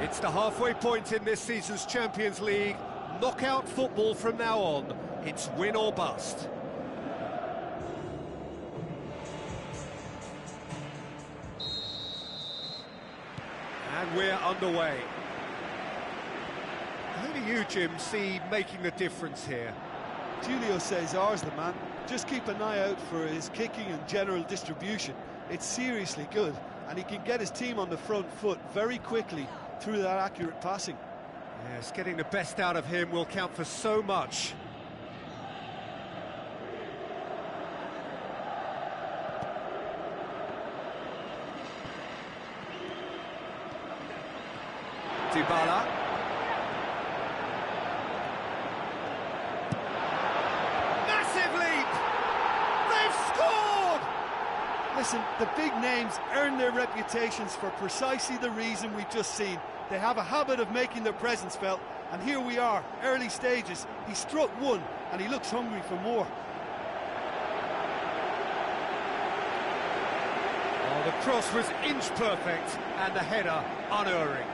It's the halfway point in this season's Champions League. Knockout football from now on. It's win or bust. And we're underway. Who do you, Jim, see making the difference here? Julio Cesar's the man. Just keep an eye out for his kicking and general distribution. It's seriously good, and he can get his team on the front foot very quickly through that accurate passing. Yes, getting the best out of him will count for so much. Dybala. Massive leap! They've scored! Listen, the big names earn their reputations for precisely the reason we've just seen. They have a habit of making their presence felt, and here we are, early stages. He struck one, and he looks hungry for more. Oh, the cross was inch perfect, and the header unerring.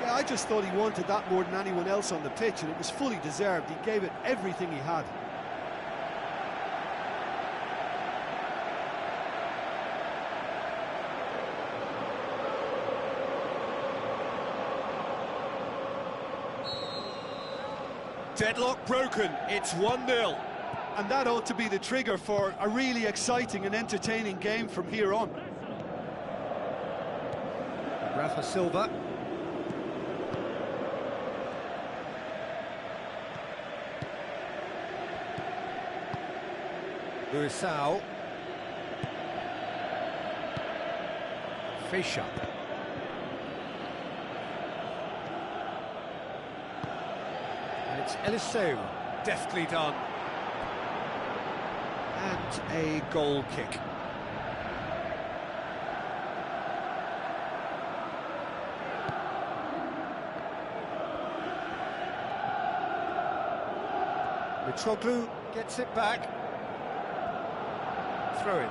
Yeah, I just thought he wanted that more than anyone else on the pitch, and it was fully deserved. He gave it everything he had. Deadlock broken, it's 1-0. And that ought to be the trigger for a really exciting and entertaining game from here on. Rafa Silva. Luisao. Fischer. And it's Eliseu, deftly done. And a goal kick. Mitroglou gets it back. Throw in.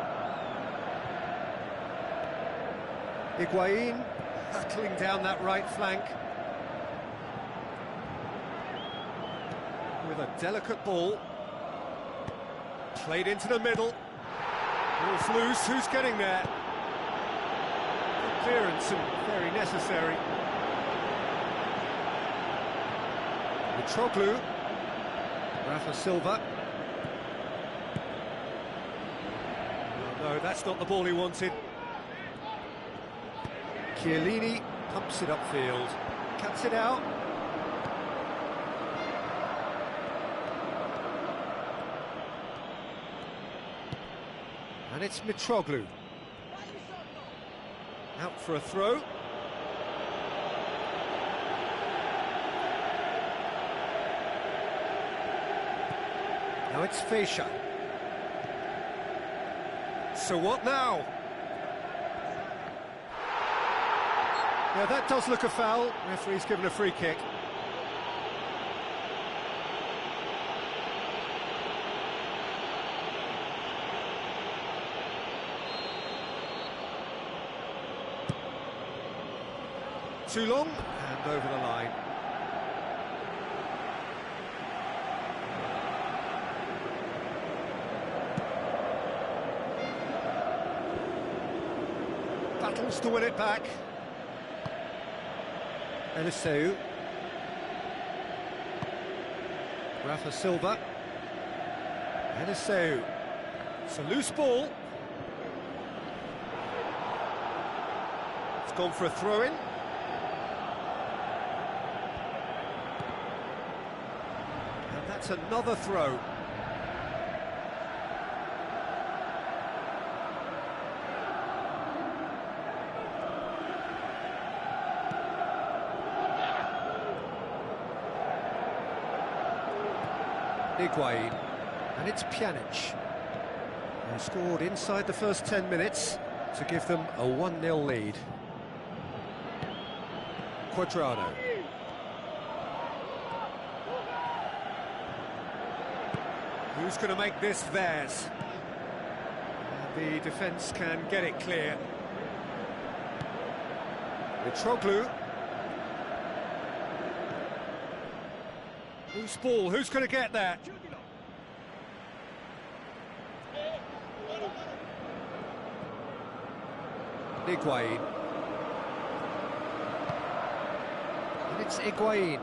Higuain battling down that right flank with a delicate ball. Played into the middle. Ball's loose, who's getting there? Good clearance and very necessary. Mitroglou. Rafa Silva. No, that's not the ball he wanted. Chiellini pumps it upfield, cuts it out. And it's Mitroglou. Out for a throw. Now it's Fischer. So what now? Yeah, that does look a foul. Referee's given a free kick. Too long, and over the line. Battles to win it back. Eliseu. Rafa Silva. Eliseu. It's a loose ball. It's gone for a throw-in. And that's another throw. Higuain, and it's Pjanic. They scored inside the first 10 minutes to give them a 1-0 lead. Cuadrado. Who's going to make this theirs? The defence can get it clear. Mitroglou. Loose ball, who's going to get that? Higuain. And it's Higuain.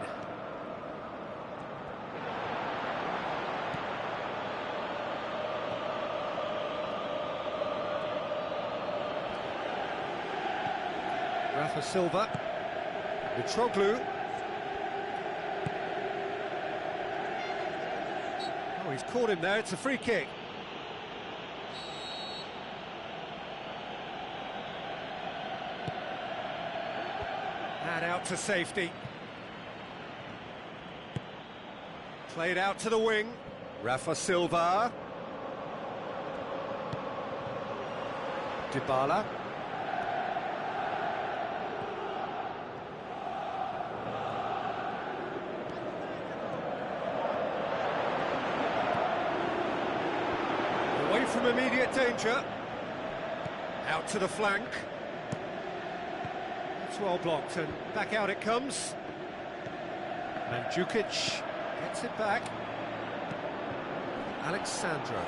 Rafa Silva. Mitroglou. Oh, he's caught him there, it's a free kick. And out to safety. Played out to the wing. Rafa Silva. Dybala. Away from immediate danger. Out to the flank. It's well blocked and back out it comes. Mandzukic gets it back. Alex Sandro.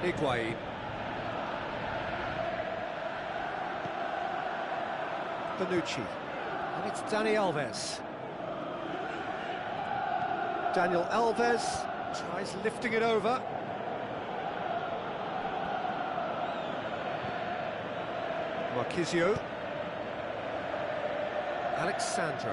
Higuain. Bonucci. And it's Dani Alves. Daniel Alves tries lifting it over. Marquisio. Alex Sandro.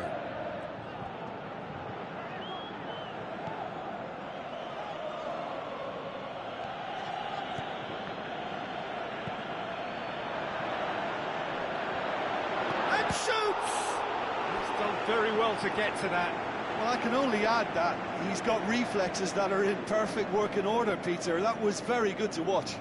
And shoots! He's done very well to get to that. Well, I can only add that he's got reflexes that are in perfect working order, Peter. That was very good to watch.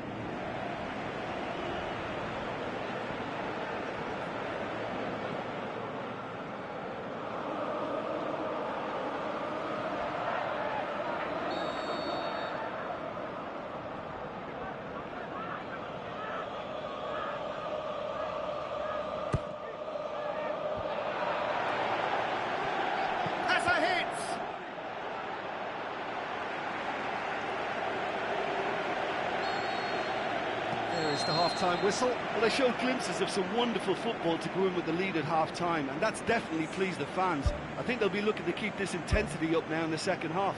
There's the half-time whistle. Well, they showed glimpses of some wonderful football to go in with the lead at half-time, and that's definitely pleased the fans. I think they'll be looking to keep this intensity up now in the second half.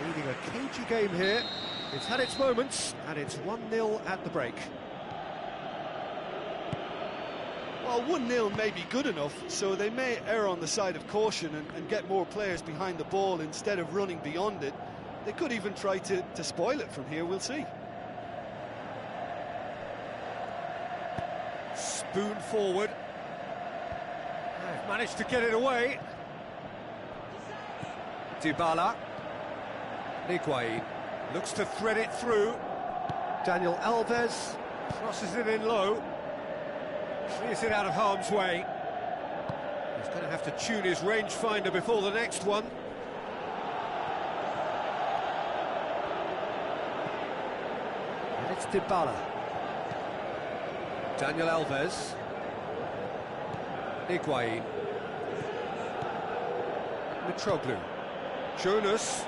Leading a cagey game here. It's had its moments, and it's 1-0 at the break. Well, 1-0 may be good enough, so they may err on the side of caution and get more players behind the ball instead of running beyond it. They could even try to spoil it from here, we'll see. Spoon forward. They've managed to get it away. Dybala. Higuain looks to thread it through. Daniel Alves crosses it in low. Clears it out of harm's way. He's going to have to tune his rangefinder before the next one. And it's Dybala. Daniel Alves. Higuain. Mitroglou. Jonas.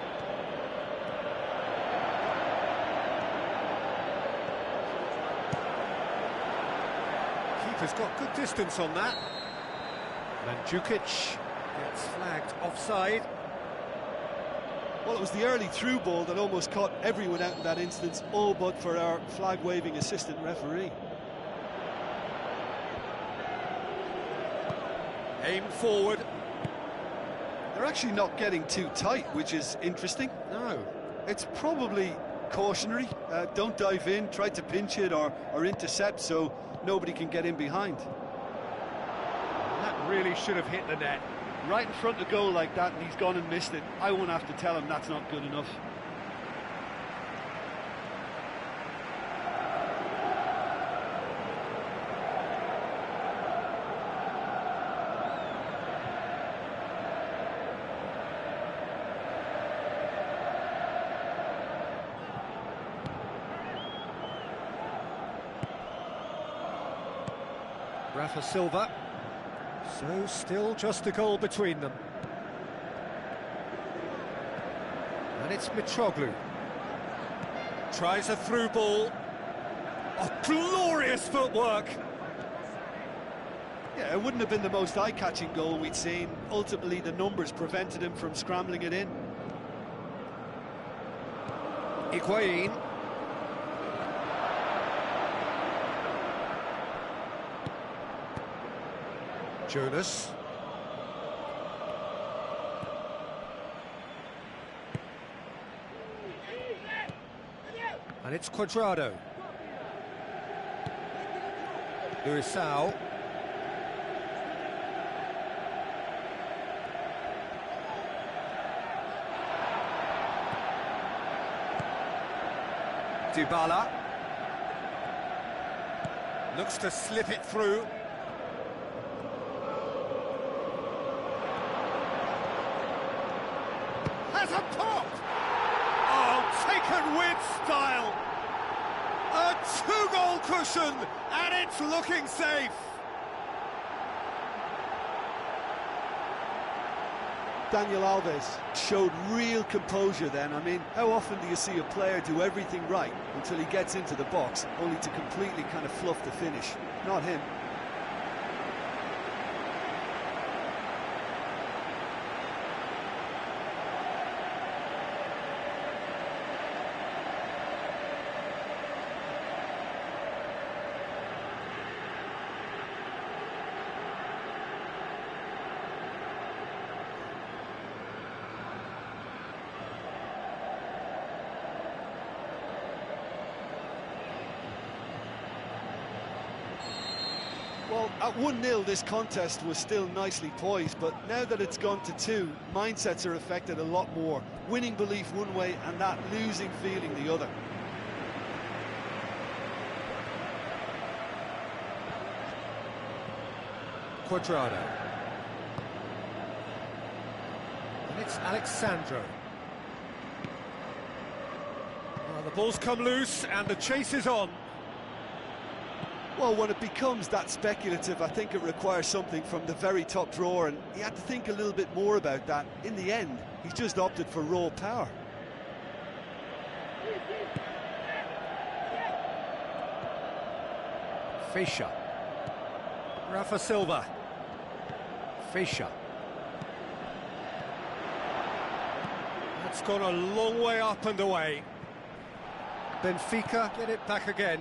Keeper's got good distance on that. Mandzukic gets flagged offside. Well, it was the early through ball that almost caught everyone out in that instance, all but for our flag-waving assistant referee. Aim forward. They're actually not getting too tight, which is interesting. No. It's probably cautionary. Don't dive in, try to pinch it or intercept so nobody can get in behind. That really should have hit the net. Right in front of goal like that, and he's gone and missed it. I won't have to tell him that's not good enough. Rafa Silva. So still just a goal between them. And it's Mitroglou. Tries a through ball. Oh, glorious footwork! Yeah, it wouldn't have been the most eye-catching goal we'd seen. Ultimately, the numbers prevented him from scrambling it in. Higuain. Jonas. And it's Cuadrado. Luisao. Dybala. Looks to slip it through. Has a pop! Oh, taken with style! A two-goal cushion, and it's looking safe! Daniel Alves showed real composure then. I mean, how often do you see a player do everything right until he gets into the box, only to completely kind of fluff the finish? Not him. Well, at 1-0 this contest was still nicely poised, but now that it's gone to 2, mindsets are affected a lot more. Winning belief one way and that losing feeling the other. Cuadrado. And it's Alexandro. Well, the ball's come loose and the chase is on. Well, when it becomes that speculative, I think it requires something from the very top drawer, and he had to think a little bit more about that. In the end, he's just opted for raw power. Fischer. Rafa Silva. Fischer. That's gone a long way up and away. Benfica get it back again.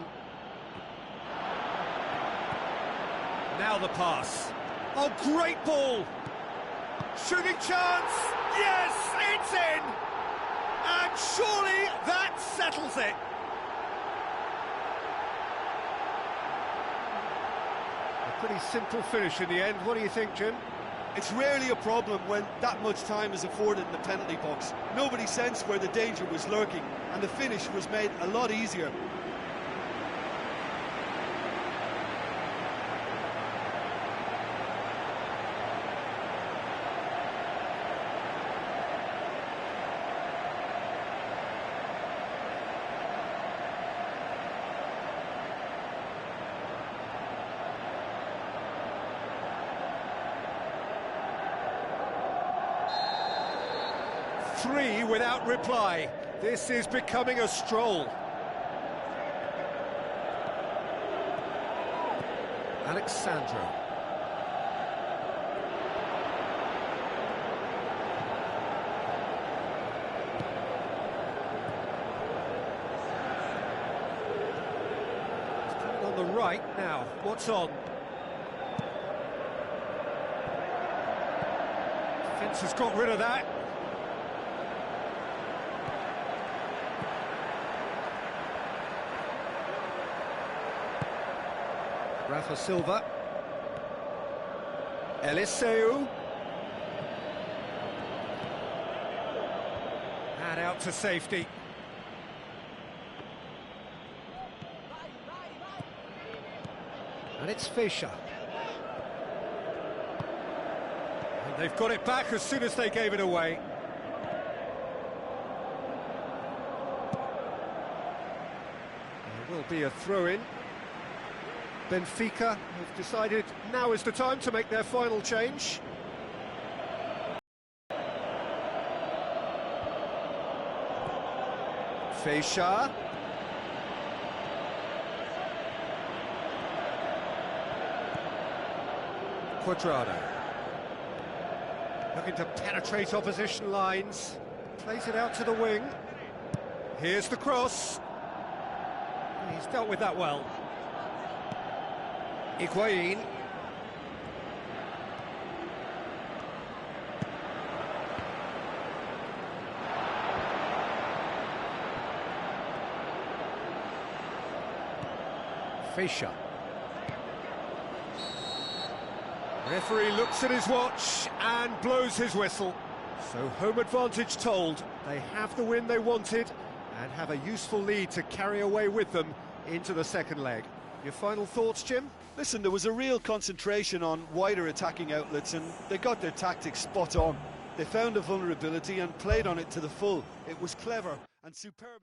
Now the pass. Oh, great ball! Shooting chance! Yes, it's in! And surely that settles it! A pretty simple finish in the end. What do you think, Jim? It's rarely a problem when that much time is afforded in the penalty box. Nobody sensed where the danger was lurking, and the finish was made a lot easier. Three without reply. This is becoming a stroll. Alexandro. He's coming on the right now. What's on? Fence has got rid of that. Rafa Silva. Eliseu. And out to safety. And it's Fischer. And they've got it back as soon as they gave it away. There will be a throw-in. Benfica have decided now is the time to make their final change. Feixa. Cuadrado. Looking to penetrate opposition lines. Plays it out to the wing. Here's the cross. He's dealt with that well. Higuain. Feixa. Referee looks at his watch and blows his whistle. So home advantage told. They have the win they wanted and have a useful lead to carry away with them into the second leg. Your final thoughts, Jim? Listen, there was a real concentration on wider attacking outlets and they got their tactics spot on. They found a vulnerability and played on it to the full. It was clever and superb.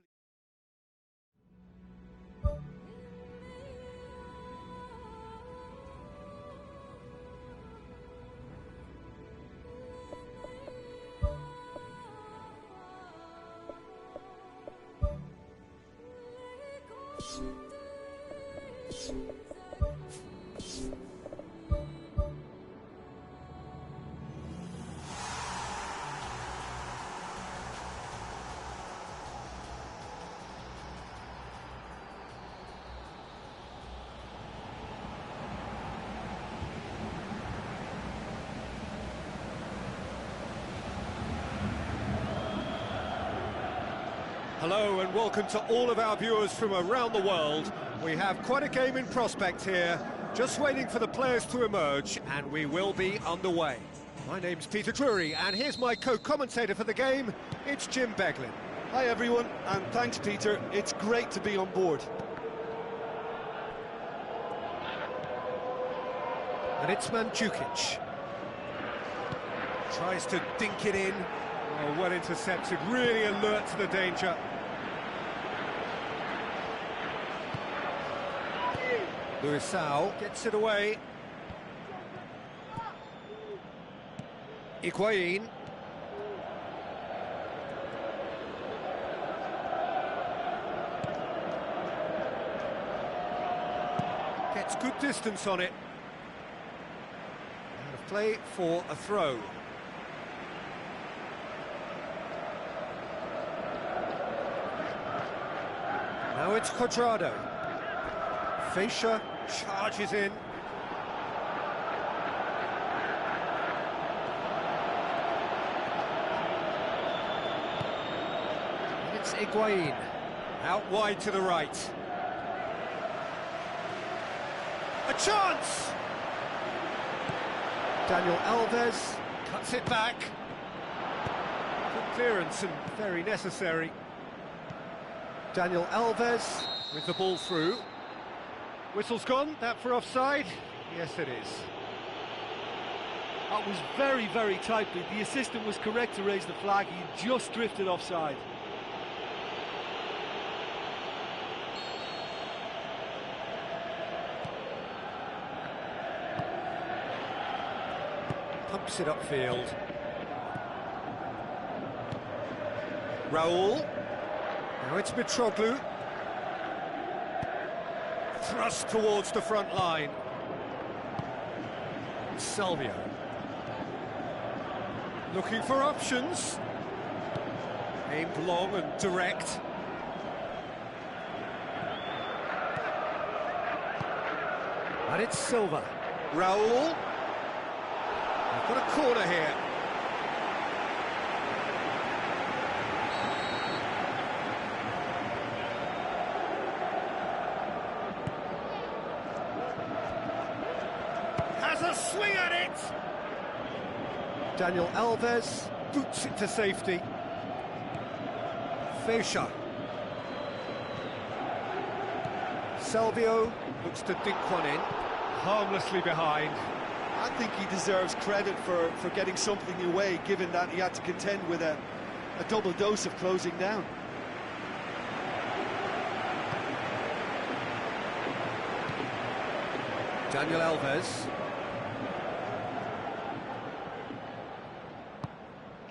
Hello and welcome to all of our viewers from around the world. We have quite a game in prospect here, just waiting for the players to emerge, and we will be underway. My name's Peter Drury, and here's my co-commentator for the game, it's Jim Beglin. Hi everyone, and thanks Peter, it's great to be on board. And it's Mandzukic. Tries to dink it in. Oh, well intercepted, really alert to the danger. Luisao gets it away. Higuain. Gets good distance on it. Out of play for a throw. Now it's Cuadrado. Feixa charges in. And it's Higuain. Out wide to the right. A chance! Daniel Alves cuts it back. Good clearance and very necessary. Daniel Alves with the ball through. Whistle's gone, that for offside? Yes, it is. That was very, very tightly. The assistant was correct to raise the flag. He just drifted offside. Pumps it upfield. Raul. Now it's Mitroglou. Thrust towards the front line. Salvio. Looking for options. Aimed long and direct. And it's Silva. Raul. They've got a corner here. A swing at it! Daniel Alves boots it to safety. Feixa. Salvio looks to dink one in, harmlessly behind. I think he deserves credit for getting something away, given that he had to contend with a double dose of closing down. Daniel Alves.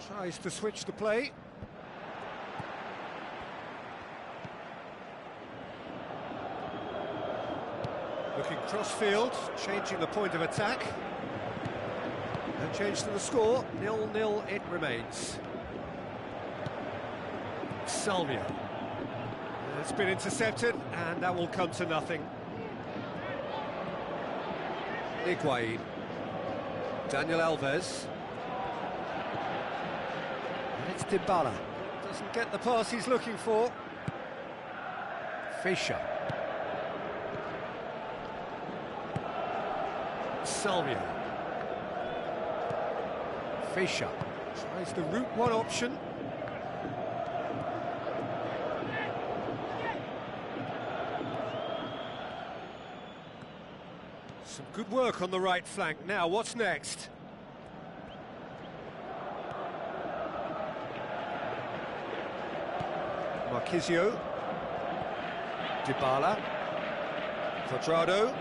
Tries to switch the play. Looking cross-field, changing the point of attack. No change to the score, 0-0 it remains. Salvio. It's been intercepted, and that will come to nothing. Higuain. Daniel Alves. And it's Dybala. Doesn't get the pass he's looking for. Fischer. Salvio. Fischer tries the route one option. Some good work on the right flank. Now, what's next? Marquisio. Dybala. Cuadrado.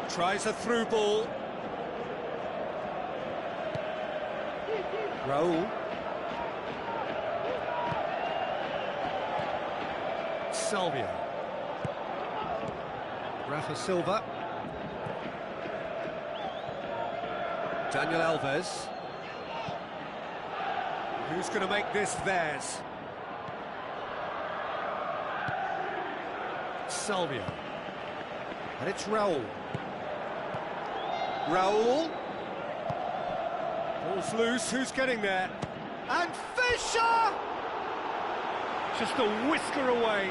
Tries a through ball. Raul. Salvio. Rafa Silva. Daniel Alves. Who's going to make this theirs? Salvio. And it's Raul. Raul. Ball's loose, who's getting there? And Fischer! Just a whisker away.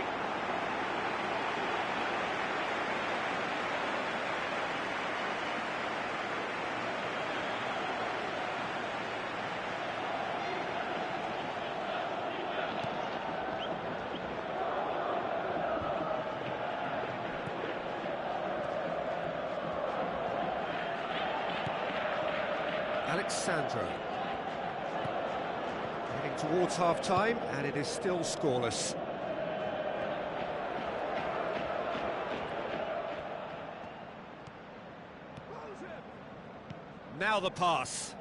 Alexandro. Heading towards half-time, and it is still scoreless. Now the pass.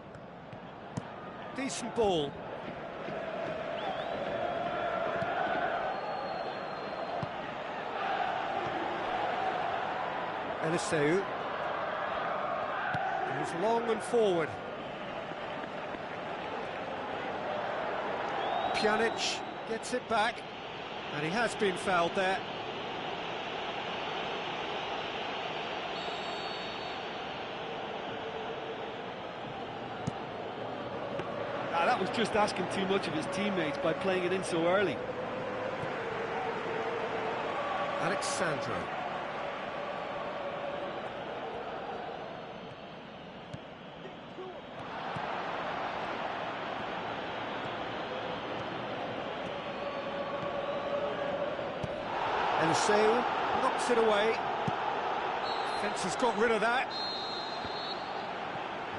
Decent ball. Eliseu. Goes long and forward. Pjanic gets it back, and he has been fouled there. That was just asking too much of his teammates by playing it in so early. Alexandro. Eliseu knocks it away. Defence has got rid of that.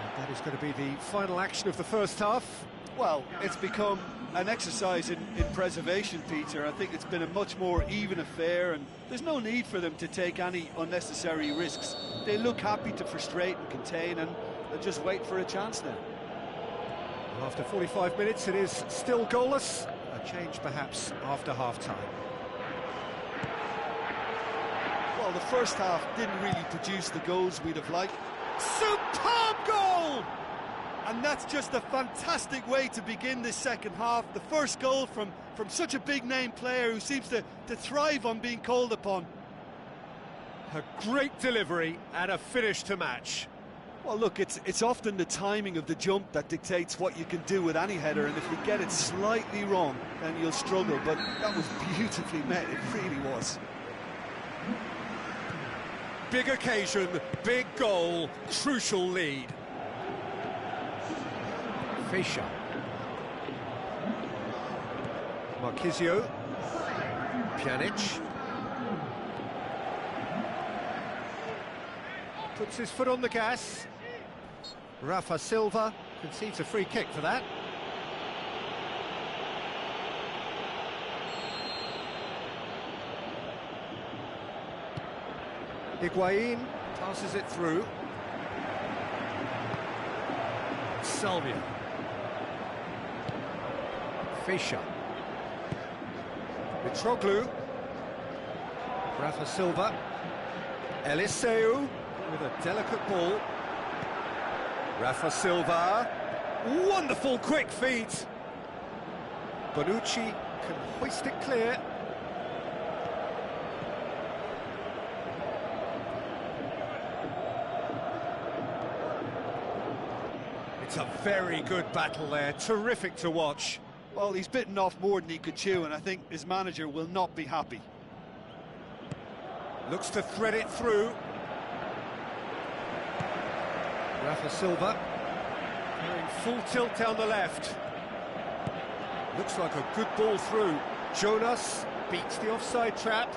And that is going to be the final action of the first half. Well, it's become an exercise in preservation, Peter. I think it's been a much more even affair, and there's no need for them to take any unnecessary risks. They look happy to frustrate and contain, and they'll just wait for a chance now. After 45 minutes, it is still goalless. A change, perhaps, after half-time. Well, the first half didn't really produce the goals we'd have liked. Superb goal! And that's just a fantastic way to begin this second half. The first goal from such a big-name player who seems to thrive on being called upon. A great delivery and a finish to match. Well, look, it's often the timing of the jump that dictates what you can do with any header, and if you get it slightly wrong, then you'll struggle. But that was beautifully met, it really was. Big occasion, big goal, crucial lead. Fischer. Marquisio. Pjanic. Puts his foot on the gas. Rafa Silva concedes a free kick for that. Higuain passes it through. Salvia. Fischer. Mitroglou. Rafa Silva. Eliseu with a delicate ball. Rafa Silva. Wonderful quick feet. Bonucci can hoist it clear. It's a very good battle there, terrific to watch. Well, he's bitten off more than he could chew, and I think his manager will not be happy. Looks to thread it through. Rafa Silva going full tilt down the left. Looks like a good ball through. Jonas beats the offside trap.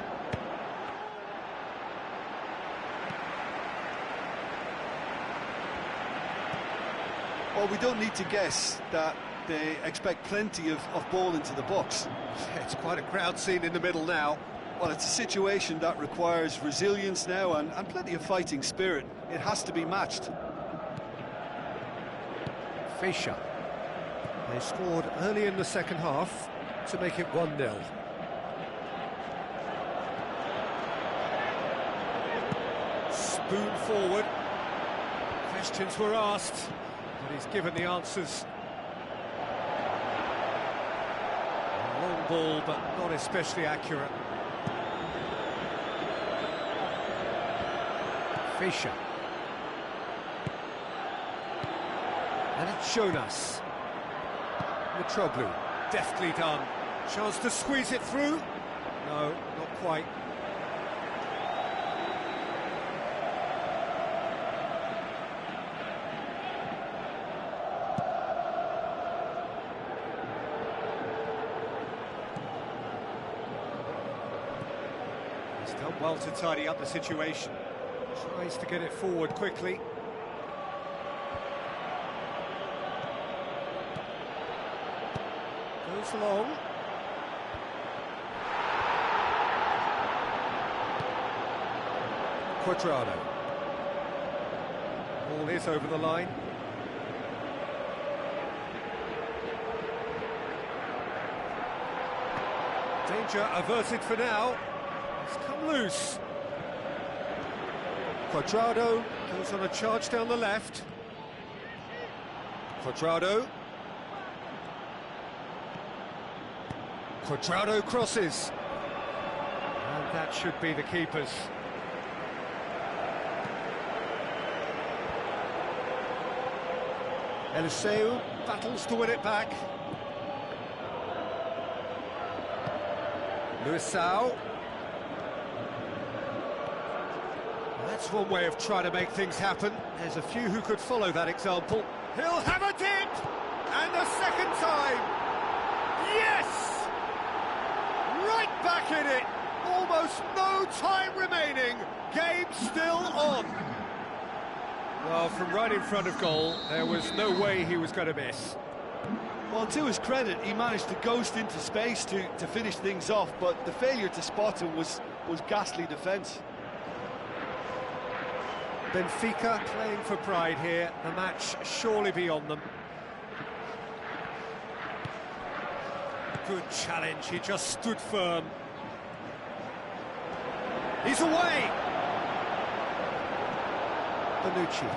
Well, we don't need to guess that they expect plenty of ball into the box. It's quite a crowd scene in the middle now. Well, it's a situation that requires resilience now and plenty of fighting spirit. It has to be matched. Fischer. They scored early in the second half to make it 1-0. Spoon forward. Questions were asked, but he's given the answers. A long ball, but not especially accurate. Fischer. And it's Jonas. Mitroglou, deftly done. Chance to squeeze it through. No, not quite. He's done well to tidy up the situation. Tries to get it forward quickly. Goes long. Cuadrado. Ball is over the line. Danger averted for now. It's come loose. Cuadrado goes on a charge down the left. Cuadrado. Cuadrado crosses. And that should be the keeper's. Eliseu battles to win it back. Luisao. That's one way of trying to make things happen. There's a few who could follow that example. He'll have a dip! And the second time! Yes! Right back in it! Almost no time remaining. Game still on. Well, from right in front of goal, there was no way he was going to miss. Well, to his credit, he managed to ghost into space to finish things off, but the failure to spot him was ghastly defence. Benfica playing for pride here, the match surely beyond them. Good challenge, he just stood firm. He's away! Bonucci.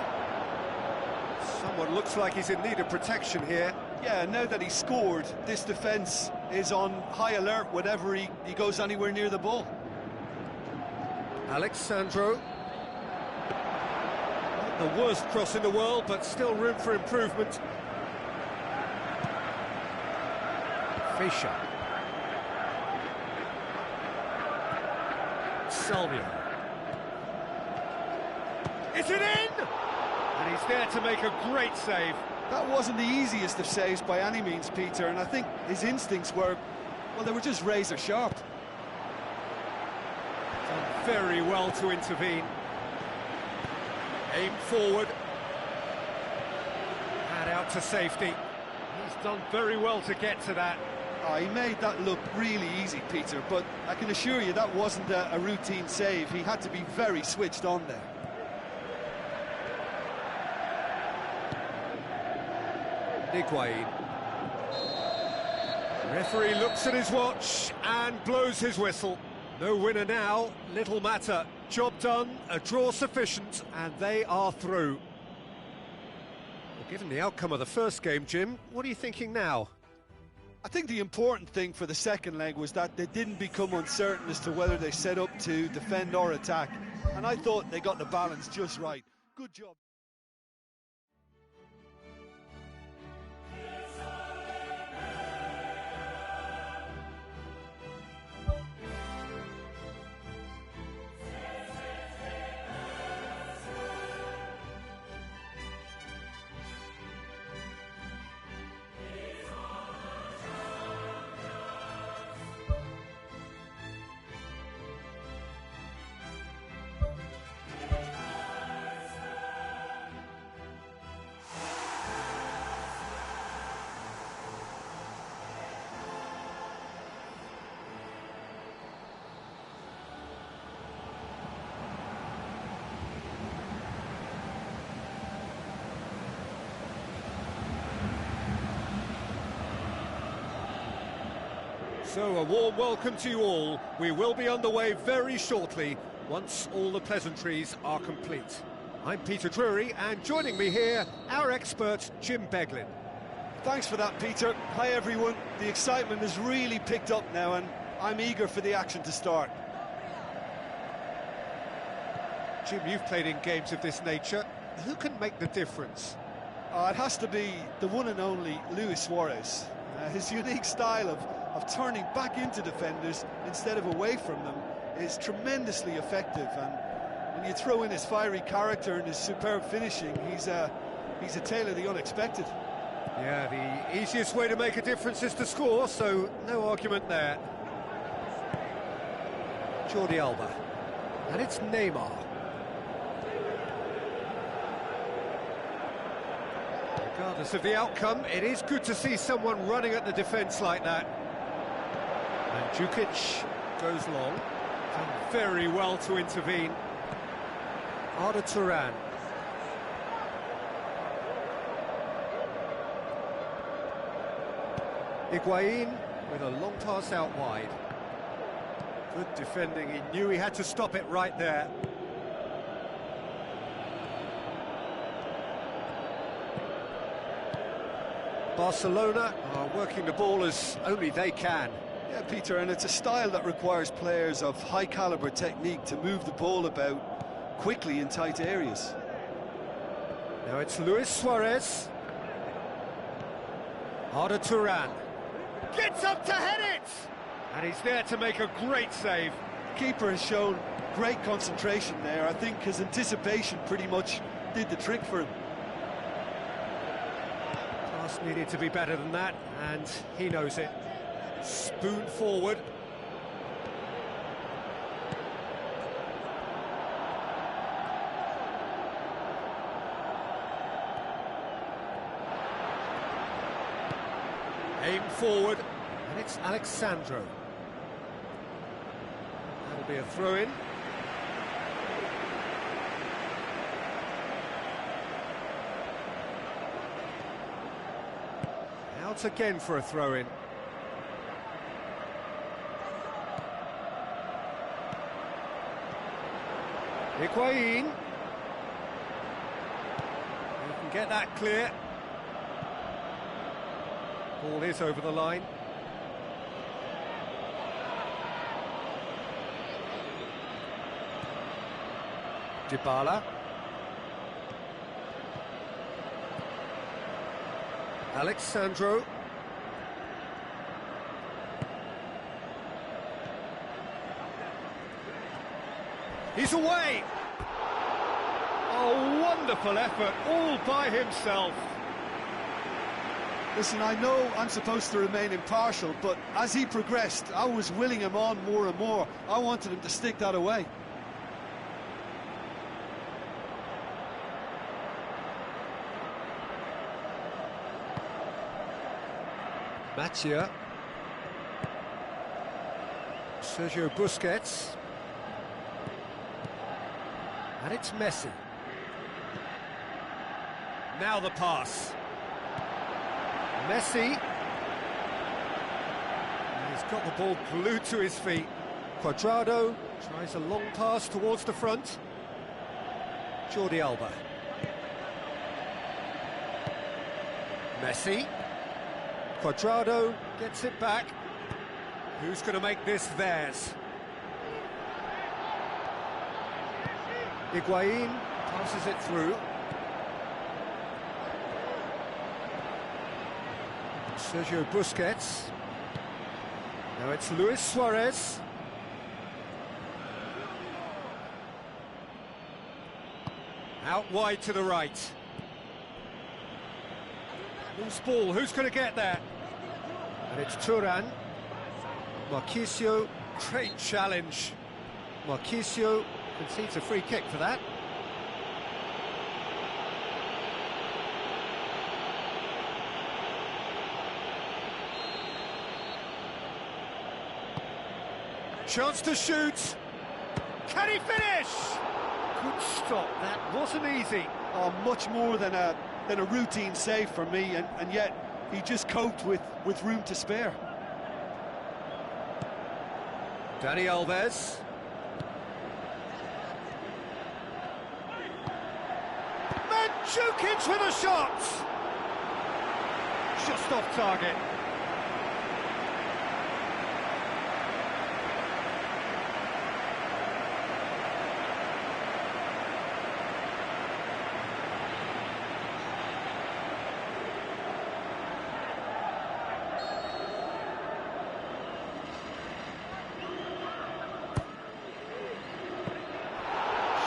Someone looks like he's in need of protection here. Yeah, now that he's scored, this defence is on high alert whenever he goes anywhere near the ball. Alexandro. Not the worst cross in the world, but still room for improvement. Fischer. Salvia. Is it in? And he's there to make a great save. That wasn't the easiest of saves by any means, Peter, and I think his instincts were, well, they were just razor sharp. Done very well to intervene. Aim forward. And out to safety. He's done very well to get to that. Oh, he made that look really easy, Peter, but I can assure you that wasn't a routine save. He had to be very switched on there. Higuain. Referee looks at his watch and blows his whistle. No winner now, little matter. Job done, a draw sufficient, and they are through. Well, given the outcome of the first game, Jim, what are you thinking now? I think the important thing for the second leg was that they didn't become uncertain as to whether they set up to defend or attack. And I thought they got the balance just right. Good job. So, a warm welcome to you all. We will be underway very shortly, once all the pleasantries are complete. I'm Peter Drury, and joining me here, our expert, Jim Beglin. Thanks for that, Peter. Hi, everyone. The excitement has really picked up now, and I'm eager for the action to start. Jim, you've played in games of this nature. Who can make the difference? It has to be the one and only Luis Suarez. His unique style of turning back into defenders instead of away from them is tremendously effective, and when you throw in his fiery character and his superb finishing, he's a tale of the unexpected. Yeah, the easiest way to make a difference is to score, so no argument there. Jordi Alba, and it's Neymar. Regardless of the outcome, it is good to see someone running at the defence like that. And Djukic goes long. Done very well to intervene. Arda Turan. Higuain with a long pass out wide. Good defending, he knew he had to stop it right there. Barcelona are working the ball as only they can. Yeah, Peter, and it's a style that requires players of high-caliber technique to move the ball about quickly in tight areas. Now it's Luis Suarez. Arda Turan. Gets up to head it! And he's there to make a great save. The keeper has shown great concentration there. I think his anticipation pretty much did the trick for him. Pass needed to be better than that, and he knows it. Spoon forward. Aim forward, and it's Alexandro. That'll be a throw-in. Out again for a throw-in. Higuain. You can get that clear. Ball is over the line. Dybala. Alexandro. He's away! Oh, wonderful effort, all by himself. Listen, I know I'm supposed to remain impartial, but as he progressed, I was willing him on more and more. I wanted him to stick that away. Matia. Sergio Busquets. And it's Messi. Now the pass. Messi. He's got the ball glued to his feet. Cuadrado tries a long pass towards the front. Jordi Alba. Messi. Cuadrado gets it back. Who's going to make this theirs? Higuain passes it through. Sergio Busquets. Now it's Luis Suarez. Out wide to the right. Loose ball, who's going to get there? And it's Thuram. Marquisio, great challenge. Marquisio concedes a free kick for that. Chance to shoot. Can he finish? Good stop, that wasn't easy. Oh, much more than a routine save for me, and yet he just coped with room to spare. Dani Alves. Mandzukic with a shot! Just off target.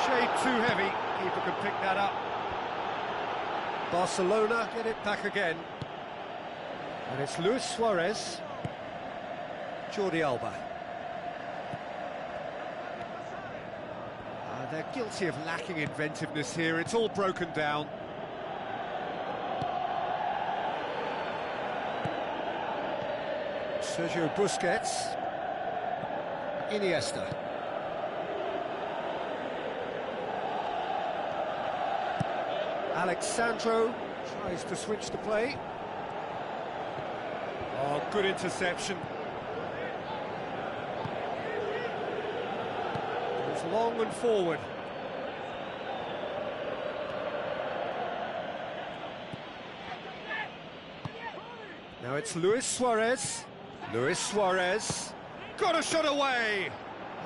Shade too heavy, keeper can pick that up. Barcelona get it back again. And it's Luis Suarez. Jordi Alba. They're guilty of lacking inventiveness here, it's all broken down. Sergio Busquets. Iniesta. Alexandro tries to switch the play. Oh, good interception. It's long and forward. Now it's Luis Suarez. Luis Suarez. Got a shot away!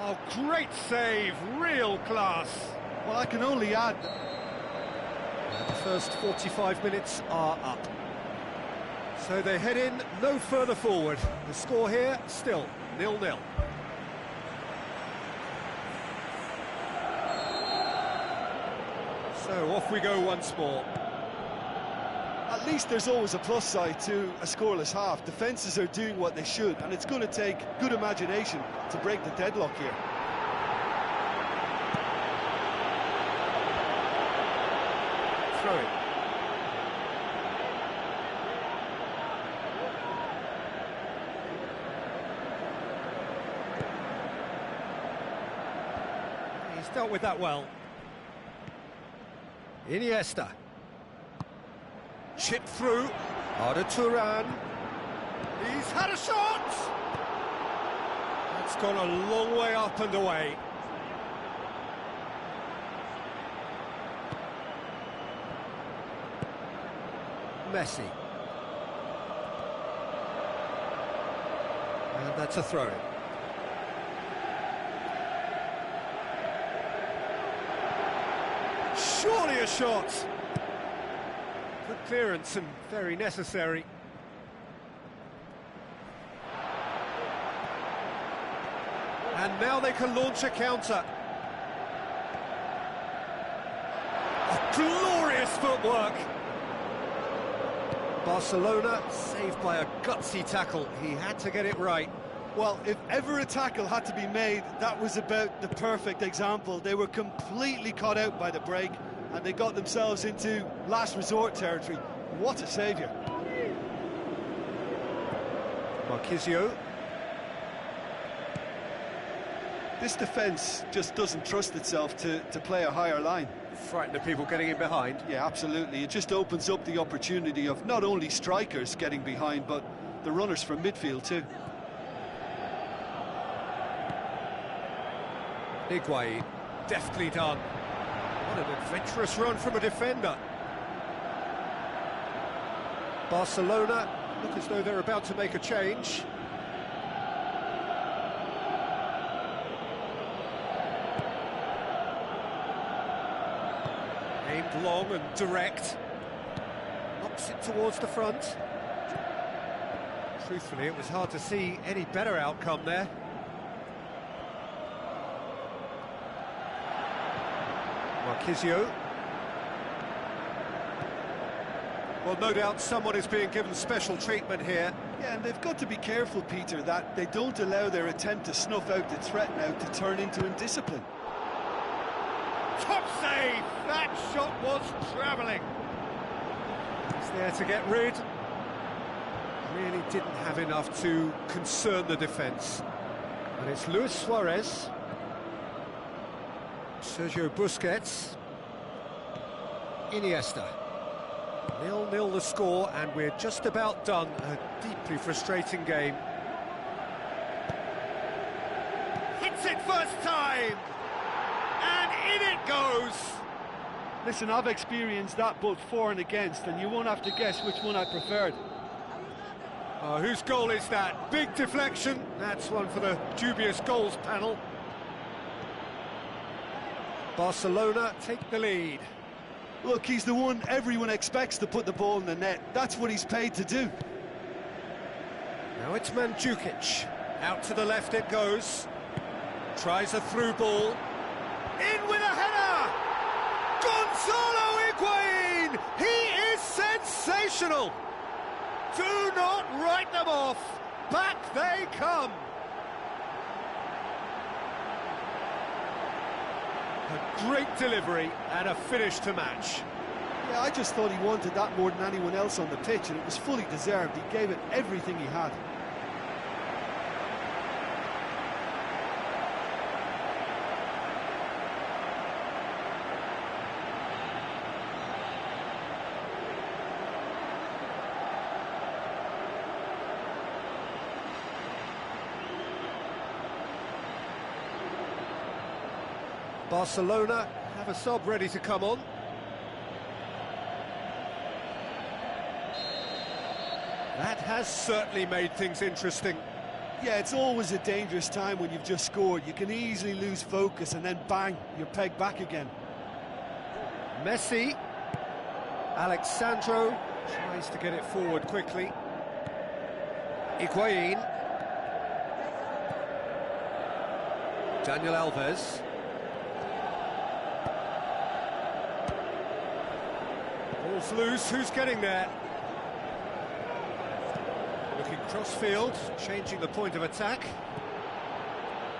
Oh, great save, real class. Well, I can only add... The first 45 minutes are up. So they head in no further forward. The score here, still 0-0. So off we go once more. At least there's always a plus side to a scoreless half. Defences are doing what they should, and it's going to take good imagination to break the deadlock here. Throw it. He's dealt with that well. Iniesta. Chip through. Arda Turan. He's had a shot! That's gone a long way up and away. Messi. And that's a throw-in. Surely a shot! Good clearance and very necessary. And now they can launch a counter. Oh, glorious footwork! Barcelona saved by a gutsy tackle. He had to get it right. Well, if ever a tackle had to be made, that was about the perfect example. They were completely caught out by the break, and they got themselves into last resort territory. What a saviour. Marquisio. This defence just doesn't trust itself to play a higher line. Frighten the people getting in behind. Yeah, absolutely. It just opens up the opportunity of not only strikers getting behind, but the runners from midfield too. Higuain, deftly done. What an adventurous run from a defender. Barcelona look as though they're about to make a change. Aimed long and direct. Knocks it towards the front. Truthfully, it was hard to see any better outcome there. Marquisio. Well, no doubt someone is being given special treatment here. Yeah, and they've got to be careful, Peter, that they don't allow their attempt to snuff out the threat now to turn into indiscipline. Top save! That shot was travelling. He's there to get rid. Really didn't have enough to concern the defence. And it's Luis Suarez. Sergio Busquets. Iniesta. 0-0 the score, and we're just about done. A deeply frustrating game. Hits it first time! And in it goes! Listen, I've experienced that both for and against, and you won't have to guess which one I preferred. Whose goal is that? Big deflection. That's one for the dubious goals panel. Barcelona take the lead. Look, he's the one everyone expects to put the ball in the net. That's what he's paid to do. Now it's Mandzukic. Out to the left it goes. Tries a through ball. In with a header! Gonzalo Higuain! He is sensational! Do not write them off. Back they come. A great delivery and a finish to match. Yeah, I just thought he wanted that more than anyone else on the pitch, and it was fully deserved. He gave it everything he had. Barcelona have a sub ready to come on. That has certainly made things interesting. Yeah, it's always a dangerous time when you've just scored. You can easily lose focus and then bang, you're pegged back again. Messi. Alexandro tries to get it forward quickly. Higuain. Daniel Alves. Ball's loose, who's getting there? Looking cross-field, changing the point of attack.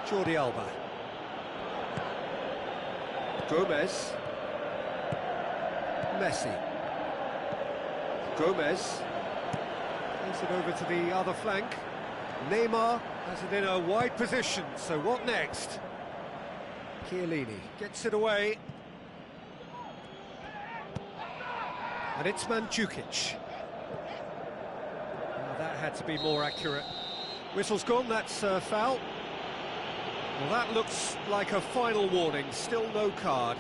Jordi Alba. Gomez. Messi. Gomez. Plays it over to the other flank. Neymar has it in a wide position, so what next? Chiellini gets it away. And it's Mandzukic. Well, that had to be more accurate. Whistle's gone, that's a foul. Well, that looks like a final warning, still no card.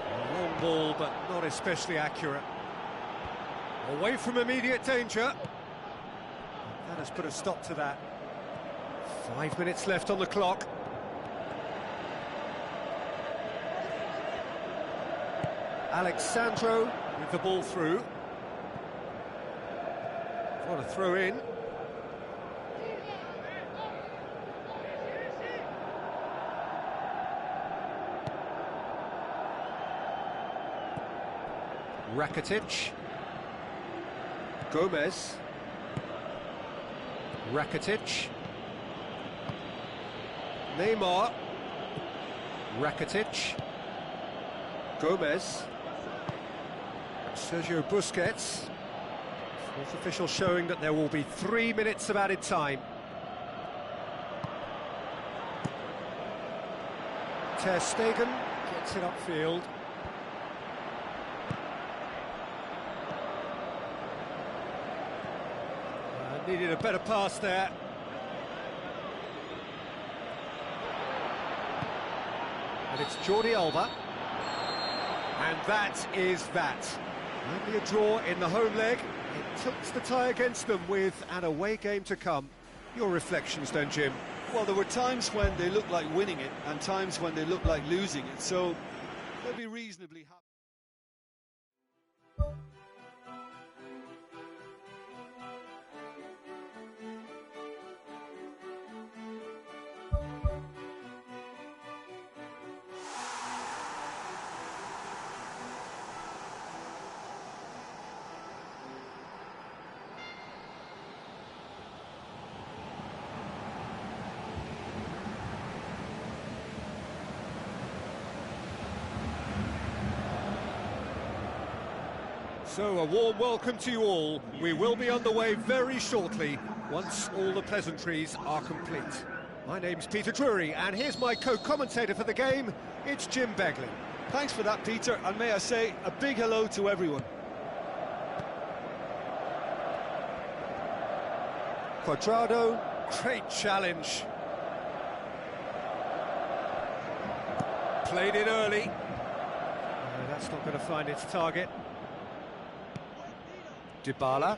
A long ball, but not especially accurate. Away from immediate danger. That has put a stop to that. 5 minutes left on the clock. Alexandro with the ball through. What a throw in. Rakitic. Gomez. Rakitic. Neymar. Rakitic. Gomez. Sergio Busquets. Fourth official showing that there will be 3 minutes of added time. Ter Stegen gets it upfield. Needed a better pass there. And it's Jordi Alba. And that is that. Only a draw in the home leg. It tilts the tie against them with an away game to come. Your reflections then, Jim? Well, there were times when they looked like winning it and times when they looked like losing it, so they'll be reasonably happy. So, a warm welcome to you all. We will be underway very shortly, once all the pleasantries are complete. My name's Peter Drury, and here's my co-commentator for the game, it's Jim Begley. Thanks for that, Peter, and may I say a big hello to everyone. Cuadrado, great challenge. Played it early. No, that's not going to find its target. Dybala.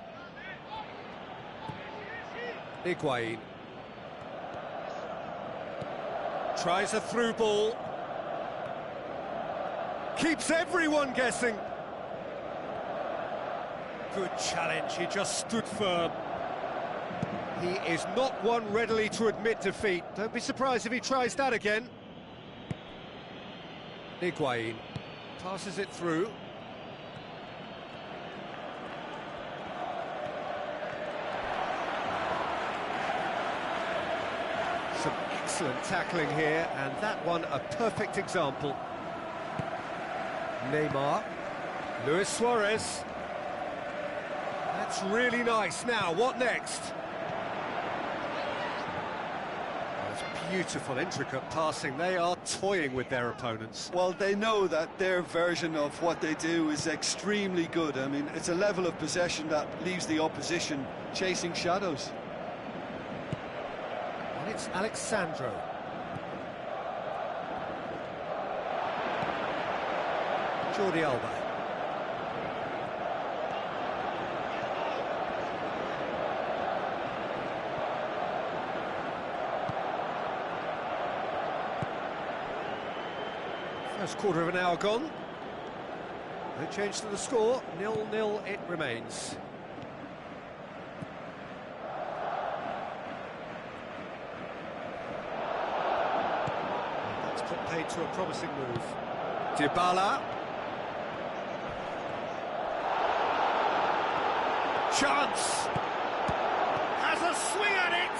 Higuain. Tries a through ball. Keeps everyone guessing. Good challenge, he just stood firm. He is not one readily to admit defeat. Don't be surprised if he tries that again. Higuain passes it through. Some excellent tackling here, and that one a perfect example. Neymar, Luis Suarez. That's really nice. Now, what next? That's beautiful, intricate passing. They are toying with their opponents. Well, they know that their version of what they do is extremely good. I mean, it's a level of possession that leaves the opposition chasing shadows. And it's Alexandro. Jordi Alba. First quarter of an hour gone. No change to the score, 0-0 it remains. That's put paid to a promising move. Dybala. Chance! Has a swing at it!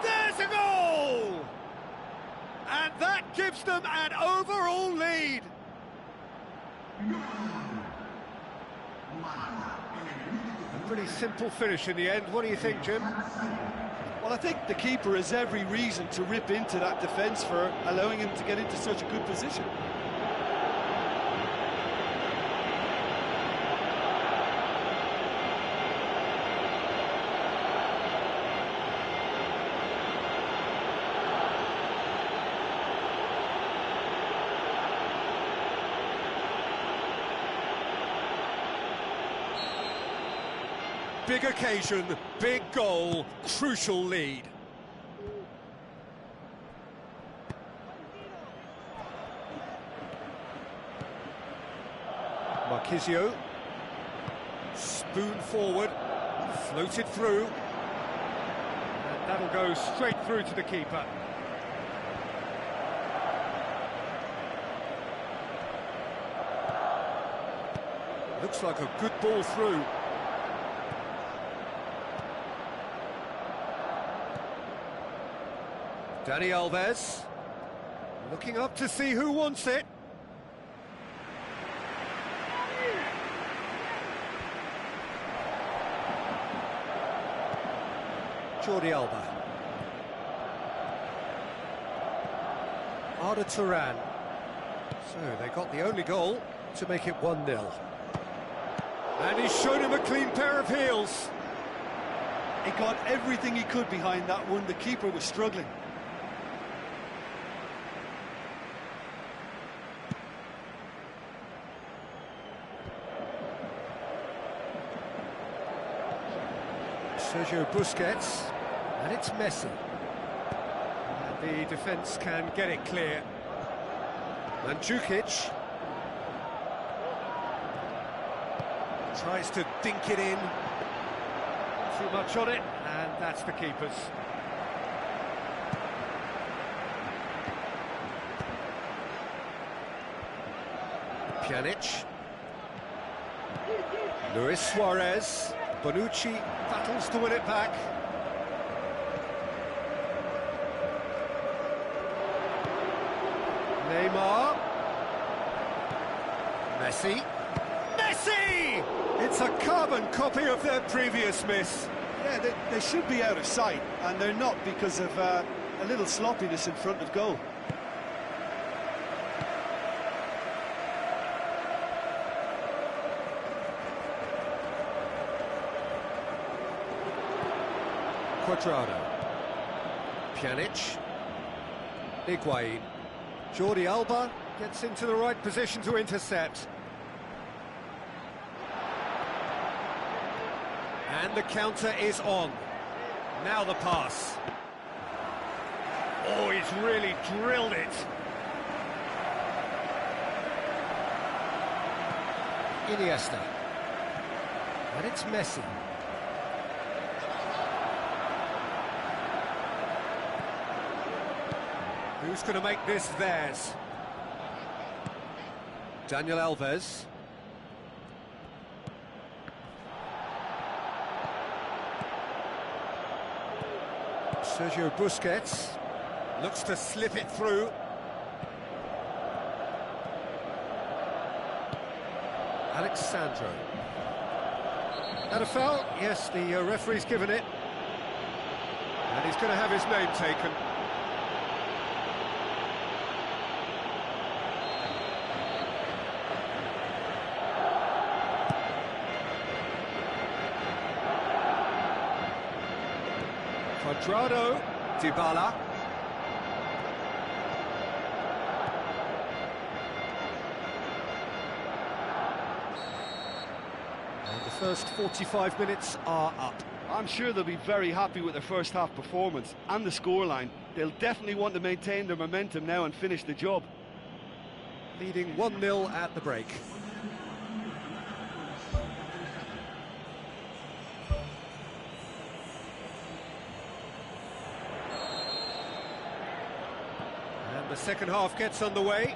There's a goal! And that gives them an overall lead. A pretty simple finish in the end. What do you think, Jim? Well, I think the keeper has every reason to rip into that defence for allowing him to get into such a good position. Big occasion, big goal, crucial lead. Marquisio. Spoon forward, floated through. And that'll go straight through to the keeper. Looks like a good ball through. Dani Alves, looking up to see who wants it. Jordi Alba. Arda Turan. So they got the only goal to make it 1-0. And he's shown him a clean pair of heels. He got everything he could behind that one. The keeper was struggling. Sergio Busquets, and it's Messi. And the defence can get it clear. Mandzukic tries to dink it in. Too much on it, and that's the keeper's. Pjanic. Luis Suarez. Bonucci battles to win it back. Neymar. Messi. Messi! It's a carbon copy of their previous miss. Yeah, they should be out of sight, and they're not because of a little sloppiness in front of goal. Cuadrado. Pjanic. Higuain. Jordi Alba gets into the right position to intercept. And the counter is on. Now the pass. Oh, he's really drilled it. Iniesta. And it's Messi. Who's going to make this theirs? Daniel Alves. Sergio Busquets looks to slip it through. Alex Sandro. That a foul? Yes, the referee's given it. And he's going to have his name taken. Cuadrado, Dybala. And the first 45 minutes are up. I'm sure they'll be very happy with their first half performance and the scoreline. They'll definitely want to maintain their momentum now and finish the job. Leading 1-0 at the break. The second half gets underway.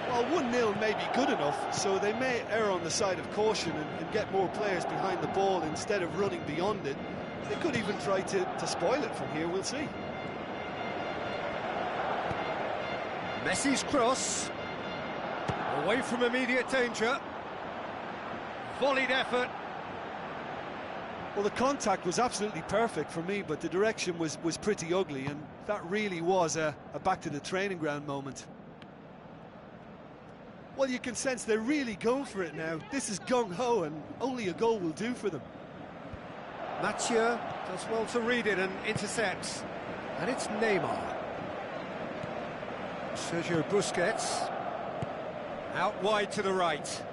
Well, 1-0 may be good enough, so they may err on the side of caution and get more players behind the ball instead of running beyond it. They could even try to spoil it from here, we'll see. Messi's cross. Away from immediate danger. Volleyed effort. Well, the contact was absolutely perfect for me, but the direction was pretty ugly, and that really was a back-to-the-training ground moment. Well, you can sense they're really going for it now. This is gung-ho, and only a goal will do for them. Mathieu does well to read it and intercepts. And it's Neymar. Sergio Busquets. Out wide to the right.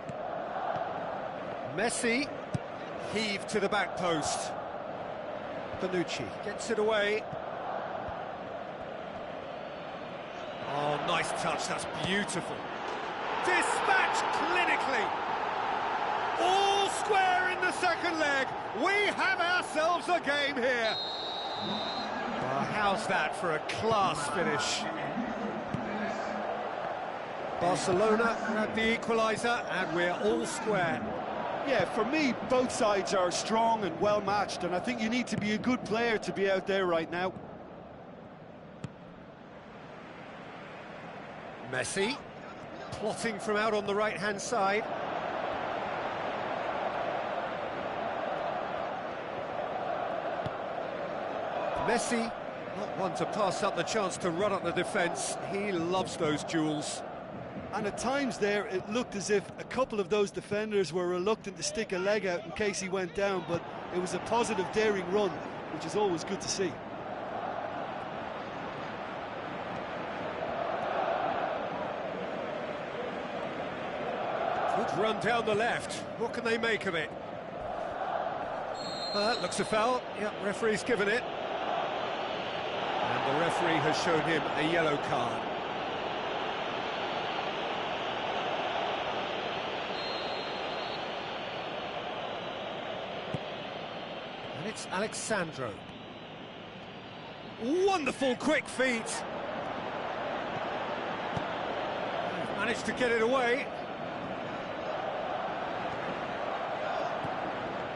Messi. Heave to the back post. Bonucci gets it away. Oh, nice touch, that's beautiful. Dispatched clinically. All square in the second leg. We have ourselves a game here. Well, how's that for a class finish? Barcelona had the equaliser and we're all square. Yeah, for me, both sides are strong and well-matched, and I think you need to be a good player to be out there right now. Messi, plotting from out on the right-hand side. Messi, not one to pass up the chance to run at the defence. He loves those duels. And at times there, it looked as if a couple of those defenders were reluctant to stick a leg out in case he went down, but it was a positive, daring run, which is always good to see. Good run down the left. What can they make of it? That looks a foul. Yep, referee's given it. And the referee has shown him a yellow card. And it's Alexandro. Wonderful quick feet. Managed to get it away.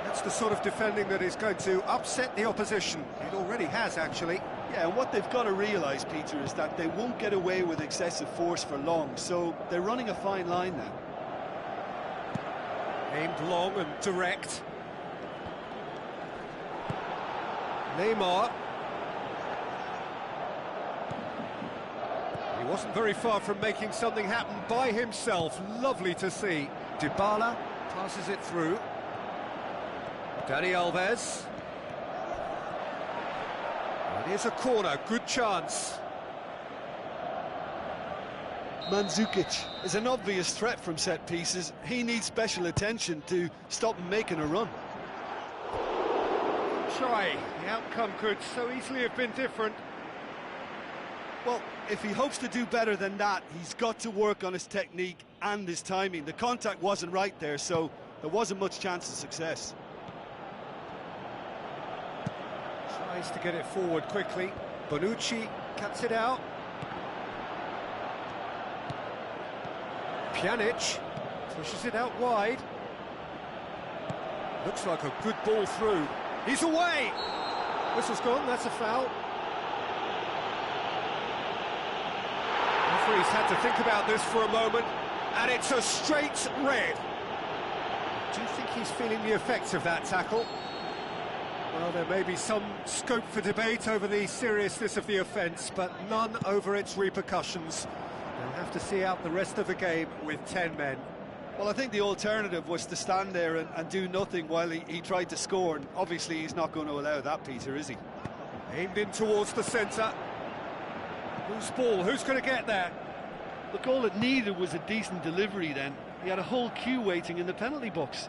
That's the sort of defending that is going to upset the opposition. It already has, actually. Yeah, and what they've got to realise, Peter, is that they won't get away with excessive force for long, so they're running a fine line now. Aimed long and direct. Neymar. He wasn't very far from making something happen by himself. Lovely to see. Dybala passes it through. Dani Alves. It is a corner, good chance. Mandzukic is an obvious threat from set pieces. He needs special attention to stop him making a run. Try. The outcome could so easily have been different. Well, if he hopes to do better than that, he's got to work on his technique and his timing. The contact wasn't right there, so there wasn't much chance of success. Tries to get it forward quickly. Bonucci cuts it out. Pjanic pushes it out wide. Looks like a good ball through. He's away! Whistle's gone, that's a foul. Referee's had to think about this for a moment, and it's a straight red. Do you think he's feeling the effects of that tackle? Well, there may be some scope for debate over the seriousness of the offence, but none over its repercussions. They'll have to see out the rest of the game with 10 men. Well, I think the alternative was to stand there and do nothing while he tried to score, and obviously he's not going to allow that, Peter, is he? Aimed in towards the centre. Whose ball? Who's going to get there? Look, all it needed was a decent delivery then. He had a whole queue waiting in the penalty box.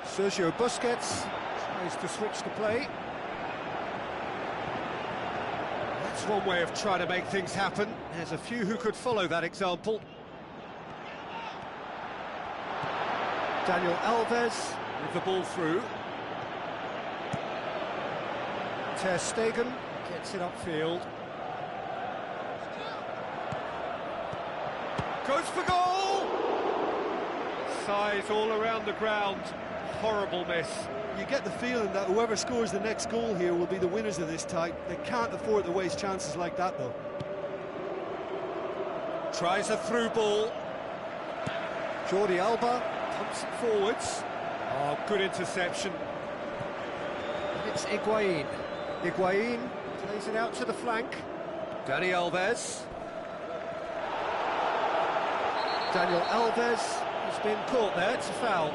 Sergio Busquets tries to switch the play. That's one way of trying to make things happen. There's a few who could follow that example. Daniel Alves with the ball through. Ter Stegen gets it upfield. Goes for goal! Size all around the ground. Horrible miss. You get the feeling that whoever scores the next goal here will be the winners of this tie. They can't afford to waste chances like that, though. Tries a through ball. Jordi Alba pumps it forwards. Oh, good interception. It's Higuain. Higuain plays it out to the flank. Dani Alves. Daniel Alves has been caught there. It's a foul.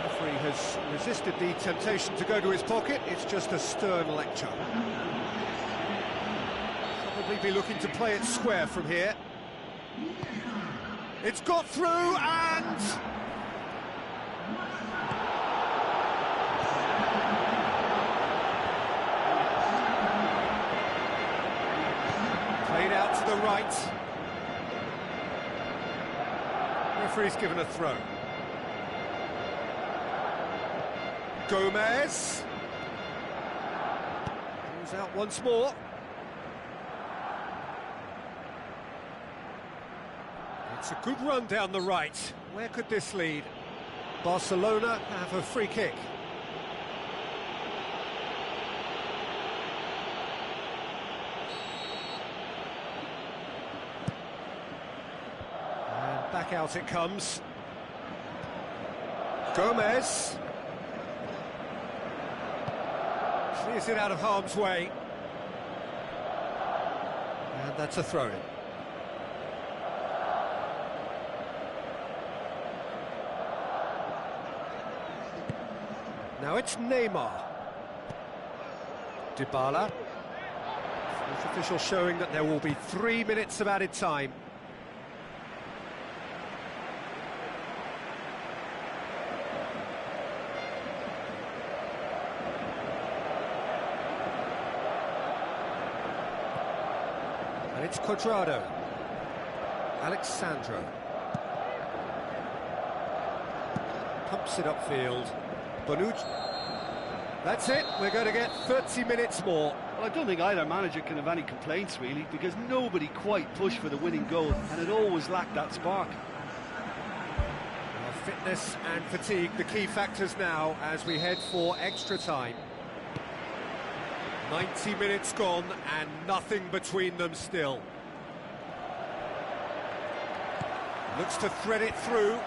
The referee has resisted the temptation to go to his pocket. It's just a stern lecture. Probably be looking to play it square from here. It's got through and... played out to the right. Referee's given a throw. Gomez. Goes out once more. It's a good run down the right. Where could this lead? Barcelona have a free kick. And back out it comes. Gomez. Clears it out of harm's way. And that's a throw-in. Now it's Neymar. Dybala. Fourth official showing that there will be 3 minutes of added time. And it's Cuadrado. Alexandro. Pumps it upfield. Bonucci. That's it, we're going to get 30 minutes more. Well, I don't think either manager can have any complaints, really, because nobody quite pushed for the winning goal, and it always lacked that spark. Well, fitness and fatigue, the key factors now as we head for extra time. 90 minutes gone and nothing between them still. Looks to thread it through.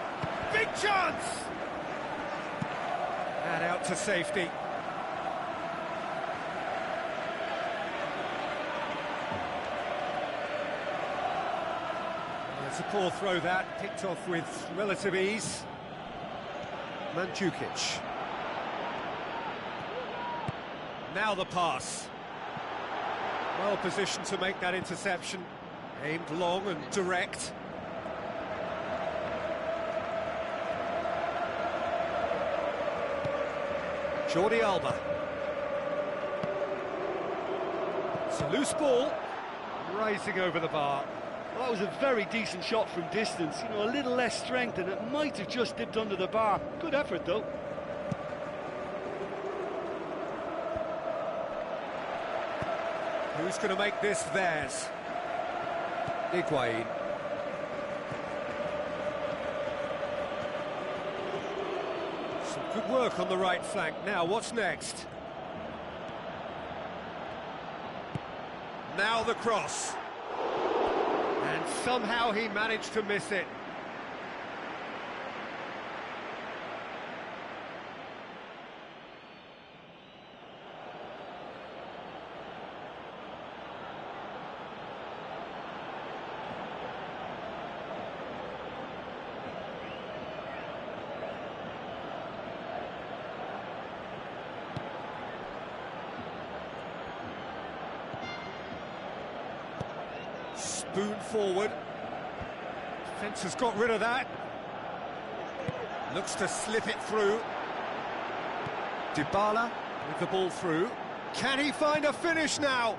Big chance! And out to safety. It's a poor throw that, picked off with relative ease. Mandzukic. Now the pass. Well positioned to make that interception. Aimed long and direct. Jordi Alba. It's a loose ball, rising over the bar. Well, that was a very decent shot from distance. You know, a little less strength, and it might have just dipped under the bar. Good effort, though. Who's going to make this theirs? Higuain. Some good work on the right flank. Now, what's next? Now the cross. And somehow he managed to miss it. Spoon forward. Defence has got rid of that. Looks to slip it through. Dybala with the ball through. Can he find a finish now?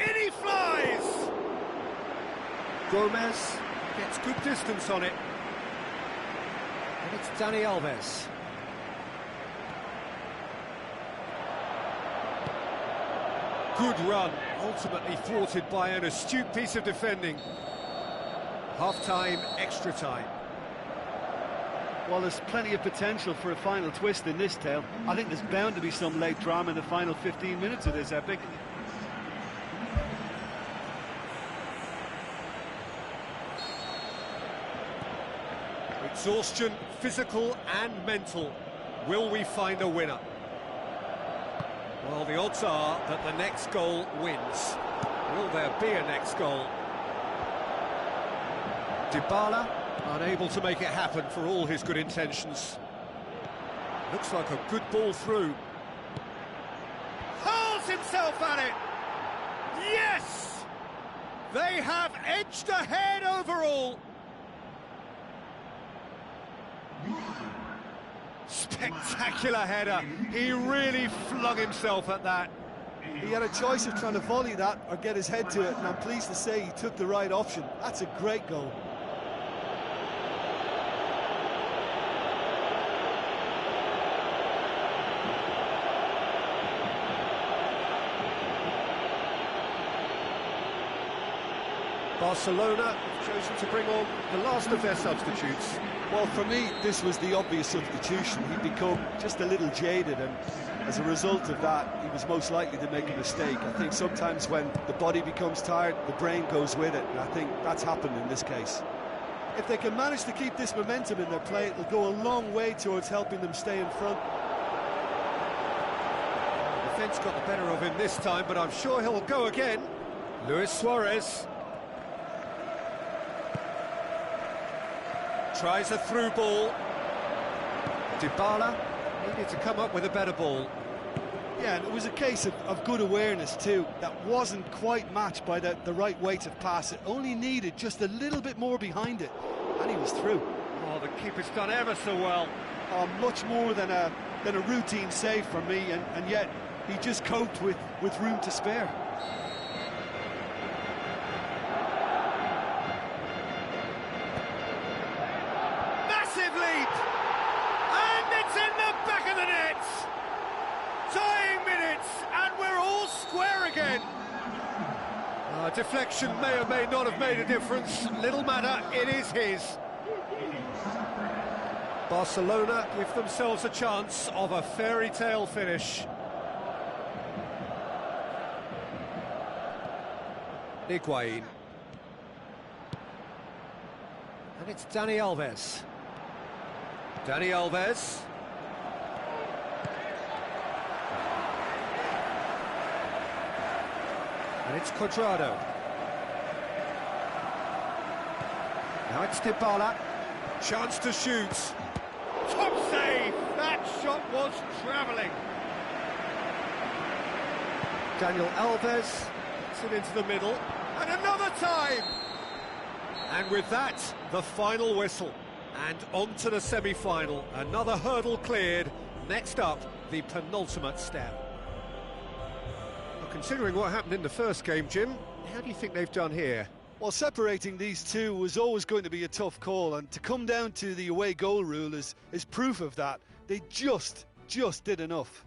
In he flies! Gomez gets good distance on it. And it's Dani Alves. Good run, ultimately thwarted by an astute piece of defending. Half-time, extra time. Well, there's plenty of potential for a final twist in this tale. I think there's bound to be some late drama in the final 15 minutes of this epic. Exhaustion, physical and mental. Will we find a winner? Well, the odds are that the next goal wins. Will there be a next goal? Dybala, unable to make it happen for all his good intentions. Looks like a good ball through. Hurls himself at it! Yes! They have edged ahead overall! Spectacular header. He really flung himself at that. He had a choice of trying to volley that or get his head to it, and I'm pleased to say he took the right option. That's a great goal. Barcelona have chosen to bring on the last of their substitutes. Well, for me, this was the obvious substitution. He'd become just a little jaded, and as a result of that, he was most likely to make a mistake. I think sometimes when the body becomes tired, the brain goes with it, and I think that's happened in this case. If they can manage to keep this momentum in their play, it'll go a long way towards helping them stay in front. Defence got the better of him this time, but I'm sure he'll go again. Luis Suarez. Tries a through ball. Dybala needed to come up with a better ball. Yeah, and it was a case of good awareness too. That wasn't quite matched by the right weight of pass. It only needed just a little bit more behind it, and he was through. Oh, the keeper's done ever so well. Oh, much more than a routine save for me, and yet he just coped with room to spare. Massive leap! And it's in the back of the net! Tying minutes, and we're all square again. Deflection may or may not have made a difference. Little matter, it is his. Barcelona give themselves a chance of a fairy tale finish. Higuain. And it's Dani Alves. Dani Alves. And it's Cuadrado. Now it's Dybala. Chance to shoot. Top save! That shot was travelling. Daniel Alves puts it into the middle. And another time! And with that, the final whistle. And on to the semi-final. Another hurdle cleared. Next up, the penultimate step. Considering what happened in the first game, Jim, how do you think they've done here? Well, separating these two was always going to be a tough call, and to come down to the away goal rule is proof of that. They just did enough.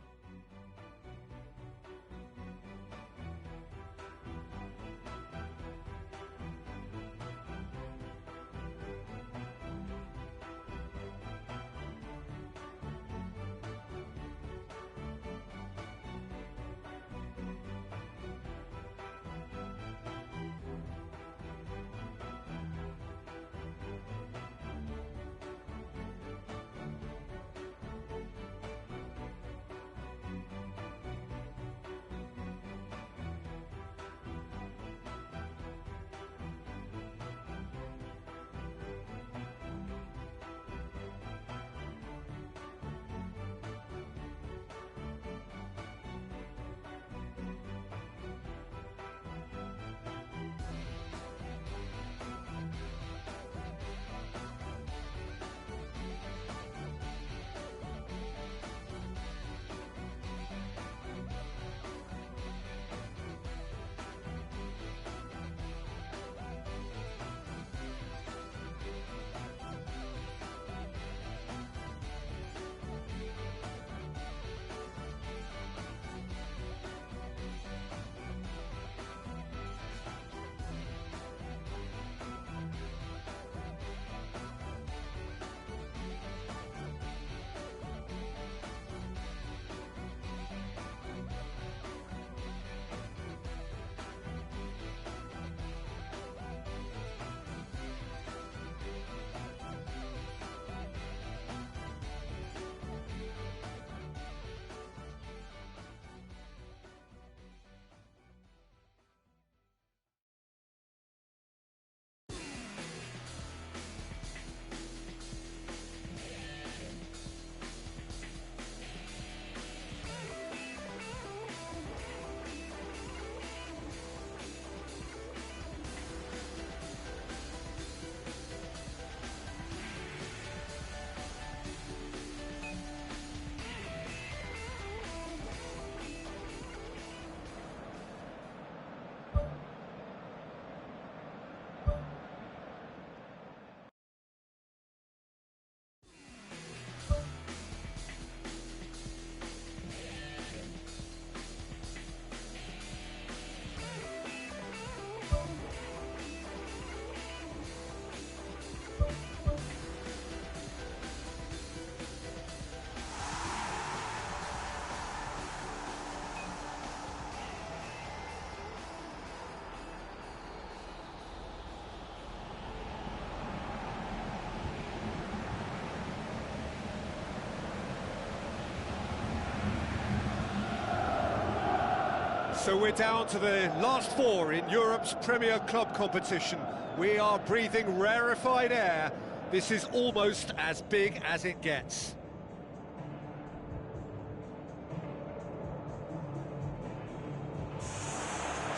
So we're down to the last four in Europe's Premier Club competition. We are breathing rarefied air. This is almost as big as it gets.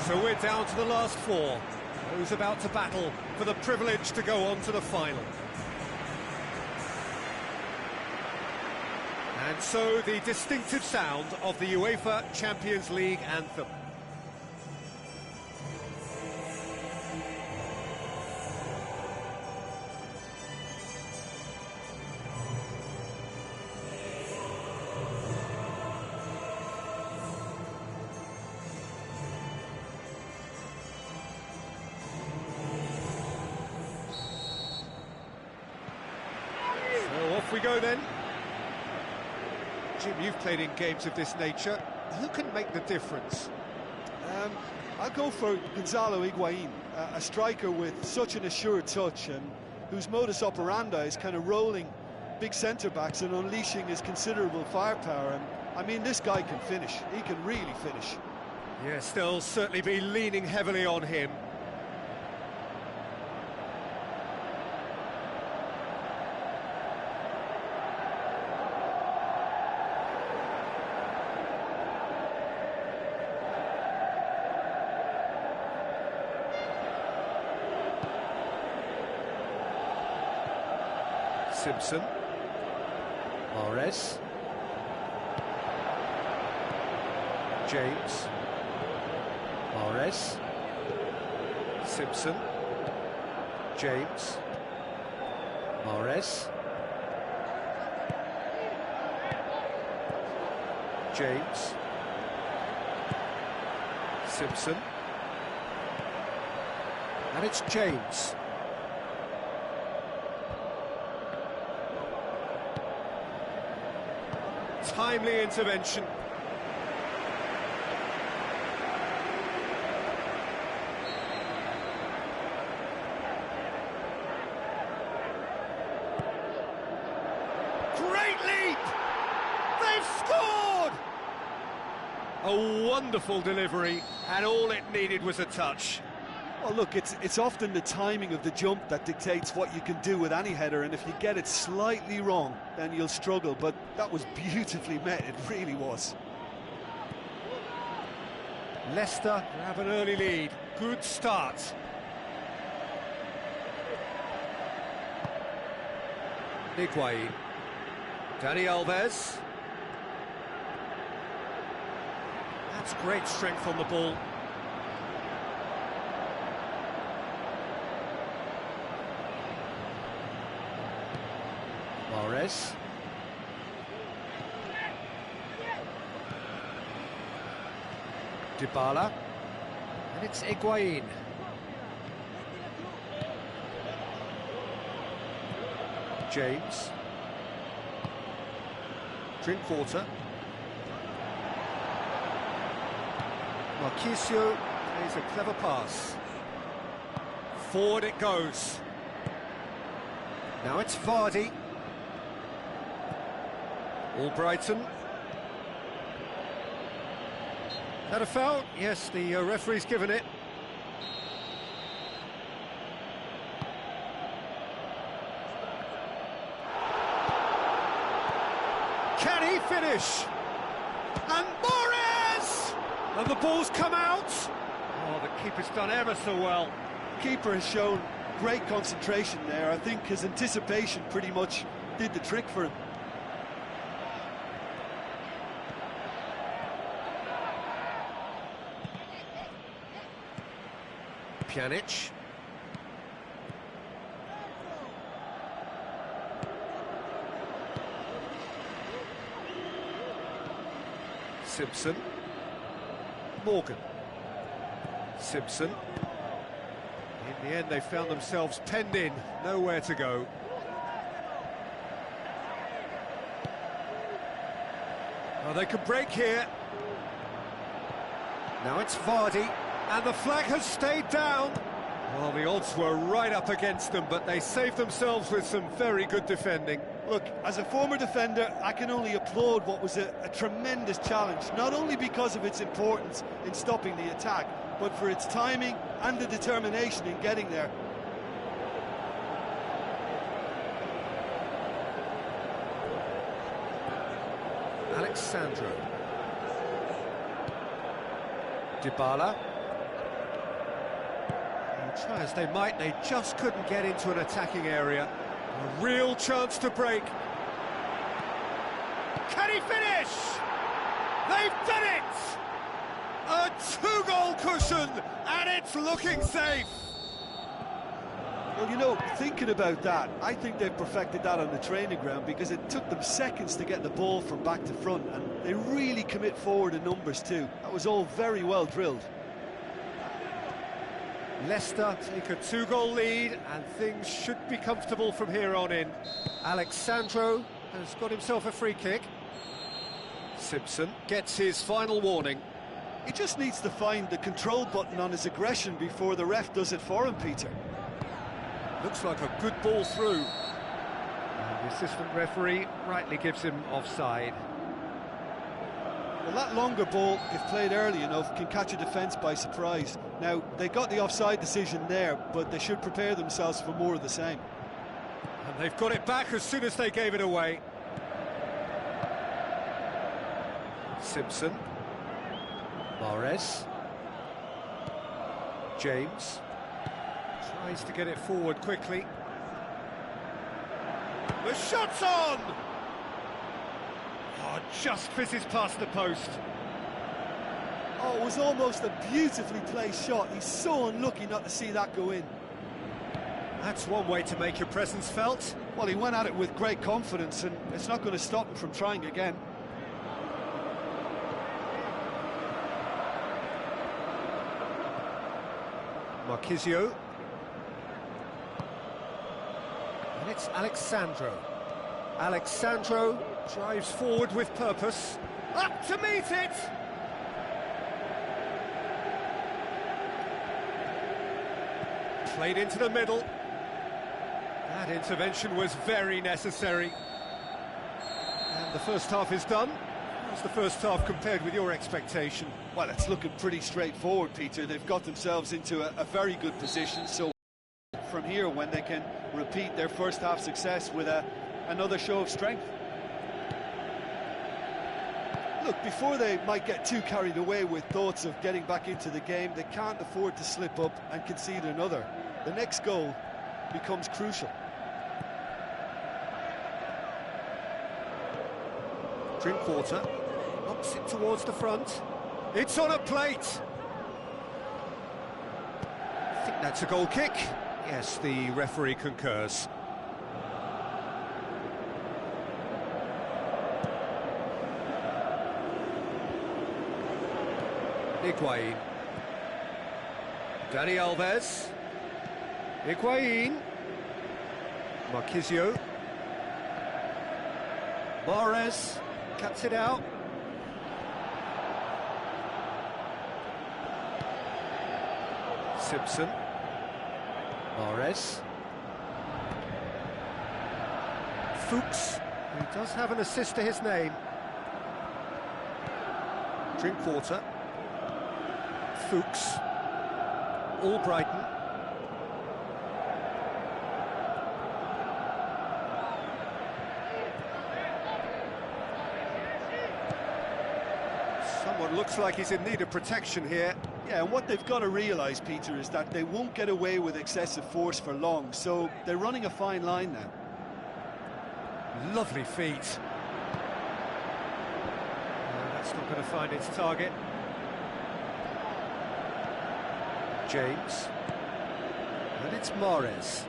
So we're down to the last four. Who's about to battle for the privilege to go on to the final. And so the distinctive sound of the UEFA Champions League anthem. So off we go then. Jim, you've played in games of this nature. Who can make the difference? I'll go for Gonzalo Higuain, a striker with such an assured touch and whose modus operandi is kind of rolling big centre-backs and unleashing his considerable firepower. And I mean, this guy can finish. He can really finish. Yes, they'll certainly be leaning heavily on him. Simpson, Mahrez, James, Mahrez, Simpson, James, Mahrez, James, Simpson, and it's James. Timely intervention. Great leap! They've scored! A wonderful delivery, and all it needed was a touch. Well, look, it's often the timing of the jump that dictates what you can do with any header, and if you get it slightly wrong, then you'll struggle, but that was beautifully met, it really was. Leicester have an early lead. Good start. Higuain. Dani Alves. That's great strength on the ball. Mahrez. Dybala. And it's Higuain. James. Drinkwater. Marchisio plays a clever pass. Forward it goes. Now it's Vardy. Albrighton. That a foul? Yes, the referee's given it. Can he finish? And Mahrez! And the ball's come out. Oh, the keeper's done ever so well. Keeper has shown great concentration there. I think his anticipation pretty much did the trick for him. Pjanic. Simpson. Morgan. Simpson. In the end, they found themselves penned in, nowhere to go. Oh, they could break here. Now it's Vardy. And the flag has stayed down. Well, the odds were right up against them, but they saved themselves with some very good defending. Look, as a former defender, I can only applaud what was a tremendous challenge, not only because of its importance in stopping the attack, but for its timing and the determination in getting there. Alexandro. Dybala. Try as they might, they just couldn't get into an attacking area. A real chance to break. Can he finish? They've done it! A two-goal cushion, and it's looking safe. Well, you know, thinking about that, I think they've perfected that on the training ground, because it took them seconds to get the ball from back to front, and they really commit forward in numbers too. That was all very well drilled. Leicester take a two-goal lead, and things should be comfortable from here on in. Alexandro has got himself a free kick. Simpson gets his final warning. He just needs to find the control button on his aggression before the ref does it for him, Peter. Looks like a good ball through. And the assistant referee rightly gives him offside. Well, that longer ball, if played early enough, can catch a defence by surprise. Now, they got the offside decision there, but they should prepare themselves for more of the same. And they've got it back as soon as they gave it away. Simpson. Mahrez. James. Tries to get it forward quickly. The shot's on! Oh, just fizzes past the post. Oh, it was almost a beautifully placed shot. He's so unlucky not to see that go in. That's one way to make your presence felt. Well, he went at it with great confidence, and it's not going to stop him from trying again. Marquisio. And it's Alexandro. Alexandro drives forward with purpose. Up to meet it! Played into the middle. That intervention was very necessary. And the first half is done. How's the first half compared with your expectation? Well, it's looking pretty straightforward, Peter. They've got themselves into a very good position, so from here, when they can repeat their first half success with another show of strength. Look, before they might get too carried away with thoughts of getting back into the game, they can't afford to slip up and concede another. The next goal becomes crucial. Drinkwater knocks it towards the front. It's on a plate. I think that's a goal kick. Yes, the referee concurs. Higuain. Dani Alves. Higuain. Marquisio. Mahrez cuts it out. Simpson. Mahrez. Fuchs, who does have an assist to his name. Drinkwater. Fuchs. Albrighton. Someone looks like he's in need of protection here. Yeah, and what they've got to realise, Peter, is that they won't get away with excessive force for long, so they're running a fine line now. Lovely feet. That's not going to find its target. James. And it's Mahrez.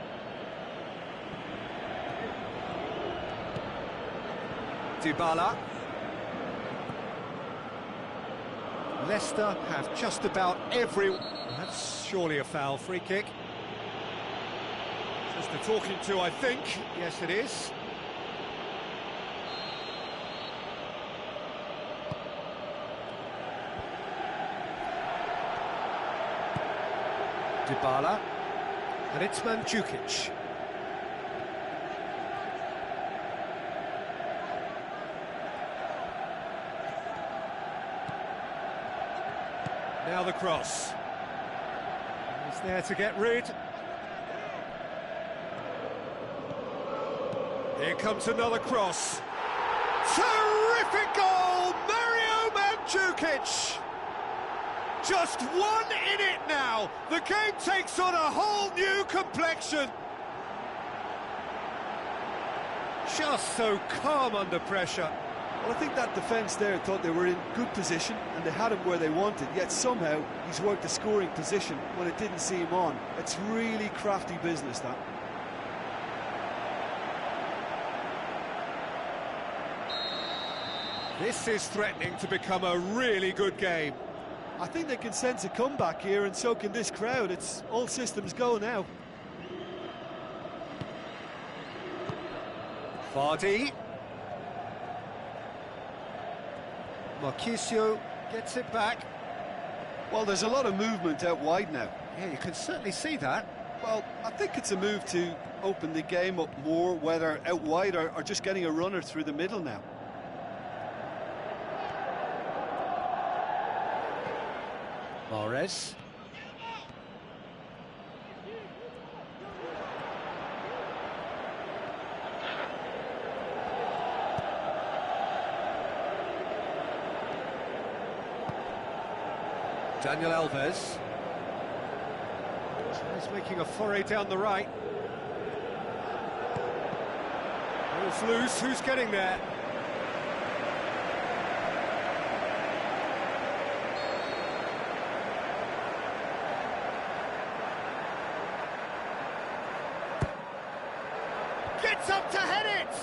Dybala. Leicester have just about every... That's surely a foul. Free kick. Just a talking to, I think. Yes, it is. Dybala. And it's Mandzukic. Now the cross. He's there to get rid. Here comes another cross. Terrific goal, Mario Mandzukic! Just one in it now. The game takes on a whole new complexion. Just so calm under pressure. Well, I think that defence there thought they were in good position and they had him where they wanted, yet somehow he's worked the scoring position when it didn't see him on. It's really crafty business, that. This is threatening to become a really good game. I think they can sense a comeback here, and so can this crowd. It's all systems go now. Vardy. Marchisio gets it back. Well, there's a lot of movement out wide now. Yeah, you can certainly see that. Well, I think it's a move to open the game up more, whether out wide or just getting a runner through the middle now. Mahrez. Daniel Alves. He's making a foray down the right. Ball's loose, who's getting there? Gets up to head it!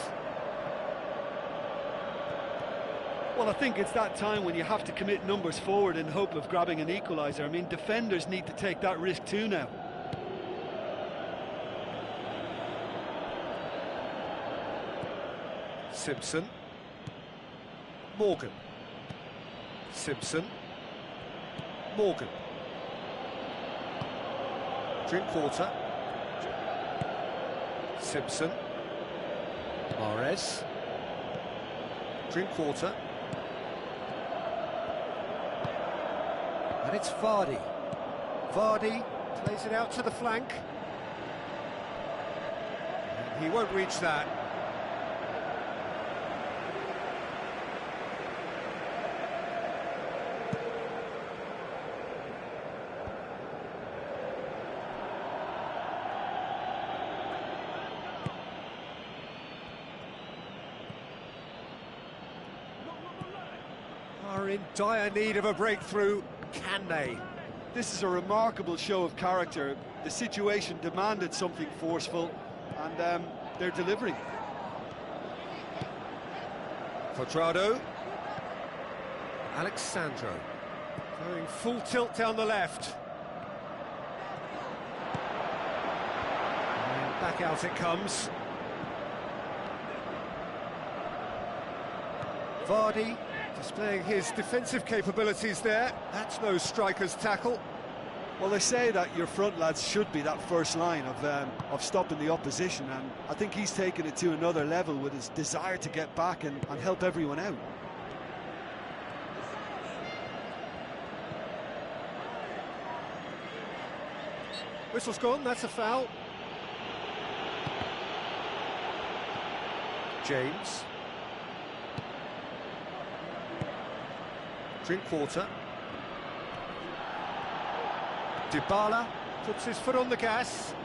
Well, I think it's that time when you have to commit numbers forward in hope of grabbing an equaliser. I mean, defenders need to take that risk too now. Simpson. Morgan. Simpson. Morgan. Drinkwater. Simpson. Mahrez. Drinkwater. And it's Vardy. Vardy plays it out to the flank. And he won't reach that. Are in dire need of a breakthrough. Can they? This is a remarkable show of character. The situation demanded something forceful, and they're delivering. Cuadrado. Alexandro. Going full tilt down the left. And back out it comes. Vardy displaying his defensive capabilities there. That's no striker's tackle. Well, they say that your front lads should be that first line of stopping the opposition, and I think he's taken it to another level with his desire to get back and help everyone out. Whistle's gone, that's a foul. James. Drinkwater. Dybala puts his foot on the gas.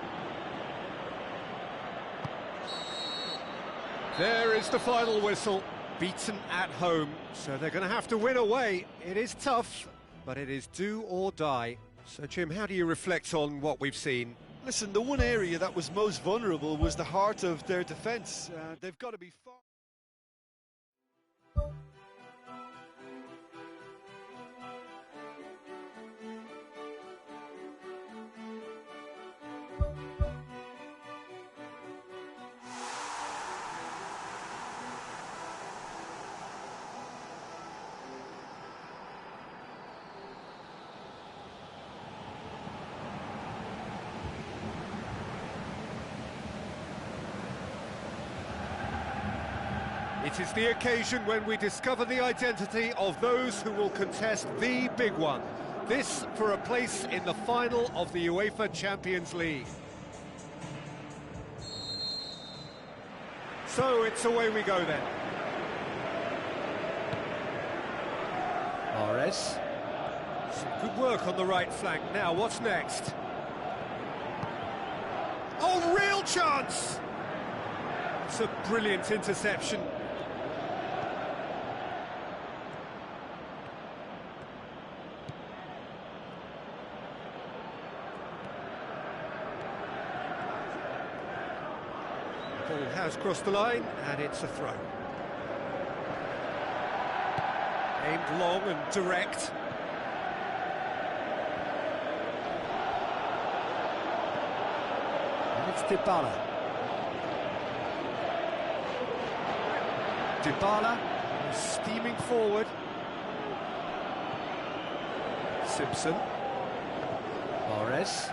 There is the final whistle. Beaten at home, so they're going to have to win away. It is tough, but it is do or die. So, Jim, how do you reflect on what we've seen? Listen, the one area that was most vulnerable was the heart of their defence. They've got to be far... It is the occasion when we discover the identity of those who will contest the big one. This for a place in the final of the UEFA Champions League. So it's away we go then. Mahrez. Some good work on the right flank. Now, what's next? Oh, real chance! It's a brilliant interception. The ball has crossed the line, and it's a throw. Aimed long and direct. And it's Dybala. Dybala steaming forward. Simpson. Mahrez.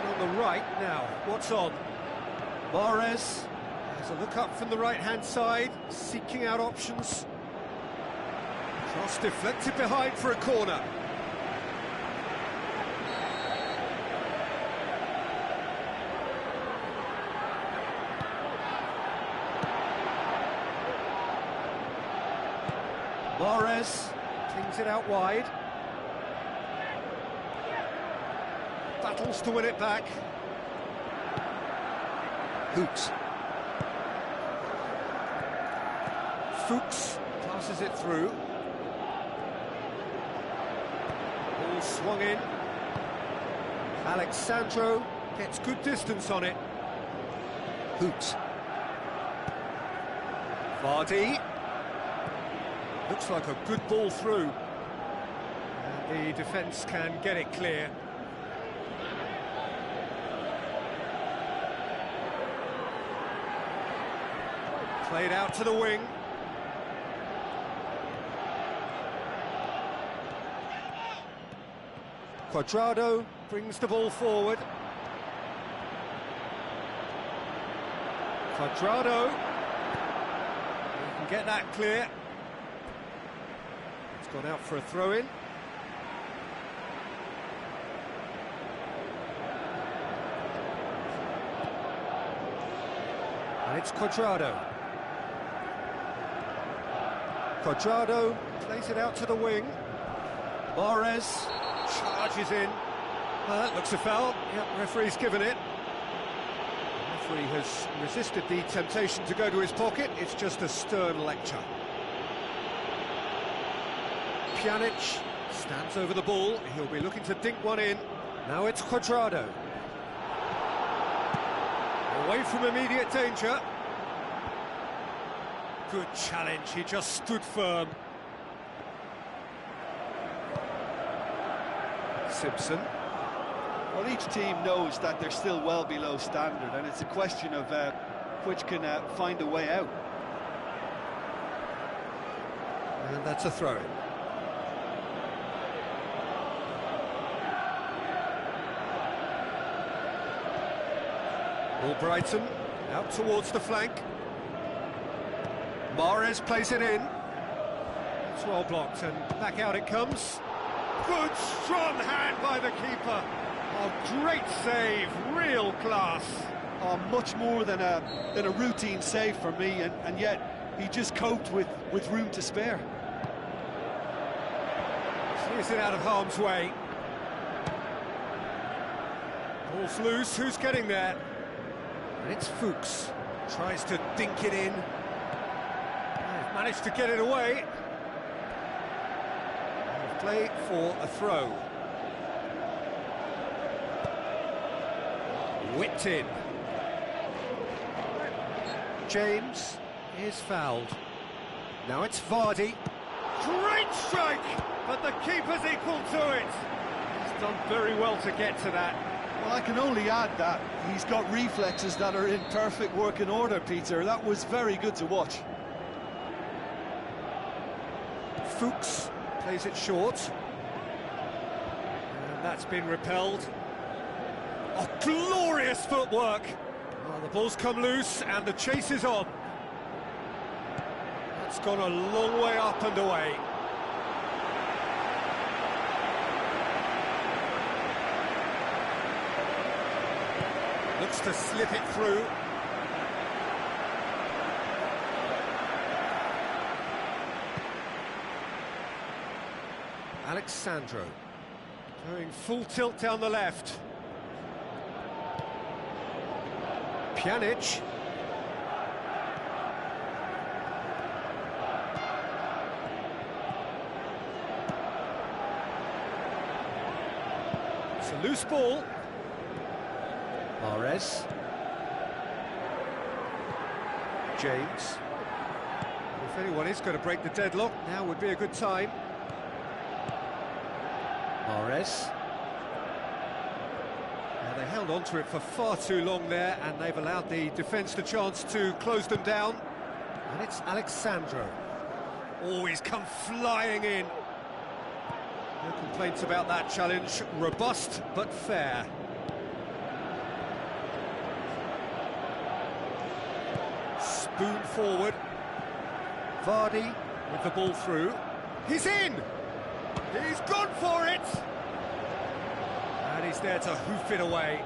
On the right now. What's on? Mahrez. Has a look up from the right-hand side, seeking out options. Cross deflected behind for a corner. Mahrez flings it out wide. Battles to win it back. Hoot. Fuchs passes it through. Ball swung in. Alexandro gets good distance on it. Hoot. Vardy. Looks like a good ball through. And the defence can get it clear. Played out to the wing. Cuadrado brings the ball forward. Cuadrado. He can get that clear. It's gone out for a throw-in. And it's Cuadrado. Cuadrado plays it out to the wing. Mahrez charges in. That looks a foul. Yep, referee's given it. The referee has resisted the temptation to go to his pocket. It's just a stern lecture. Pjanic stands over the ball. He'll be looking to dink one in. Now it's Cuadrado. Away from immediate danger. Good challenge, he just stood firm. Simpson. Well, each team knows that they're still well below standard, and it's a question of which can find a way out. And that's a throw-in. Albrighton out towards the flank. Mahrez plays it in. It's well blocked, and back out it comes. Good, strong hand by the keeper. Oh, great save, real class. Oh, much more than a routine save for me, and yet he just coped with room to spare. Clears it out of harm's way. Ball's loose, who's getting there? And it's Fuchs. Tries to dink it in. They've managed to get it away. Play for a throw. Whipped in. James is fouled. Now it's Vardy. Great strike, but the keeper's equal to it. He's done very well to get to that. Well, I can only add that he's got reflexes that are in perfect working order, Peter. That was very good to watch. Fuchs plays it short. And that's been repelled. Oh, glorious footwork! Oh, the ball's come loose and the chase is on. That's gone a long way up and away. Looks to slip it through. Alex Sandro going full tilt down the left. Pjanic. It's a loose ball. Mahrez. James. If anyone is going to break the deadlock, now would be a good time. Mahrez. Now they held on to it for far too long there, and they've allowed the defence the chance to close them down. And it's Alex Sandro. Oh, he's come flying in. No complaints about that challenge. Robust, but fair. Spoon forward. Vardy with the ball through. He's in! He's gone for it! And he's there to hoof it away.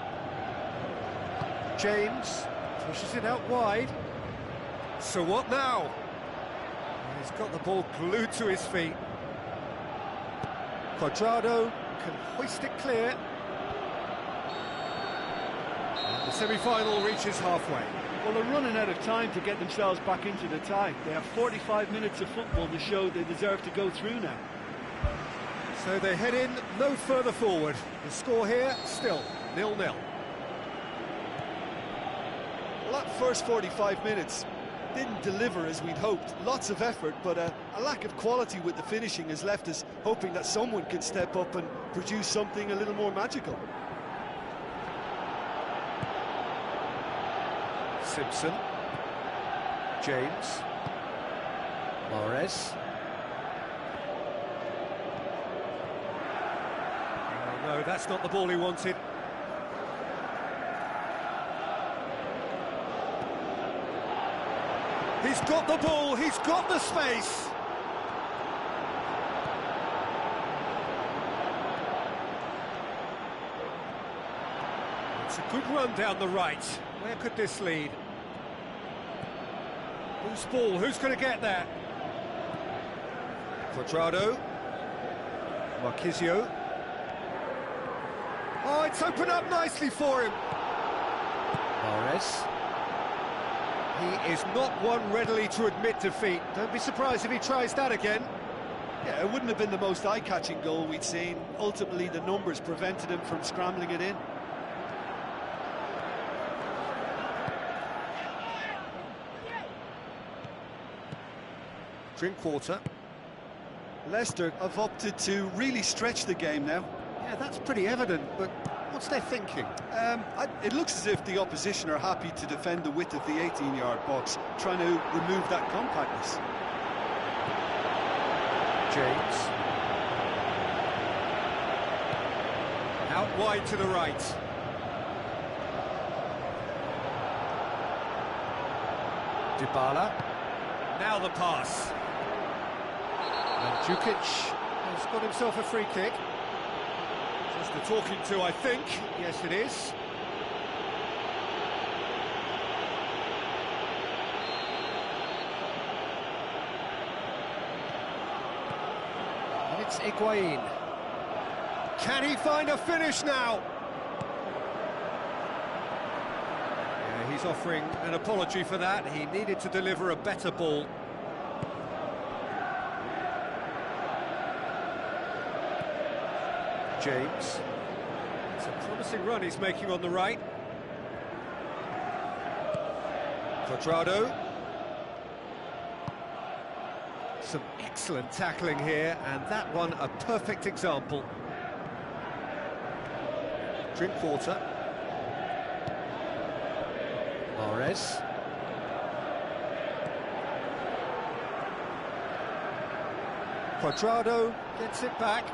James pushes it out wide. So what now? He's got the ball glued to his feet. Cuadrado can hoist it clear. And the semi-final reaches halfway. Well, they're running out of time to get themselves back into the tie. They have 45 minutes of football to show they deserve to go through now. So they head in no further forward. The score here, still 0-0. Well, that first 45 minutes didn't deliver as we'd hoped. Lots of effort, but a lack of quality with the finishing has left us hoping that someone can step up and produce something a little more magical. Simpson. James. Mahrez. Oh no, that's not the ball he wanted. He's got the ball, he's got the space. It's a good run down the right. Where could this lead? Whose ball? Who's going to get there? Cuadrado. Marquisio. Oh, it's opened up nicely for him. Mahrez. He is not one readily to admit defeat. Don't be surprised if he tries that again. Yeah, it wouldn't have been the most eye-catching goal we'd seen. Ultimately, the numbers prevented him from scrambling it in. Drinkwater. Leicester have opted to really stretch the game now. Yeah, that's pretty evident, but what's their thinking? It looks as if the opposition are happy to defend the width of the 18-yard box, trying to remove that compactness. James. Out wide to the right. Dybala. Now the pass. And Djukic has got himself a free kick. Just the talking to, I think. Yes, it is. And it's Higuain. Can he find a finish now? Yeah, he's offering an apology for that. He needed to deliver a better ball. James. It's a promising run he's making on the right. Cuadrado. Some excellent tackling here, and that one a perfect example. Drinkwater. Mahrez. Cuadrado gets it back.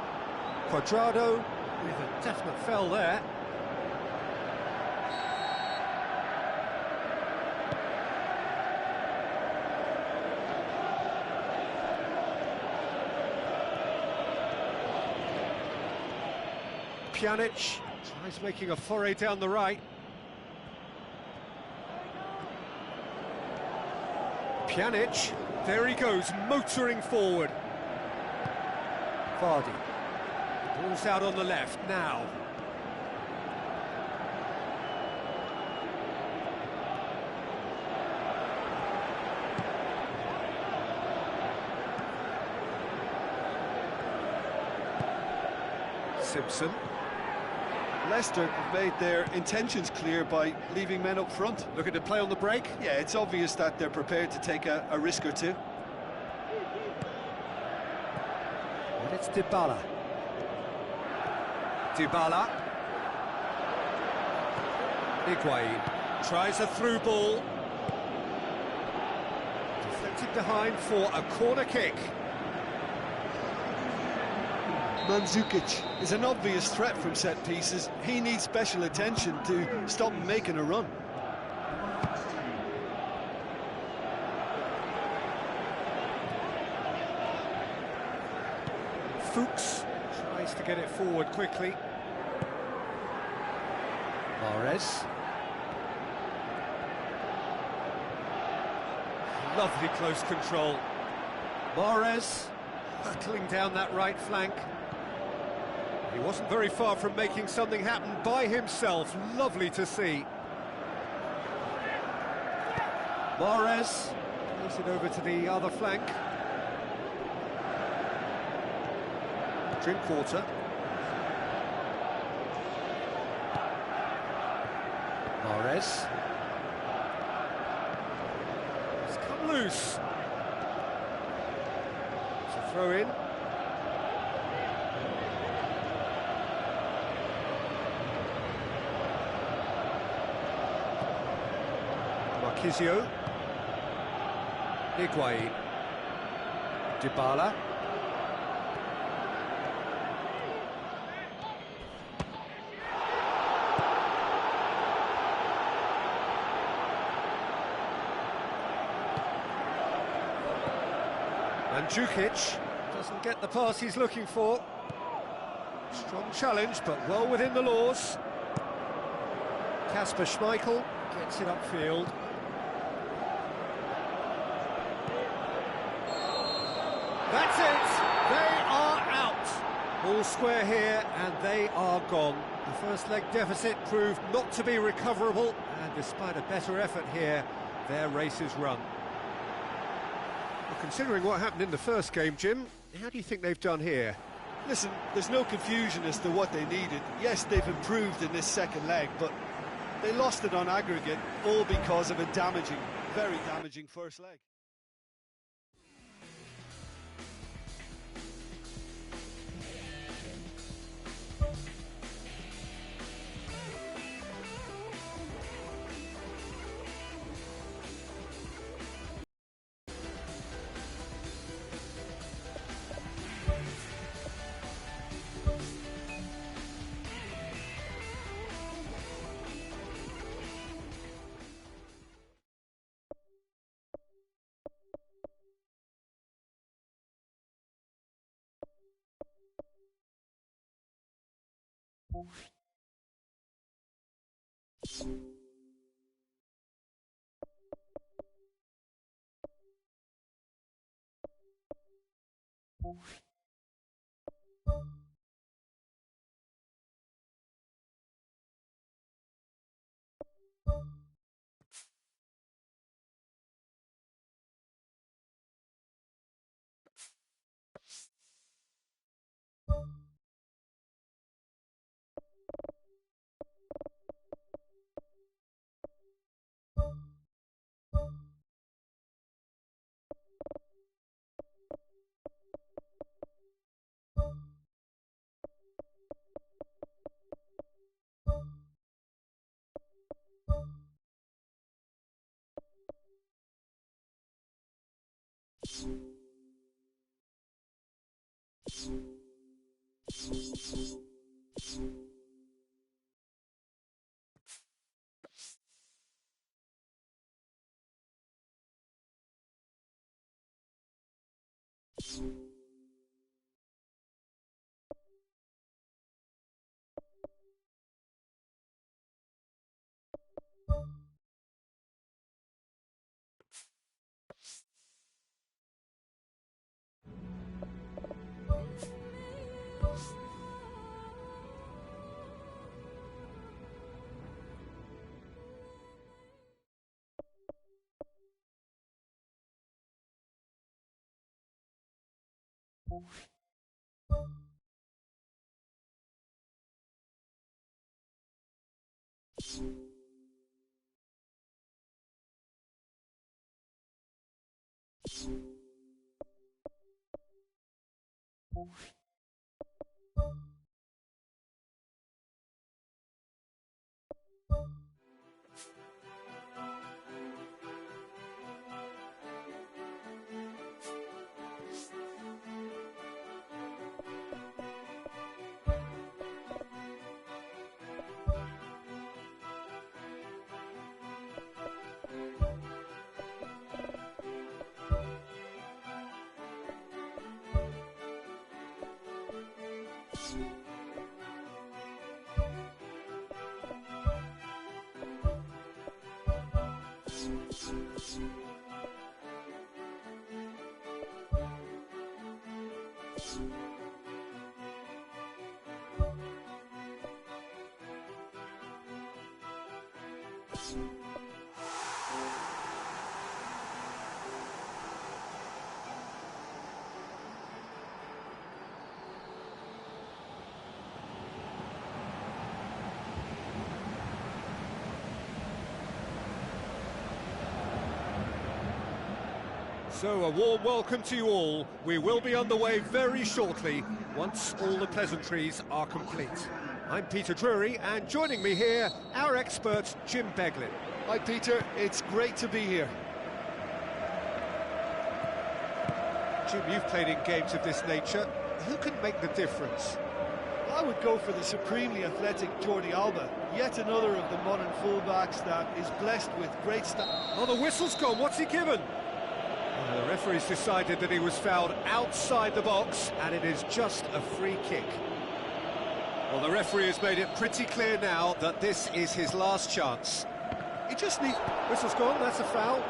Cuadrado with a definite foul there. Pjanic tries making a foray down the right. Pjanic, there he goes, motoring forward. Vardy. Ball's out on the left now. Simpson. Leicester have made their intentions clear by leaving men up front. Looking to play on the break. Yeah, it's obvious that they're prepared to take a risk or two. And it's Dybala. Dybala. Higuain tries a through ball. Deflected behind for a corner kick. Mandzukic is an obvious threat from set pieces. He needs special attention to stop him making a run. Fuchs tries to get it forward quickly. Mahrez. Lovely close control. Mahrez hurtling down that right flank. He wasn't very far from making something happen by himself. Lovely to see. Mahrez plays it over to the other flank. Drinkwater. Mahrez. It's come loose. It's a throw in. Marquisio. Higuain. Dybala. Mandzukic doesn't get the pass he's looking for. Strong challenge, but well within the laws. Kasper Schmeichel gets it upfield. That's it! They are out! All square here, and they are gone. The first leg deficit proved not to be recoverable, and despite a better effort here, their race is run. Well, considering what happened in the first game, Jim, how do you think they've done here? Listen, there's no confusion as to what they needed. Yes, they've improved in this second leg, but they lost it on aggregate, all because of a damaging, very damaging first leg. So, a warm welcome to you all. We will be on the way very shortly, once all the pleasantries are complete. I'm Peter Drury, and joining me here, our expert, Jim Beglin. Hi Peter, it's great to be here. Jim, you've played in games of this nature. Who can make the difference? I would go for the supremely athletic Jordi Alba, yet another of the modern fullbacks that is blessed with great Oh, the whistle's gone. What's he given? The referee's decided that he was fouled outside the box, and it is just a free kick. Well, the referee has made it pretty clear now that this is his last chance. He just needs... Whistle's gone, that's a foul.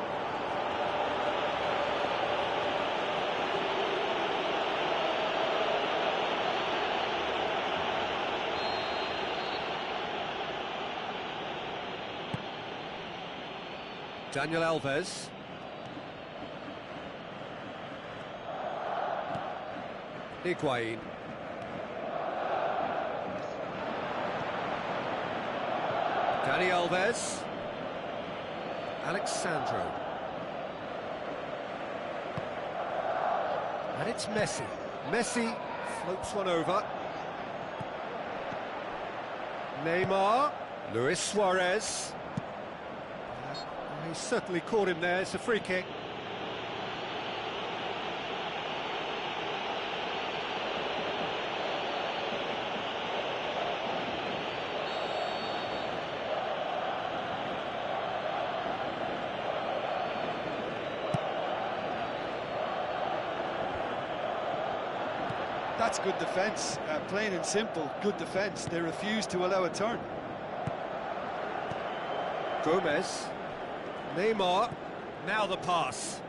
Daniel Alves. Higuain. Dani Alves. Alex Sandro. And it's Messi. Messi floats one over. Neymar. Luis Suarez. He certainly caught him there. It's a free kick. That's good defence, plain and simple, good defence. They refuse to allow a turn. Gomez. Neymar. Now the pass.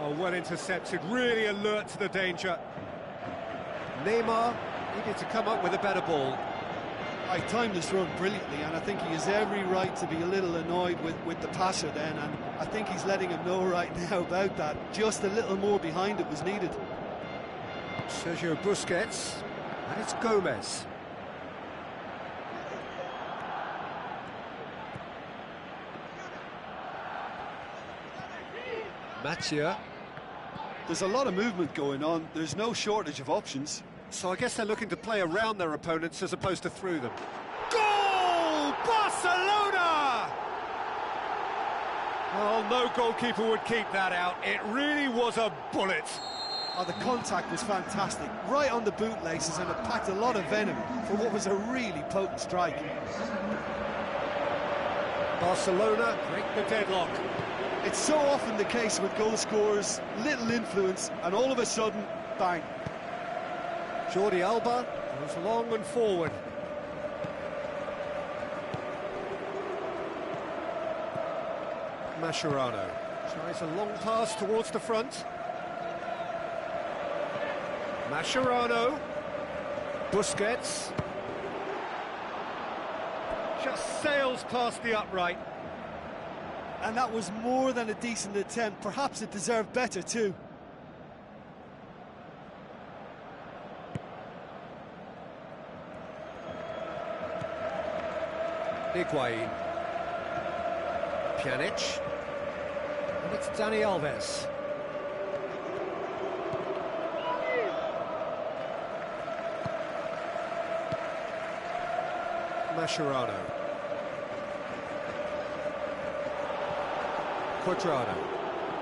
Oh, well intercepted, really alert to the danger. Neymar needed to come up with a better ball. I timed this run brilliantly, and I think he has every right to be a little annoyed with the passer then, and I think he's letting him know right now about that. Just a little more behind it was needed. Sergio Busquets, and it's Gomez. Matia. There's a lot of movement going on, there's no shortage of options. So I guess they're looking to play around their opponents as opposed to through them. Goal! Barcelona! Oh, no goalkeeper would keep that out. It really was a bullet. Oh, the contact was fantastic, right on the bootlaces, and it packed a lot of venom for what was a really potent strike. Barcelona break the deadlock. It's so often the case with goal scorers, little influence, and all of a sudden, bang. Jordi Alba goes long and forward. Mascherano tries a long pass towards the front. Mascherano. Busquets. Just sails past the upright. And that was more than a decent attempt. Perhaps it deserved better too. Higuain. Pjanic. And it's Dani Alves. Mascherano. Cuadrado.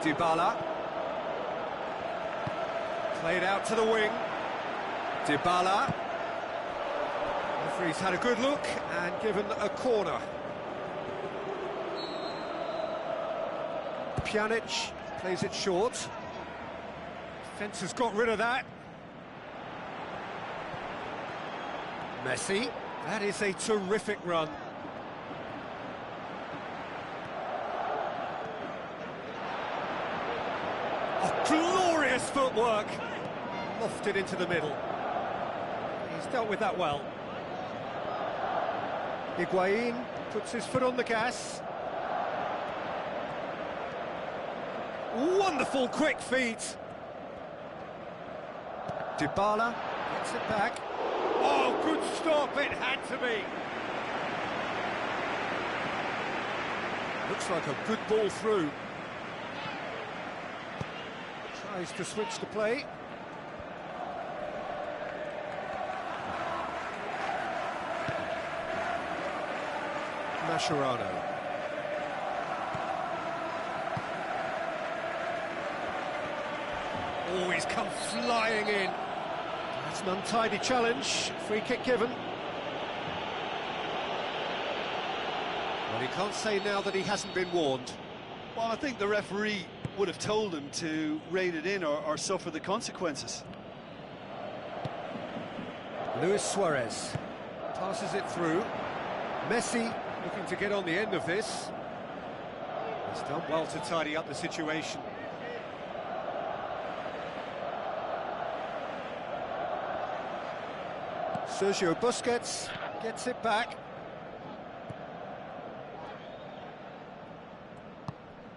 Dybala. Played out to the wing. Dybala. Referee's had a good look and given a corner. Pjanic plays it short. Defence has got rid of that. Messi. That is a terrific run. Oh, glorious footwork! Lofted into the middle. He's dealt with that well. Higuain puts his foot on the gas. Wonderful quick feet. Dybala gets it back. Oh, good stop, it had to be. Looks like a good ball through. Tries to switch the play. Mascherano. Oh, he's come flying in. That's an untidy challenge. Free kick given. Well, he can't say now that he hasn't been warned. Well, I think the referee would have told him to rein it in or suffer the consequences. Luis Suarez passes it through. Messi looking to get on the end of this. He's done well to tidy up the situation. Sergio Busquets gets it back.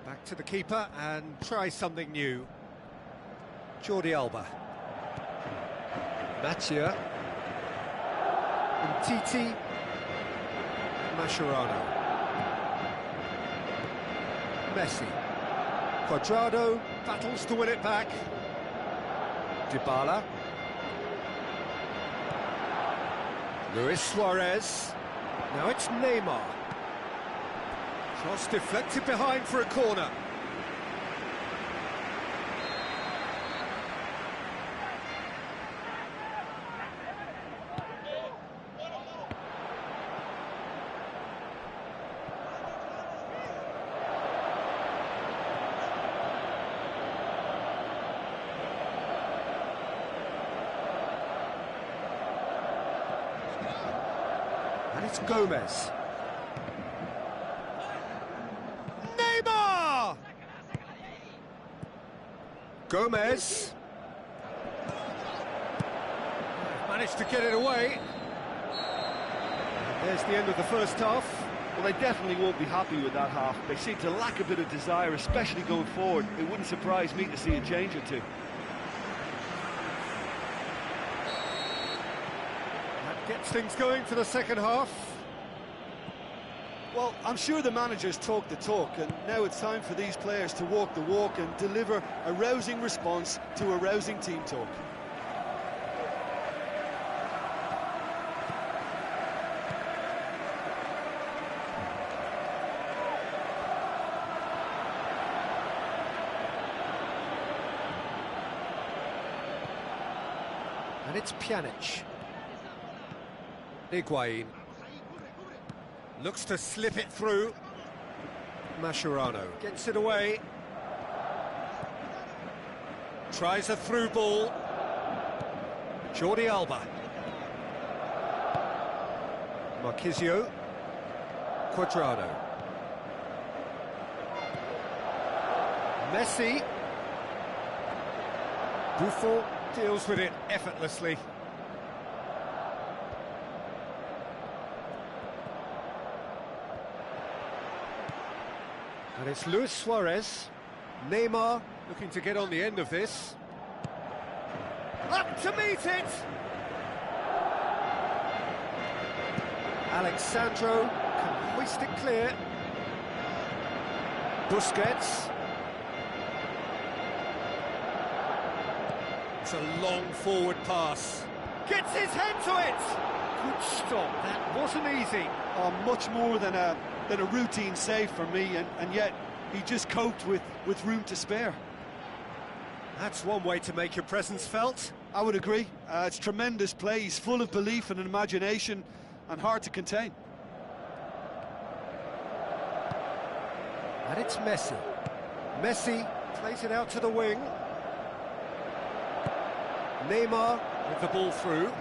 Back to the keeper and try something new. Jordi Alba. Matia. Umtiti. Mascherano. Messi. Cuadrado battles to win it back. Dybala. Luis Suarez. Now it's Neymar. Cross deflected behind for a corner. And it's Gomez. Neymar! Gomez. Managed to get it away. And there's the end of the first half. Well, they definitely won't be happy with that half. They seem to lack a bit of desire, especially going forward. It wouldn't surprise me to see a change or two. Gets things going for the second half. Well, I'm sure the managers talk the talk, and now it's time for these players to walk the walk and deliver a rousing response to a rousing team talk. And it's Pjanic. Higuain looks to slip it through. Mascherano gets it away. Tries a through ball. Jordi Alba. Marquisio. Cuadrado. Messi. Buffon deals with it effortlessly. And it's Luis Suarez. Neymar looking to get on the end of this. Up to meet it! Alexandro Can hoist it clear. Busquets. It's a long forward pass. Gets his head to it! Good stop, that wasn't easy. Oh, much more than a routine save for me, and yet he just coped with room to spare. That's one way to make your presence felt. I would agree. It's tremendous play. He's full of belief and imagination and hard to contain. And it's Messi. Messi plays it out to the wing. Neymar with the ball through.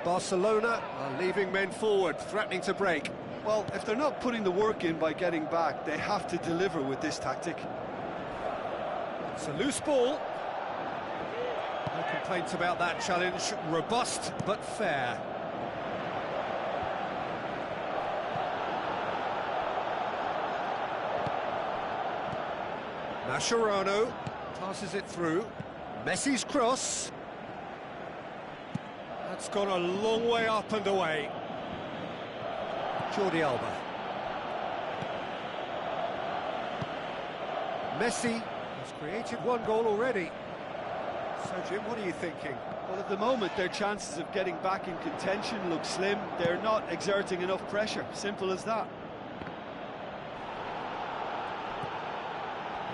Barcelona are leaving men forward, threatening to break. Well, if they're not putting the work in by getting back, they have to deliver with this tactic. It's a loose ball. No complaints about that challenge. Robust but fair. Mascherano passes it through. Messi's cross. That's gone a long way up and away. Jordi Alba. Messi has created one goal already. So, Jim, what are you thinking? Well, at the moment, their chances of getting back in contention look slim. They're not exerting enough pressure. Simple as that.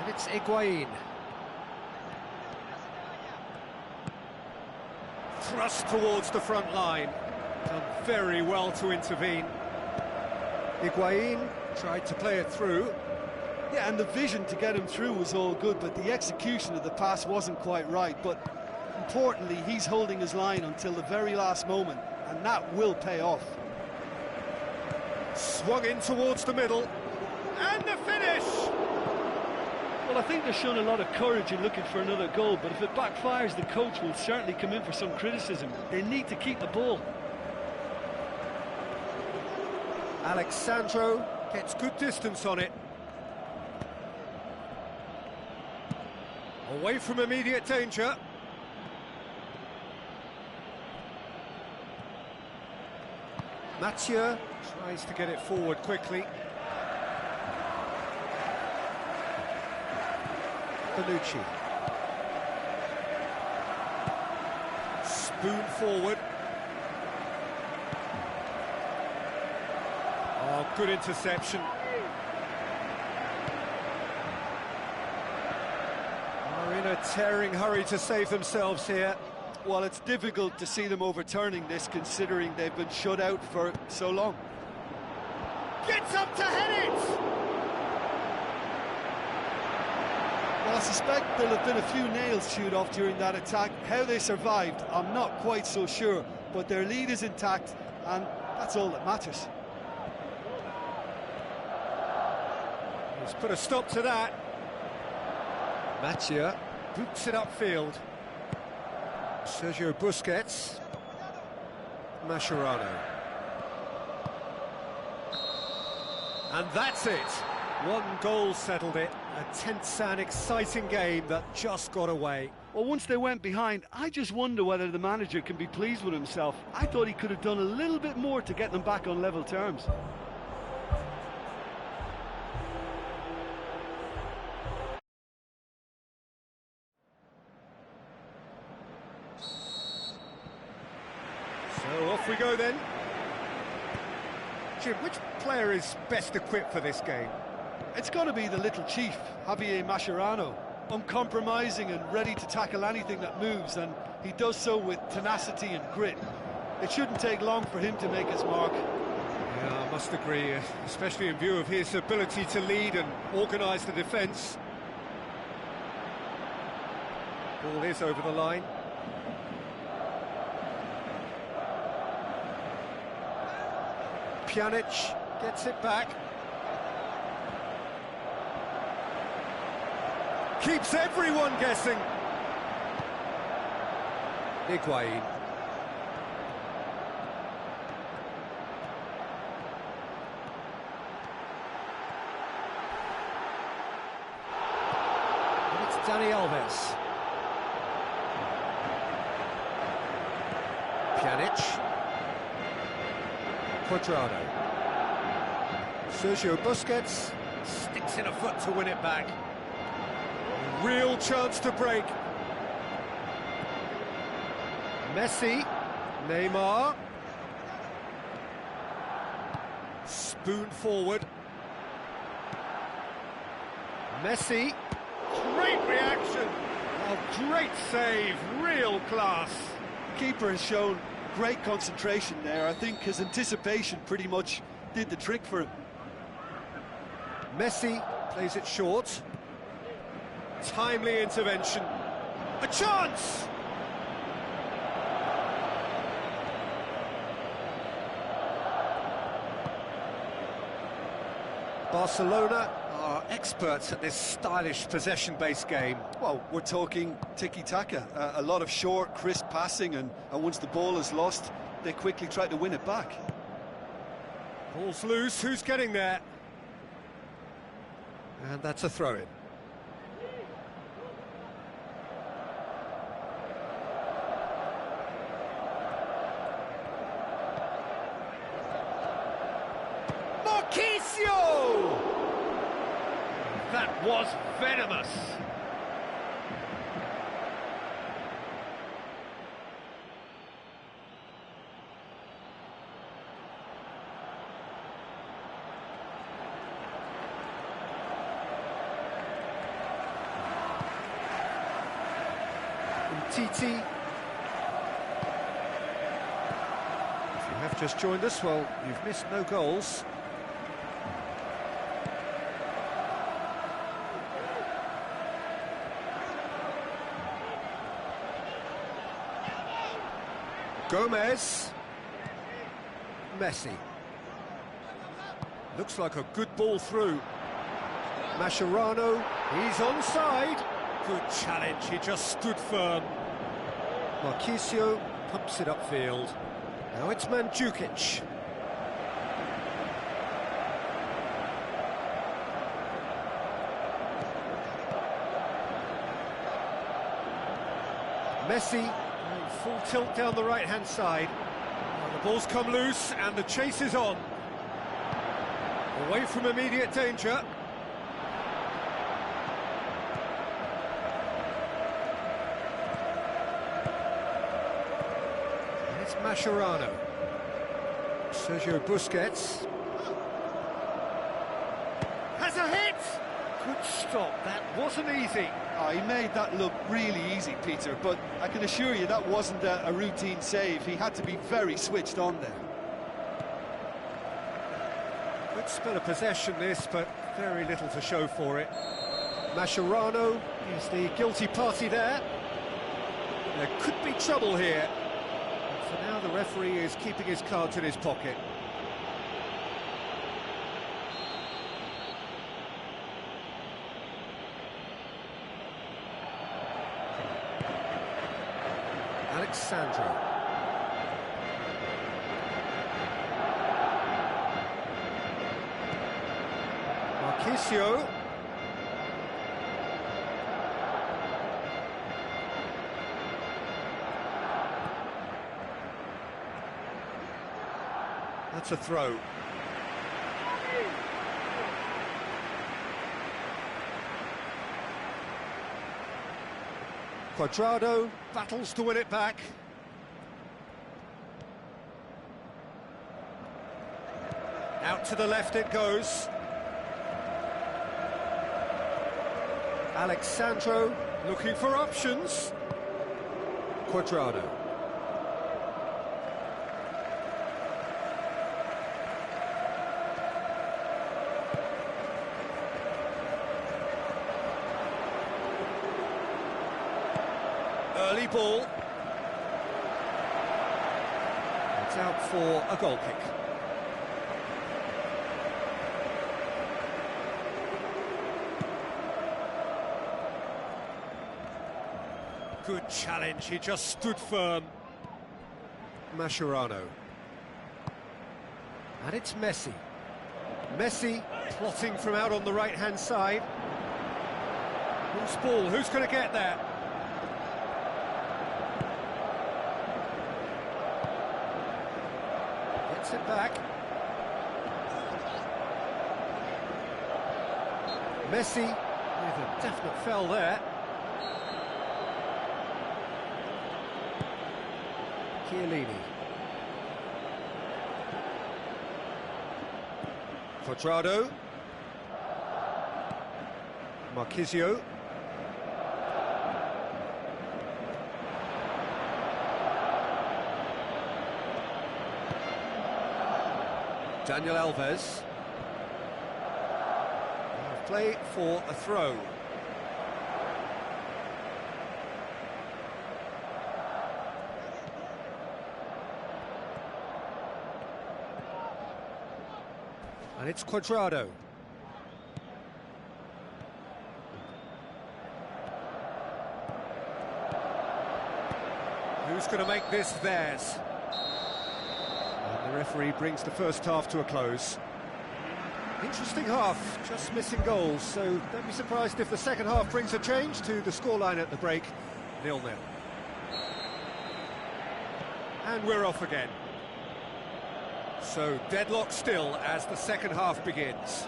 And it's Higuain. Thrust towards the front line. Done very well to intervene. Higuain tried to play it through. Yeah, and the vision to get him through was all good, but the execution of the pass wasn't quite right. But importantly, he's holding his line until the very last moment, and that will pay off. Swung in towards the middle. And the finish! Well, I think they're showing a lot of courage in looking for another goal, but if it backfires, the coach will certainly come in for some criticism. They need to keep the ball. Alex Sandro gets good distance on it. Away from immediate danger. Mathieu tries to get it forward quickly. Bonucci. Spoon forward. Oh, good interception. Are in a tearing hurry to save themselves here. Well, it's difficult to see them overturning this, considering they've been shut out for so long. Gets up to head it! Well, I suspect there'll have been a few nails chewed off during that attack. How they survived, I'm not quite so sure, but their lead is intact, and that's all that matters. He's put a stop to that. Mathieu boots it upfield. Sergio Busquets. Mascherano. And that's it. One goal settled it. A tense and exciting game that just got away. Well, once they went behind, I just wonder whether the manager can be pleased with himself. I thought he could have done a little bit more to get them back on level terms. So off we go then. Jim, which player is best equipped for this game? It's got to be the little chief, Javier Mascherano. Uncompromising and ready to tackle anything that moves, and he does so with tenacity and grit. It shouldn't take long for him to make his mark. Yeah, I must agree, especially in view of his ability to lead and organise the defence. Ball is over the line. Pjanic gets it back. Keeps everyone guessing. Higuain. Dani Alves. Pjanic. Cuadrado. Sergio Busquets sticks in a foot to win it back. Real chance to break. Messi. Neymar. Spoon forward. Messi. Great reaction. Oh, great save. Real class. Keeper has shown great concentration there. I think his anticipation pretty much did the trick for him. Messi plays it short. Timely intervention. A chance! Barcelona are experts at this stylish possession-based game. Well, we're talking tiki-taka, a lot of short, crisp passing, and once the ball is lost, they quickly try to win it back. Ball's loose, who's getting there? And that's a throw-in. Marquinhos! That was venomous. Titi. If you have just joined us, well, you've missed no goals. Gomez. Messi. Looks like a good ball through. Mascherano, he's onside. Good challenge, he just stood firm. Marquinhos pumps it upfield. Now it's Mandzukic. Messi going full tilt down the right-hand side. Well, the ball's come loose and the chase is on. Away from immediate danger. It's Mascherano. Sergio Busquets. Has a hit! Good stop, that wasn't easy. Oh, he made that look really easy, Peter, but I can assure you that wasn't a routine save. He had to be very switched on there. Good spell of possession this, but very little to show for it. Mascherano is the guilty party there. There could be trouble here. For now, the referee is keeping his cards in his pocket. Alexandro. Marquinhos. That's a throw. Cuadrado battles to win it back. Out to the left it goes. Alexandro looking for options. Cuadrado. Early ball. It's out for a goal kick. Good challenge, he just stood firm. Mascherano. And it's Messi. Messi plotting from out on the right-hand side. Loose ball, who's going to get there? Gets it back. Messi with a definite foul there. Chiellini. Cuadrado. Marquisio. Daniel Alves. Play for a throw. And it's Cuadrado. Who's going to make this theirs? And the referee brings the first half to a close. Interesting half, just missing goals, so don't be surprised if the second half brings a change to the scoreline at the break, 0-0. And we're off again. So deadlock still as the second half begins.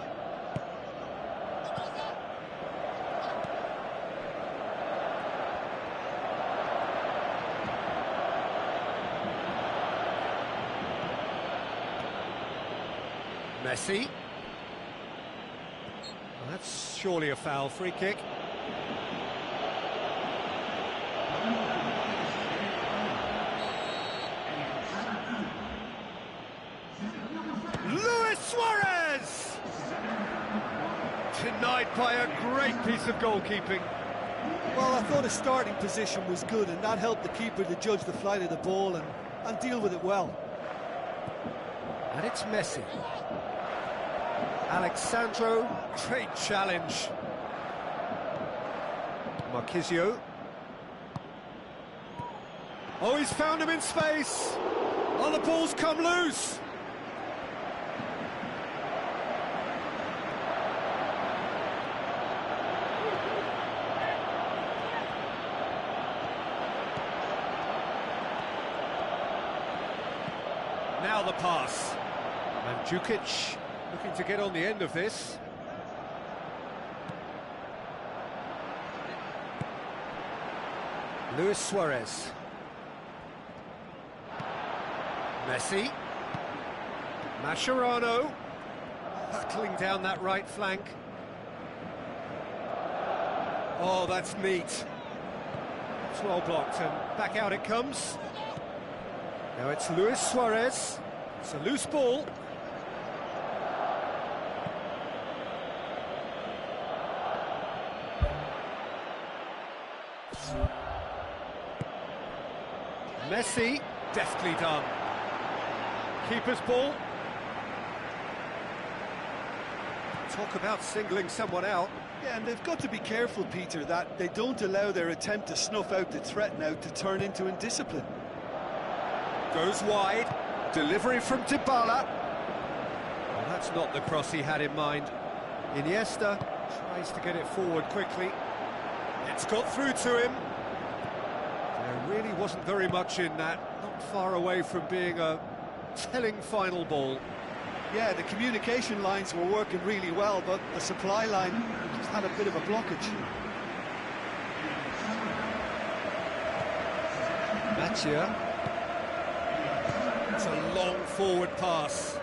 Messi. Well, that's surely a foul. Free kick. Luis Suarez! Denied by a great piece of goalkeeping. Well, I thought his starting position was good, and that helped the keeper to judge the flight of the ball and deal with it well. And it's Messi. Alexandro, great challenge. Marquisio. Oh, he's found him in space. Oh, the ball's come loose. Now the pass. Mandzukic looking to get on the end of this. Luis Suarez. Messi. Mascherano. Hurtling down that right flank. Oh, that's neat. It's well blocked, and back out it comes. Now it's Luis Suarez. It's a loose ball. Messi, deftly done. Keeper's ball. Talk about singling someone out. Yeah, and they've got to be careful, Peter, that they don't allow their attempt to snuff out the threat now to turn into indiscipline. Goes wide. Delivery from Dybala. Well, that's not the cross he had in mind. Iniesta tries to get it forward quickly. It's got through to him. There really wasn't very much in that. Not far away from being a telling final ball. Yeah, the communication lines were working really well, but the supply line just had a bit of a blockage. Mattia. It's a long forward pass.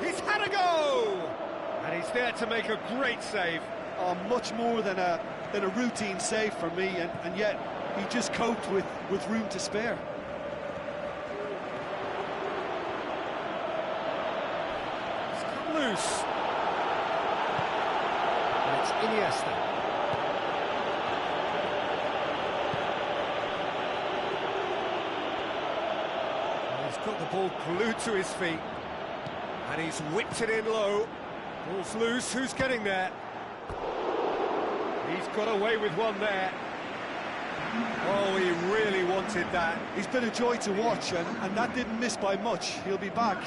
He's had a go! And he's there to make a great save. Oh, much more than a routine save for me, and yet he just coped with room to spare. It's come loose. And it's Iniesta. He's got the ball glued to his feet, and he's whipped it in low. Ball's loose. Who's getting there? He's got away with one there. Oh, he really wanted that. He's been a joy to watch, and that didn't miss by much. He'll be back.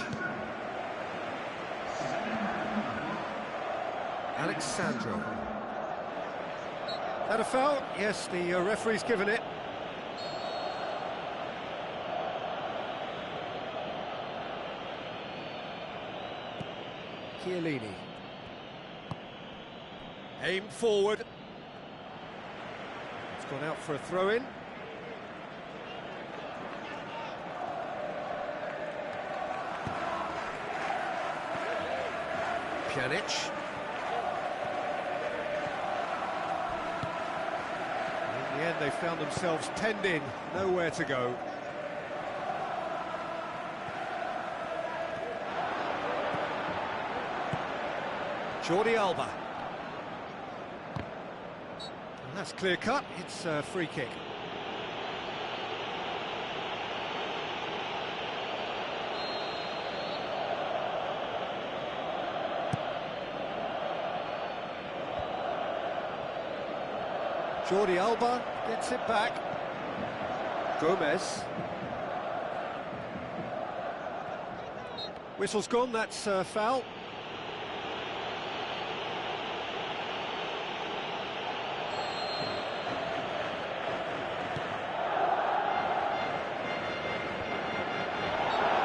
Alexandro. That a foul? Yes, the referee's given it. Chiellini. Aimed forward. It's gone out for a throw-in. Pjanic. In the end, they found themselves penned in, nowhere to go. Jordi Alba. And that's clear cut, it's a free kick. Jordi Alba gets it back. Gomez. Whistle's gone, that's a foul.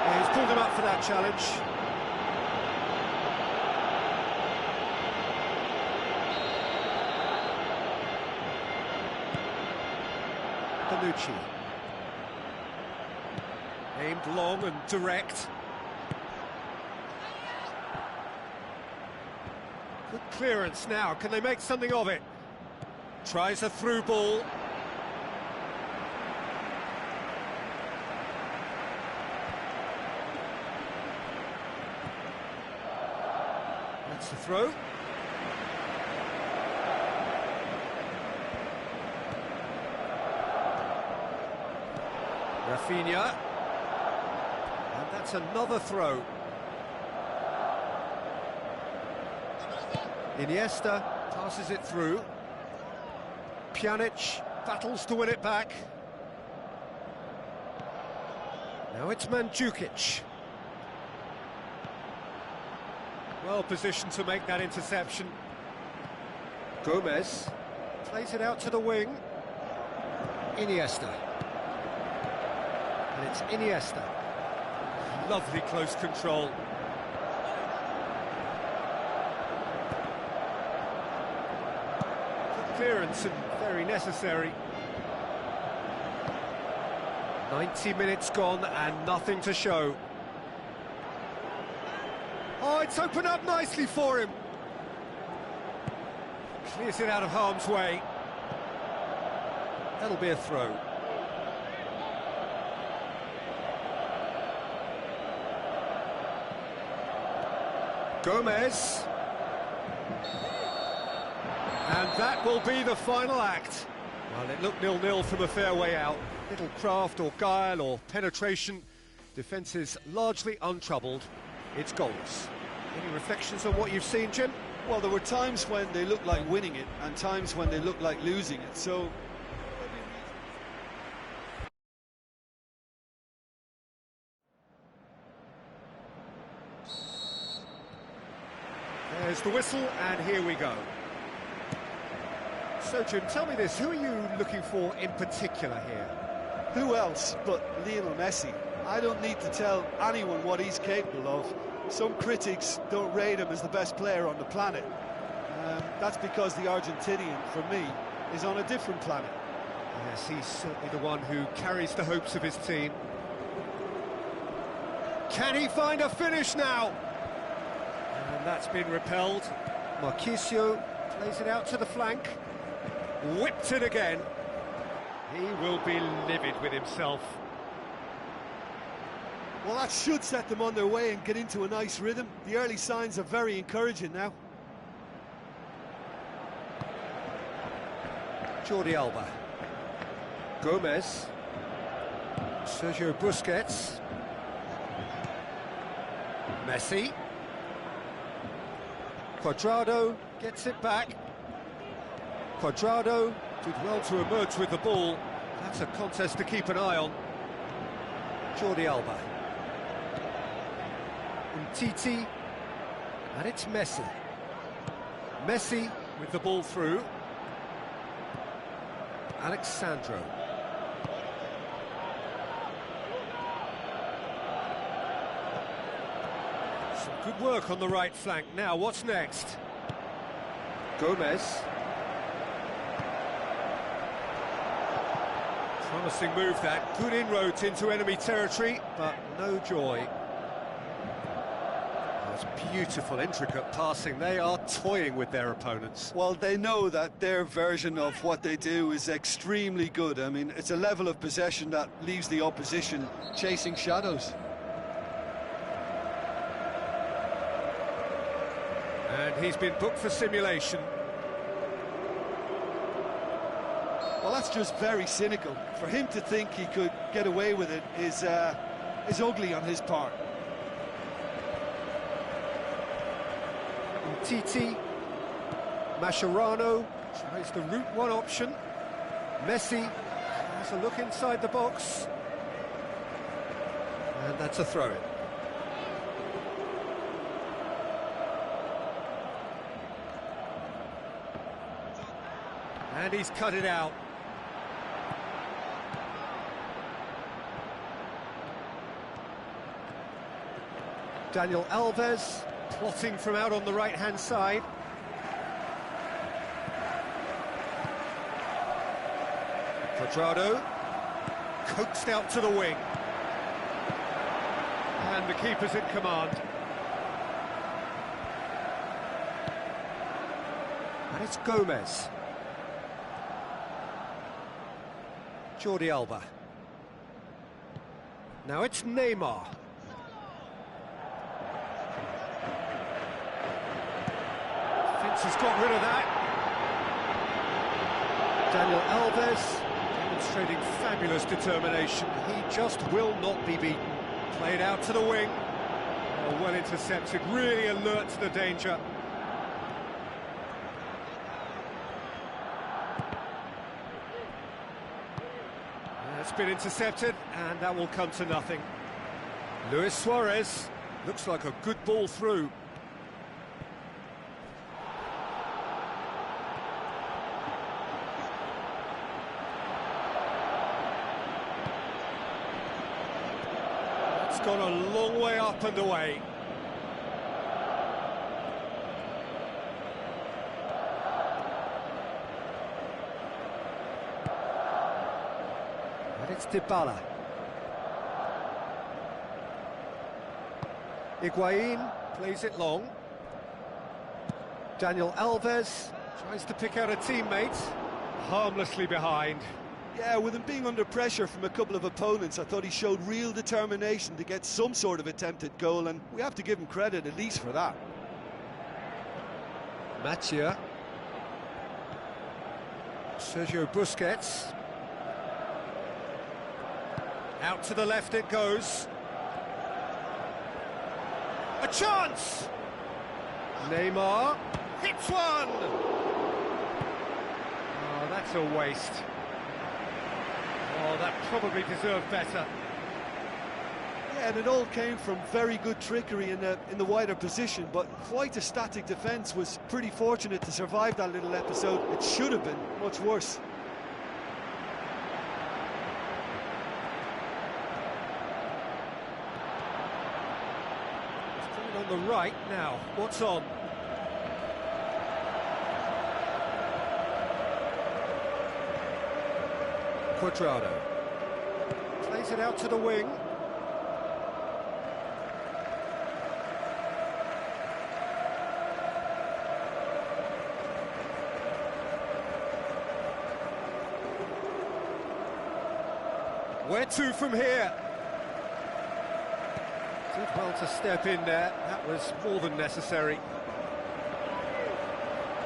Yeah, he's pulled him up for that challenge. Bonucci. Aimed long and direct. Good clearance now, can they make something of it? Tries a through ball. That's the throw. Rafinha, and that's another throw. Iniesta passes it through. Pjanic battles to win it back. Now it's Mandzukic. Well positioned to make that interception. Gomez plays it out to the wing. Iniesta. And it's Iniesta. Lovely close control. Good clearance and very necessary. 90 minutes gone and nothing to show. Oh, it's opened up nicely for him. Clears it out of harm's way. That'll be a throw. Gomez. And that will be the final act. Well, it looked 0-0 from a fair way out. Little craft or guile or penetration. Defence is largely untroubled. It's goals. Any reflections on what you've seen, Jim? Well, there were times when they looked like winning it and times when they looked like losing it, so... There's the whistle, and here we go. So, Jim, tell me this, who are you looking for in particular here? Who else but Lionel Messi? I don't need to tell anyone what he's capable of. Some critics don't rate him as the best player on the planet. That's because the Argentinian, for me, is on a different planet. Yes, he's certainly the one who carries the hopes of his team. Can he find a finish now? And that's been repelled. Marchisio plays it out to the flank. Whipped it again. He will be livid with himself. Well, that should set them on their way and get into a nice rhythm. The early signs are very encouraging now. Jordi Alba. Gomez. Sergio Busquets. Messi. Cuadrado gets it back. Cuadrado did well to emerge with the ball. That's a contest to keep an eye on. Jordi Alba. Umtiti. And it's Messi. Messi with the ball through. Alexandro. Some good work on the right flank. Now, what's next? Gomez. Promising move that. Good inroads into enemy territory, but no joy. That's beautiful, intricate passing. They are toying with their opponents. Well, they know that their version of what they do is extremely good. I mean, it's a level of possession that leaves the opposition chasing shadows. And he's been booked for simulation. Well, that's just very cynical. For him to think he could get away with it is ugly on his part. Titi, Mascherano tries the route one option. Messi has a look inside the box. And that's a throw-in. And he's cut it out. Daniel Alves plotting from out on the right-hand side. Cuadrado coaxed out to the wing. And the keeper's in command. And it's Gomez. Jordi Alba. Now it's Neymar. Vince has got rid of that. Daniel Alves demonstrating fabulous determination. He just will not be beaten. Played out to the wing. Oh, well intercepted, really alert to the danger. It's been intercepted, and that will come to nothing. Luis Suarez looks like a good ball through. It's gone a long way up and away. It's Dybala. Higuain plays it long. Daniel Alves tries to pick out a teammate, harmlessly behind. Yeah, with him being under pressure from a couple of opponents, I thought he showed real determination to get some sort of attempted goal, and we have to give him credit at least for that. Matia. Sergio Busquets. Out to the left it goes. A chance! Neymar hits one! Oh, that's a waste. Oh, that probably deserved better. Yeah, and it all came from very good trickery in the wider position, but quite a static defence. Was pretty fortunate to survive that little episode. It should have been much worse. On the right now, what's on? Cuadrado plays it out to the wing. Where to from here? Did well to step in there. That was more than necessary.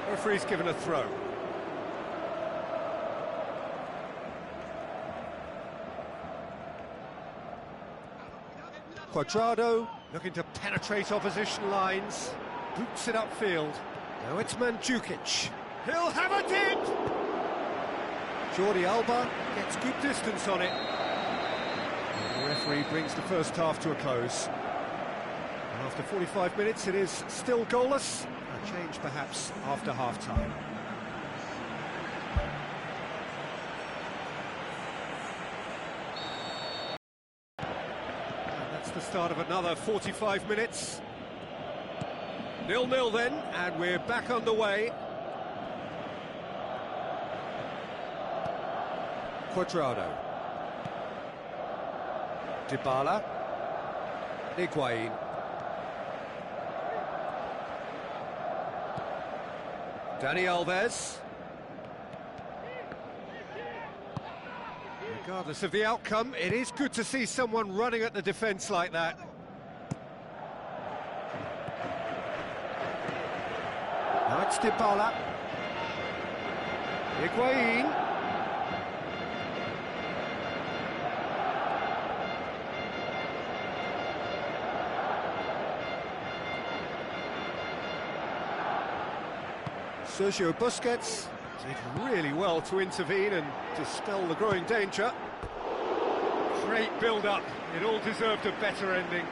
Referee's given a throw. Cuadrado looking to penetrate opposition lines. Boots it upfield. Now it's Mandzukic. He'll have a dip! Jordi Alba gets good distance on it. The referee brings the first half to a close. After 45 minutes, it is still goalless. A change, perhaps, after half-time. the start of another 45 minutes. 0-0 then, and we're back underway. Cuadrado. Dybala. Higuain. Dani Alves. Regardless of the outcome, it is good to see someone running at the defence like that. Now it's Dybala. Higuain. Sergio Busquets did really well to intervene and dispel the growing danger. Great build-up. It all deserved a better ending.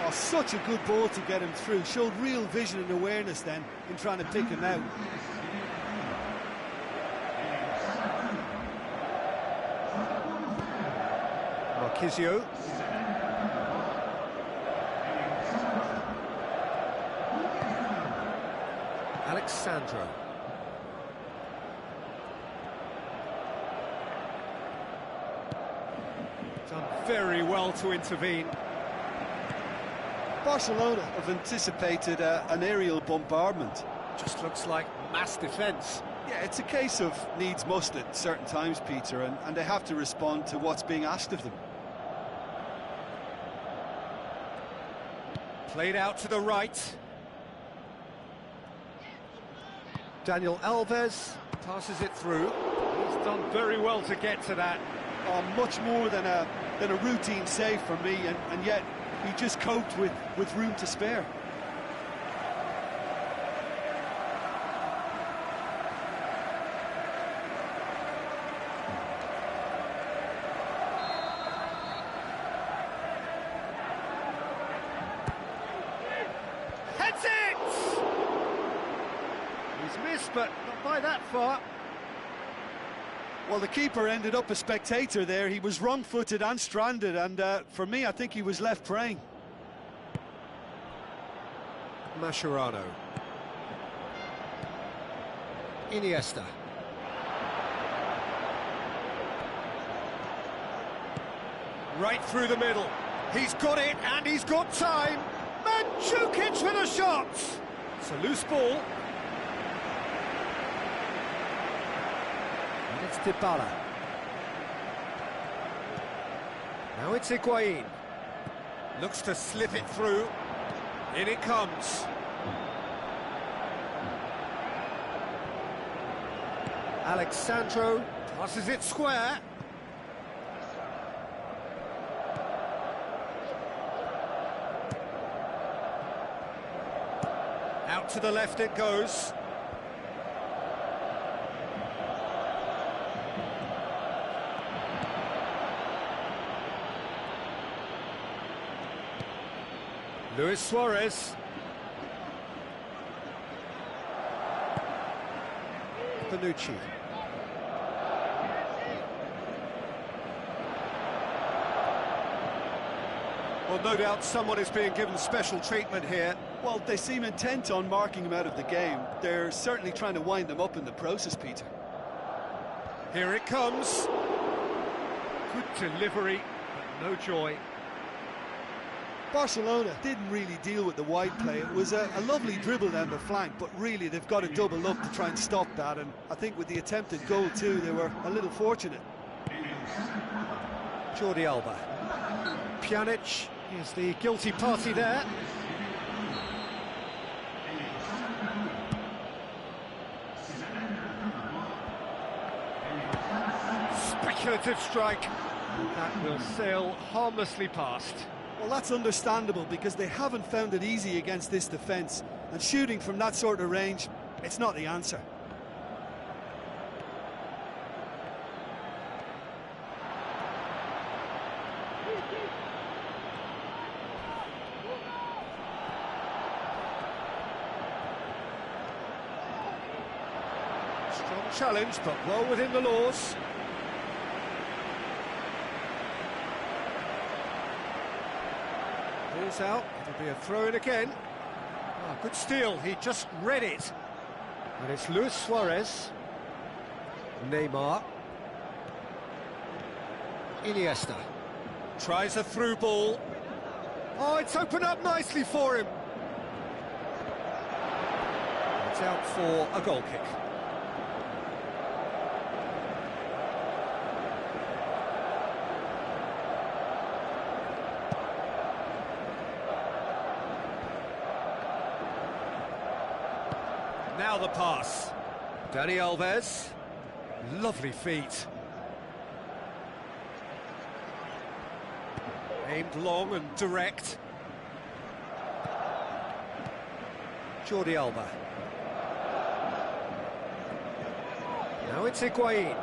Oh, such a good ball to get him through. Showed real vision and awareness then in trying to pick him out. Marquisio. Alexandro. Done very well to intervene. Barcelona have anticipated an aerial bombardment. Just looks like mass defence. Yeah, it's a case of needs must at certain times, Peter, and they have to respond to what's being asked of them. Played out to the right. Daniel Alves passes it through. He's done very well to get to that. Oh, much more than a routine save for me, and yet he just coped with room to spare. Heads it! He's missed, but not by that far. Well, the keeper ended up a spectator there. He was wrong-footed and stranded, and for me, I think he was left praying. Mascherano. Iniesta. Right through the middle. He's got it, and he's got time. Mandzukic with a shot. It's a loose ball. And it's Dybala. Now it's Higuain. Looks to slip it through. In it comes. Alexandro passes it square. Out to the left it goes. Luis Suarez. Bonucci. Well, no doubt someone is being given special treatment here. Well, they seem intent on marking him out of the game. They're certainly trying to wind them up in the process, Peter. Here it comes. Good delivery, but no joy. Barcelona didn't really deal with the wide play. It was a lovely dribble down the flank, but really they've got to double up to try and stop that, and I think with the attempted goal too, they were a little fortunate. Jordi Alba. Pjanic is the guilty party there. Speculative strike. That will sail harmlessly past. Well, that's understandable because they haven't found it easy against this defence, and shooting from that sort of range, it's not the answer. Strong challenge, but well within the laws. Ball's out, it'll be a throw-in again. Oh, good steal, he just read it. And it's Luis Suarez. Neymar. Iniesta. Tries a through ball. Oh, it's opened up nicely for him. It's out for a goal kick. Now the pass. Dani Alves. Lovely feet. Aimed long and direct. Jordi Alba. Now it's Higuain.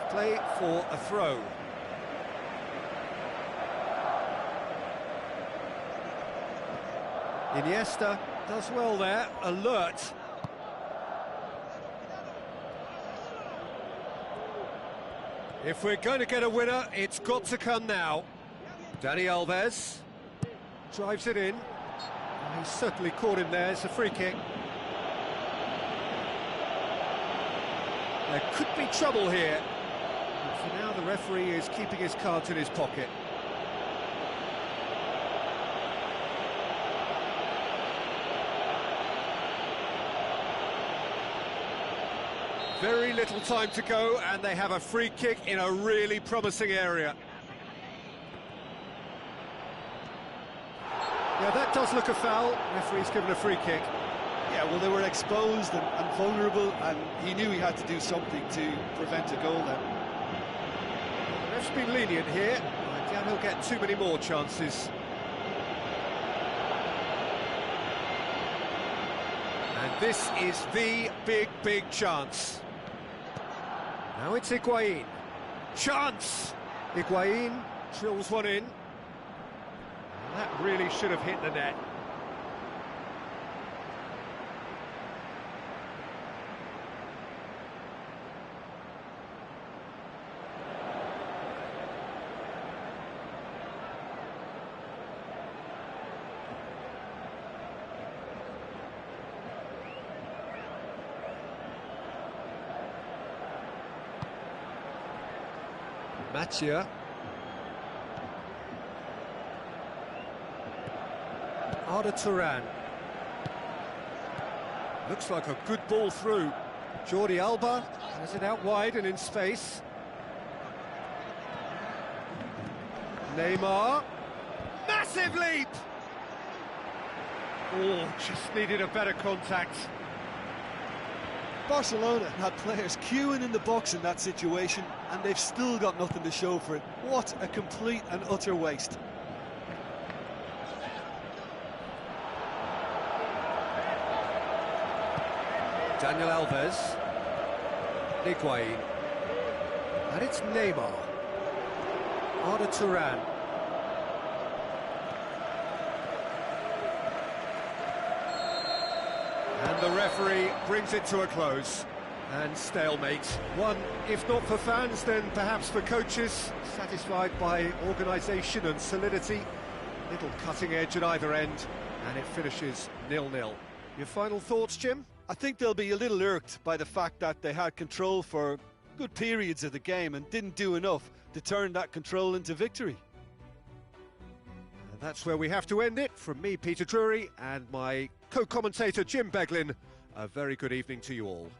Play for a throw. Iniesta does well there, alert. If we're going to get a winner, it's got to come now. Dani Alves drives it in. He certainly caught him there. It's a free kick. There could be trouble here. But for now, the referee is keeping his cards in his pocket. Very little time to go, and they have a free kick in a really promising area. Yeah, that does look a foul. Referee's given a free kick. Yeah, well, they were exposed and vulnerable, and he knew he had to do something to prevent a goal then. The ref's been lenient here. I doubt he'll get too many more chances. And this is the big chance. Now it's Higuain. Chance! Higuain drills one in. And that really should have hit the net. Mathieu. Arda Turan. Looks like a good ball through. Jordi Alba has it out wide and in space. Neymar. Massive leap! Oh, just needed a better contact. Barcelona had players queuing in the box in that situation, and they've still got nothing to show for it. What a complete and utter waste. Daniel Alves. Higuain. And it's Neymar. Arda Turan. And the referee brings it to a close. And stalemate. One, if not for fans, then perhaps for coaches, satisfied by organisation and solidity. Little cutting edge at either end, and it finishes 0-0. Your final thoughts, Jim? I think they'll be a little irked by the fact that they had control for good periods of the game and didn't do enough to turn that control into victory. And that's where we have to end it. From me, Peter Drury, and my co-commentator, Jim Beglin, a very good evening to you all.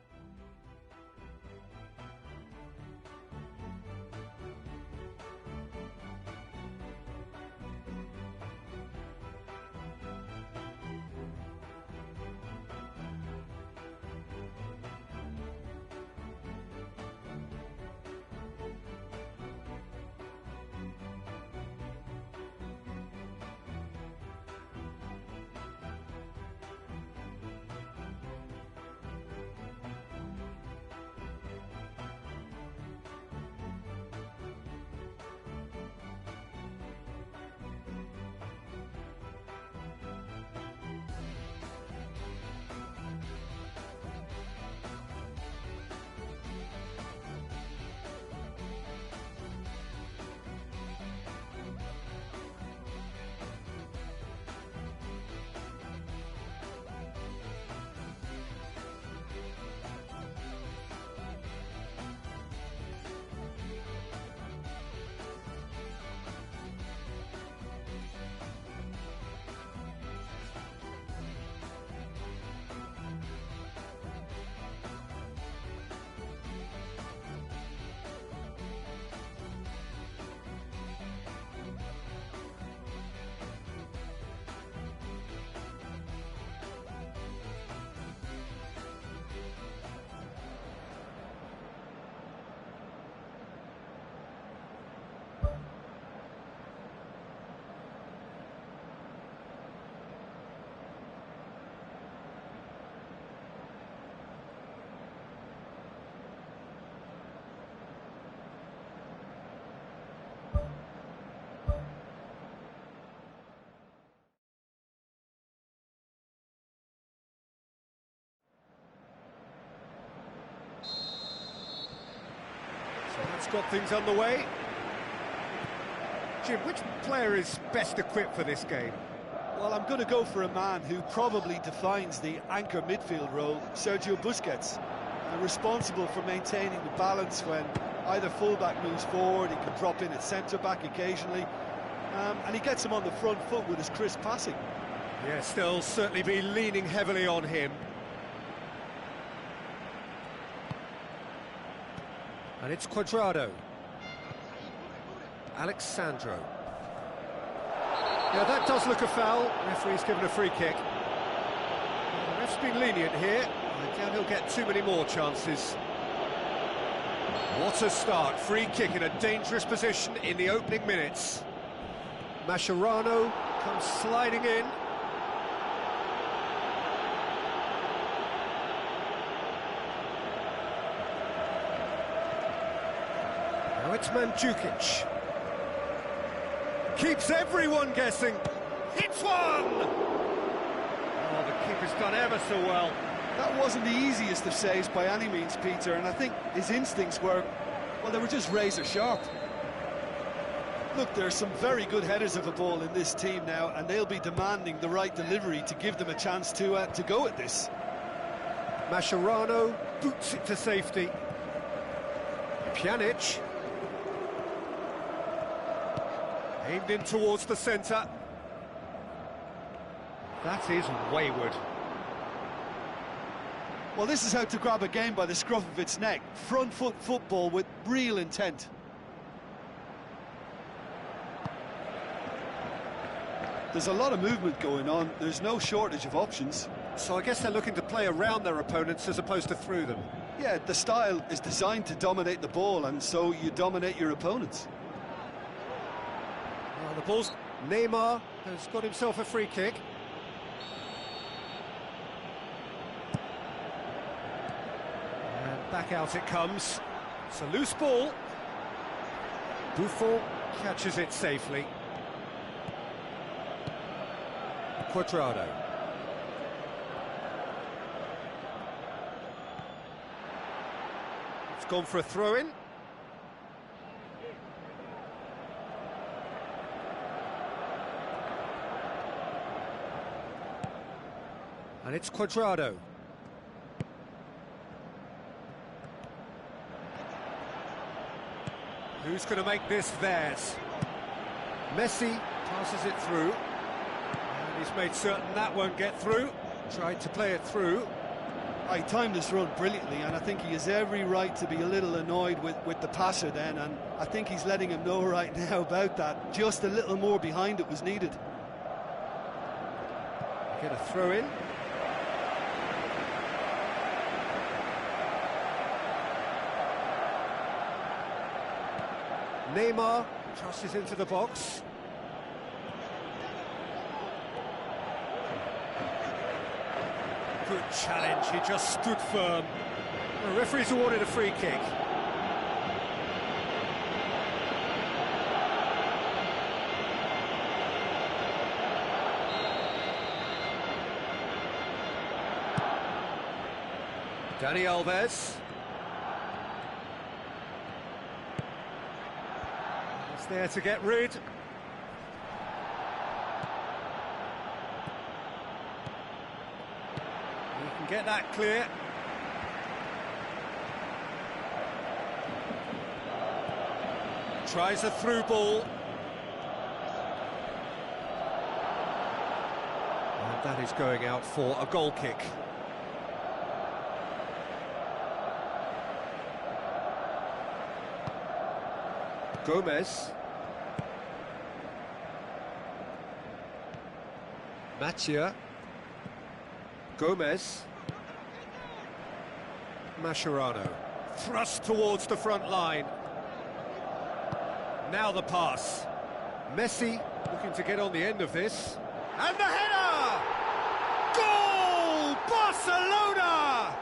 That's got things underway. Jim, which player is best equipped for this game? Well, I'm going to go for a man who probably defines the anchor midfield role, Sergio Busquets. Responsible for maintaining the balance when either fullback moves forward, he can drop in at centre-back occasionally, and he gets him on the front foot with his crisp passing. Yes, they'll certainly be leaning heavily on him. And it's Cuadrado. Alexandro. Yeah, that does look a foul. Referee's given a free kick. The ref's been lenient here. I doubt he'll get too many more chances. What a start. Free kick in a dangerous position in the opening minutes. Mascherano comes sliding in. Now it's Mandzukic. Keeps everyone guessing. Hits one! Oh, the keeper's done ever so well. That wasn't the easiest of saves by any means, Peter, and I think his instincts were, well, they were just razor sharp. Look, there's some very good headers of a ball in this team now, and they'll be demanding the right delivery to give them a chance to go at this. Mascherano boots it to safety. Pjanic. Aimed in towards the centre. That is wayward. Well, this is how to grab a game by the scruff of its neck. Front foot football with real intent. There's a lot of movement going on. There's no shortage of options. So I guess they're looking to play around their opponents as opposed to through them. Yeah, the style is designed to dominate the ball, and so you dominate your opponents. Well, the ball's... Neymar has got himself a free kick. And back out it comes. It's a loose ball. Buffon catches it safely. Cuadrado. It's gone for a throw-in. And it's Cuadrado. Who's going to make this theirs? Messi passes it through. And he's made certain that won't get through. Tried to play it through. He timed this run brilliantly, and I think he has every right to be a little annoyed with the passer then, and I think he's letting him know right now about that. Just a little more behind it was needed. Get a throw in. Neymar crosses into the box. Good challenge, he just stood firm. The referee's awarded a free kick. Dani Alves. He's there to get rid. He can get that clear. Tries a through ball. And that is going out for a goal kick. Gomez. Matia. Gomez. Mascherano. Thrust towards the front line. Now the pass. Messi looking to get on the end of this. And the header! Goal! Barcelona!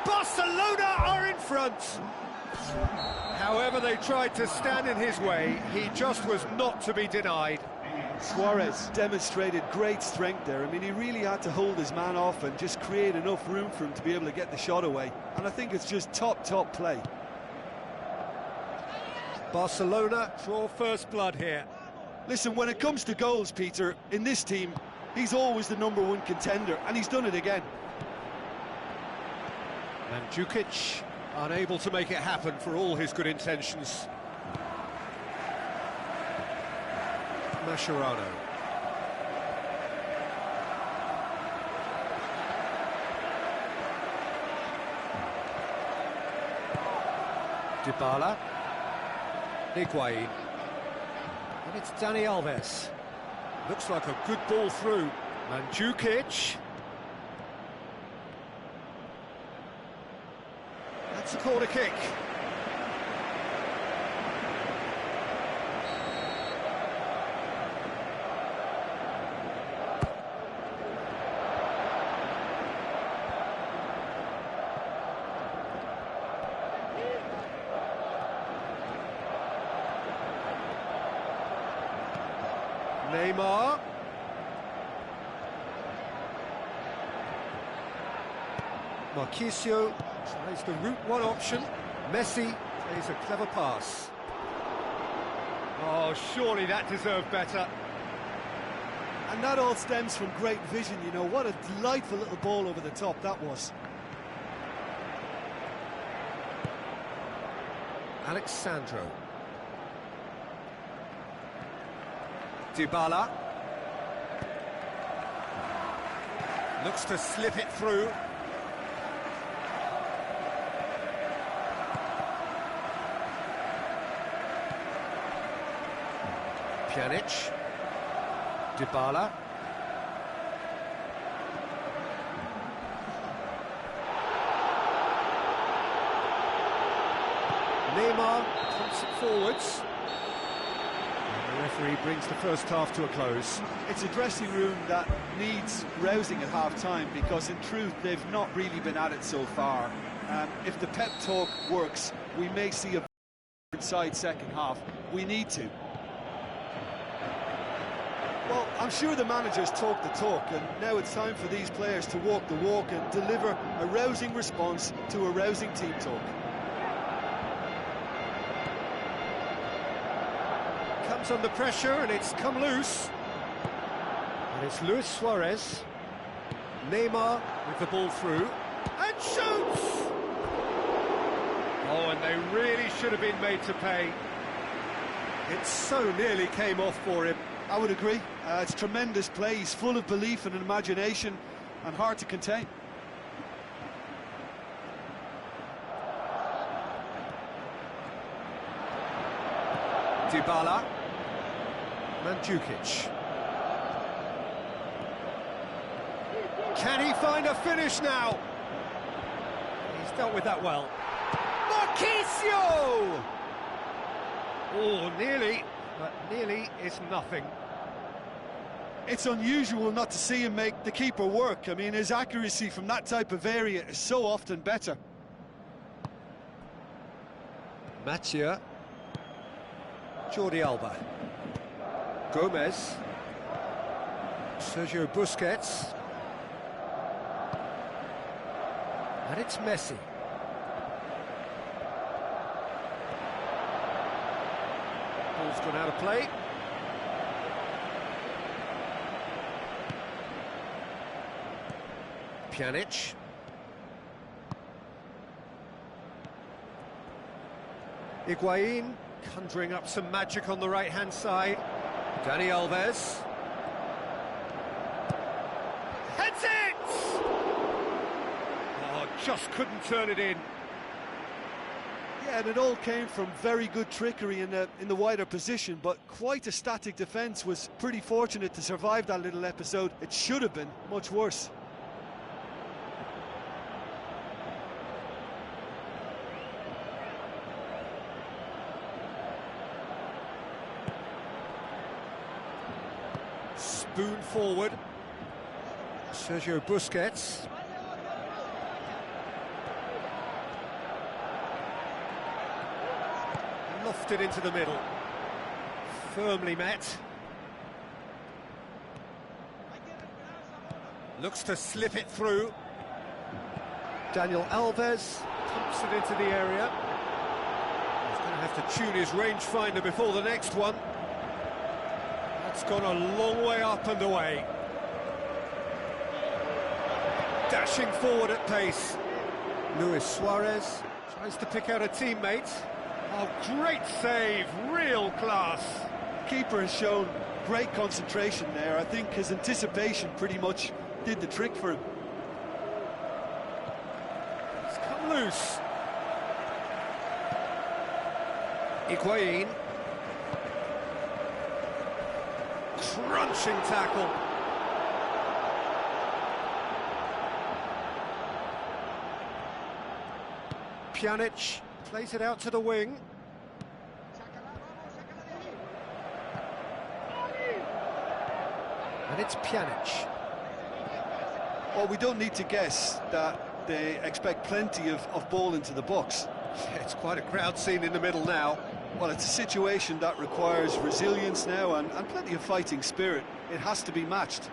Barcelona are in front. However they tried to stand in his way, he just was not to be denied. Suarez demonstrated great strength there. I mean, he really had to hold his man off and just create enough room for him to be able to get the shot away. And I think it's just top play. Barcelona draw first blood here. Listen, when it comes to goals, Peter, in this team, he's always the #1 contender, and he's done it again. Mandzukic unable to make it happen for all his good intentions. Mascherano. Dybala. Higuain. And it's Dani Alves. Looks like a good ball through. Mandzukic. That's a corner kick. Neymar. Marquinhos tries the route one option. Messi plays a clever pass. Oh, surely that deserved better. And that all stems from great vision, you know. What a delightful little ball over the top that was. Alex Sandro. Dybala. Looks to slip it through. Pjanic. Dybala. Neymar pumps it forwards. The referee brings the first half to a close. It's a dressing room that needs rousing at half-time, because in truth they've not really been at it so far. If the pep talk works, we may see a inside second half. We need to. Well, I'm sure the managers talk the talk, and now it's time for these players to walk the walk and deliver a rousing response to a rousing team talk. Comes under pressure and it's come loose. And it's Luis Suarez. Neymar with the ball through. And shoots! Oh, and they really should have been made to pay. It so nearly came off for him. I would agree. It's tremendous play. He's full of belief and imagination and hard to contain. Dybala. Mandzukic. Can he find a finish now? He's dealt with that well. Marquinhos! Oh, nearly, but nearly is nothing. It's unusual not to see him make the keeper work. I mean, his accuracy from that type of area is so often better. Matia. Jordi Alba. Gomez. Sergio Busquets. And it's Messi. Ball's gone out of play. Pjanic. Higuain conjuring up some magic on the right-hand side. Dani Alves. Heads it! Oh, just couldn't turn it in. Yeah, and it all came from very good trickery in the wider position, but quite a static defence. Was pretty fortunate to survive that little episode. It should have been much worse. Spoon forward. Sergio Busquets. Lofted into the middle. Firmly met. Looks to slip it through. Daniel Alves pumps it into the area. He's going to Have to tune his rangefinder before the next one. That's gone a long way up and away. Dashing forward at pace. Luis Suarez tries to pick out a teammate. Oh, great save, real class. Keeper has shown great concentration there. I think his anticipation pretty much did the trick for him. It's come loose. Higuain. Crunching tackle. Pjanic plays it out to the wing. And it's Pjanic. Well, we don't need to guess that they expect plenty of ball into the box. It's quite a crowd scene in the middle now. Well, it's a situation that requires resilience now and plenty of fighting spirit. It has to be matched.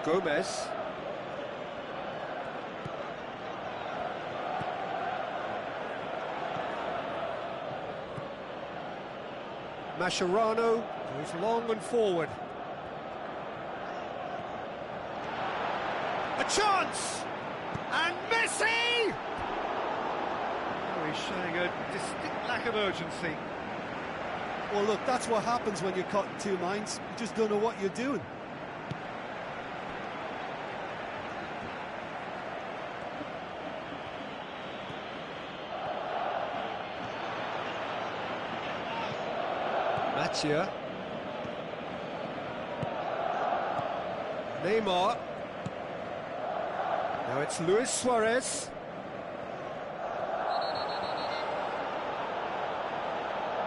Gomez. Mascherano goes long and forward. A chance! And Messi! Oh, he's showing a distinct lack of urgency. Well, look, that's what happens when you're caught in two minds. You just don't know what you're doing. Matia. Neymar. Now it's Luis Suarez.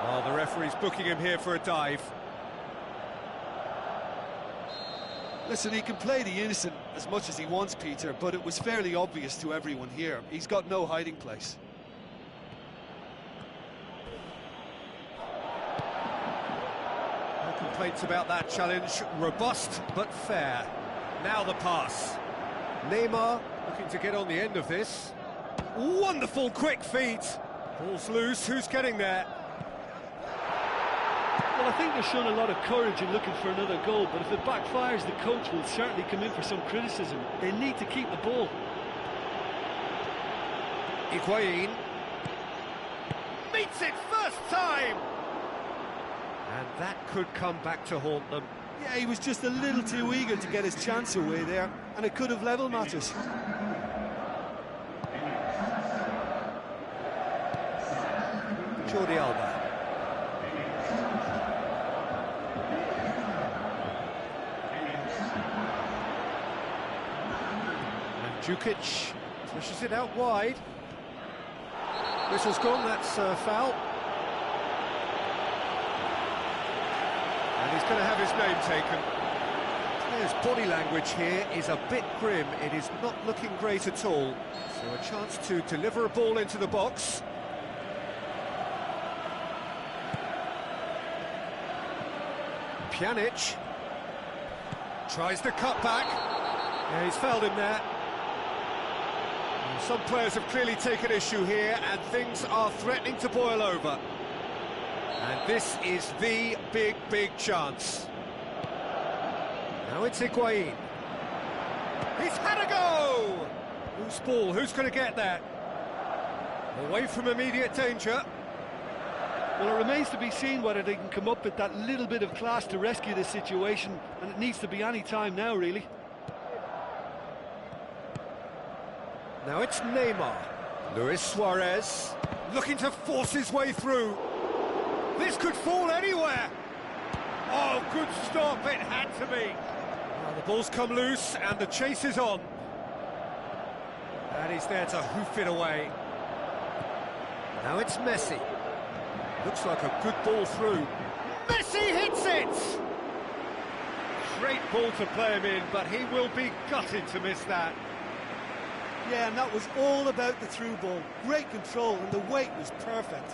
Oh, the referee's booking him here for a dive. Listen, he can play the innocent as much as he wants, Peter, but it was fairly obvious to everyone here. He's got no hiding place. Complaints about that challenge, robust but fair. Now the pass. Neymar looking to get on the end of this. Wonderful quick feet. Ball's loose, who's getting there? Well, I think they've shown a lot of courage in looking for another goal, but if it backfires, the coach will certainly come in for some criticism. They need to keep the ball. Higuain meets it first time! And that could come back to haunt them. Yeah, he was just a little too eager to get his chance away there, and it could have level matters. Jordi Alba. And Djukic pushes it out wide. Whistle's gone, that's a foul. And he's going to have his name taken. His body language here is a bit grim. It is not looking great at all. So a chance to deliver a ball into the box. Pjanic tries to cut back. Yeah, he's fouled him there. Some players have clearly taken issue here, and things are threatening to boil over. And this is the big chance. Now it's Higuain. He's had a go! Whose ball? Who's going to get that? Away from immediate danger. Well, it remains to be seen whether they can come up with that little bit of class to rescue this situation, and it needs to be any time now, really. Now it's Neymar. Luis Suarez looking to force his way through. This could fall anywhere. Oh, good stop, it had to be. Well, the ball's come loose and the chase is on. And he's there to hoof it away. Now it's Messi. Looks like a good ball through. Messi hits it! Great ball to play him in, but he will be gutted to miss that. Yeah, and that was all about the through ball. Great control, and the weight was perfect.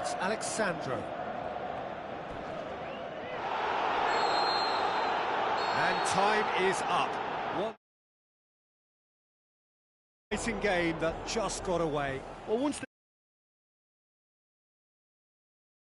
It's Alexandro. And time is up. One racing game that just got away. Well, once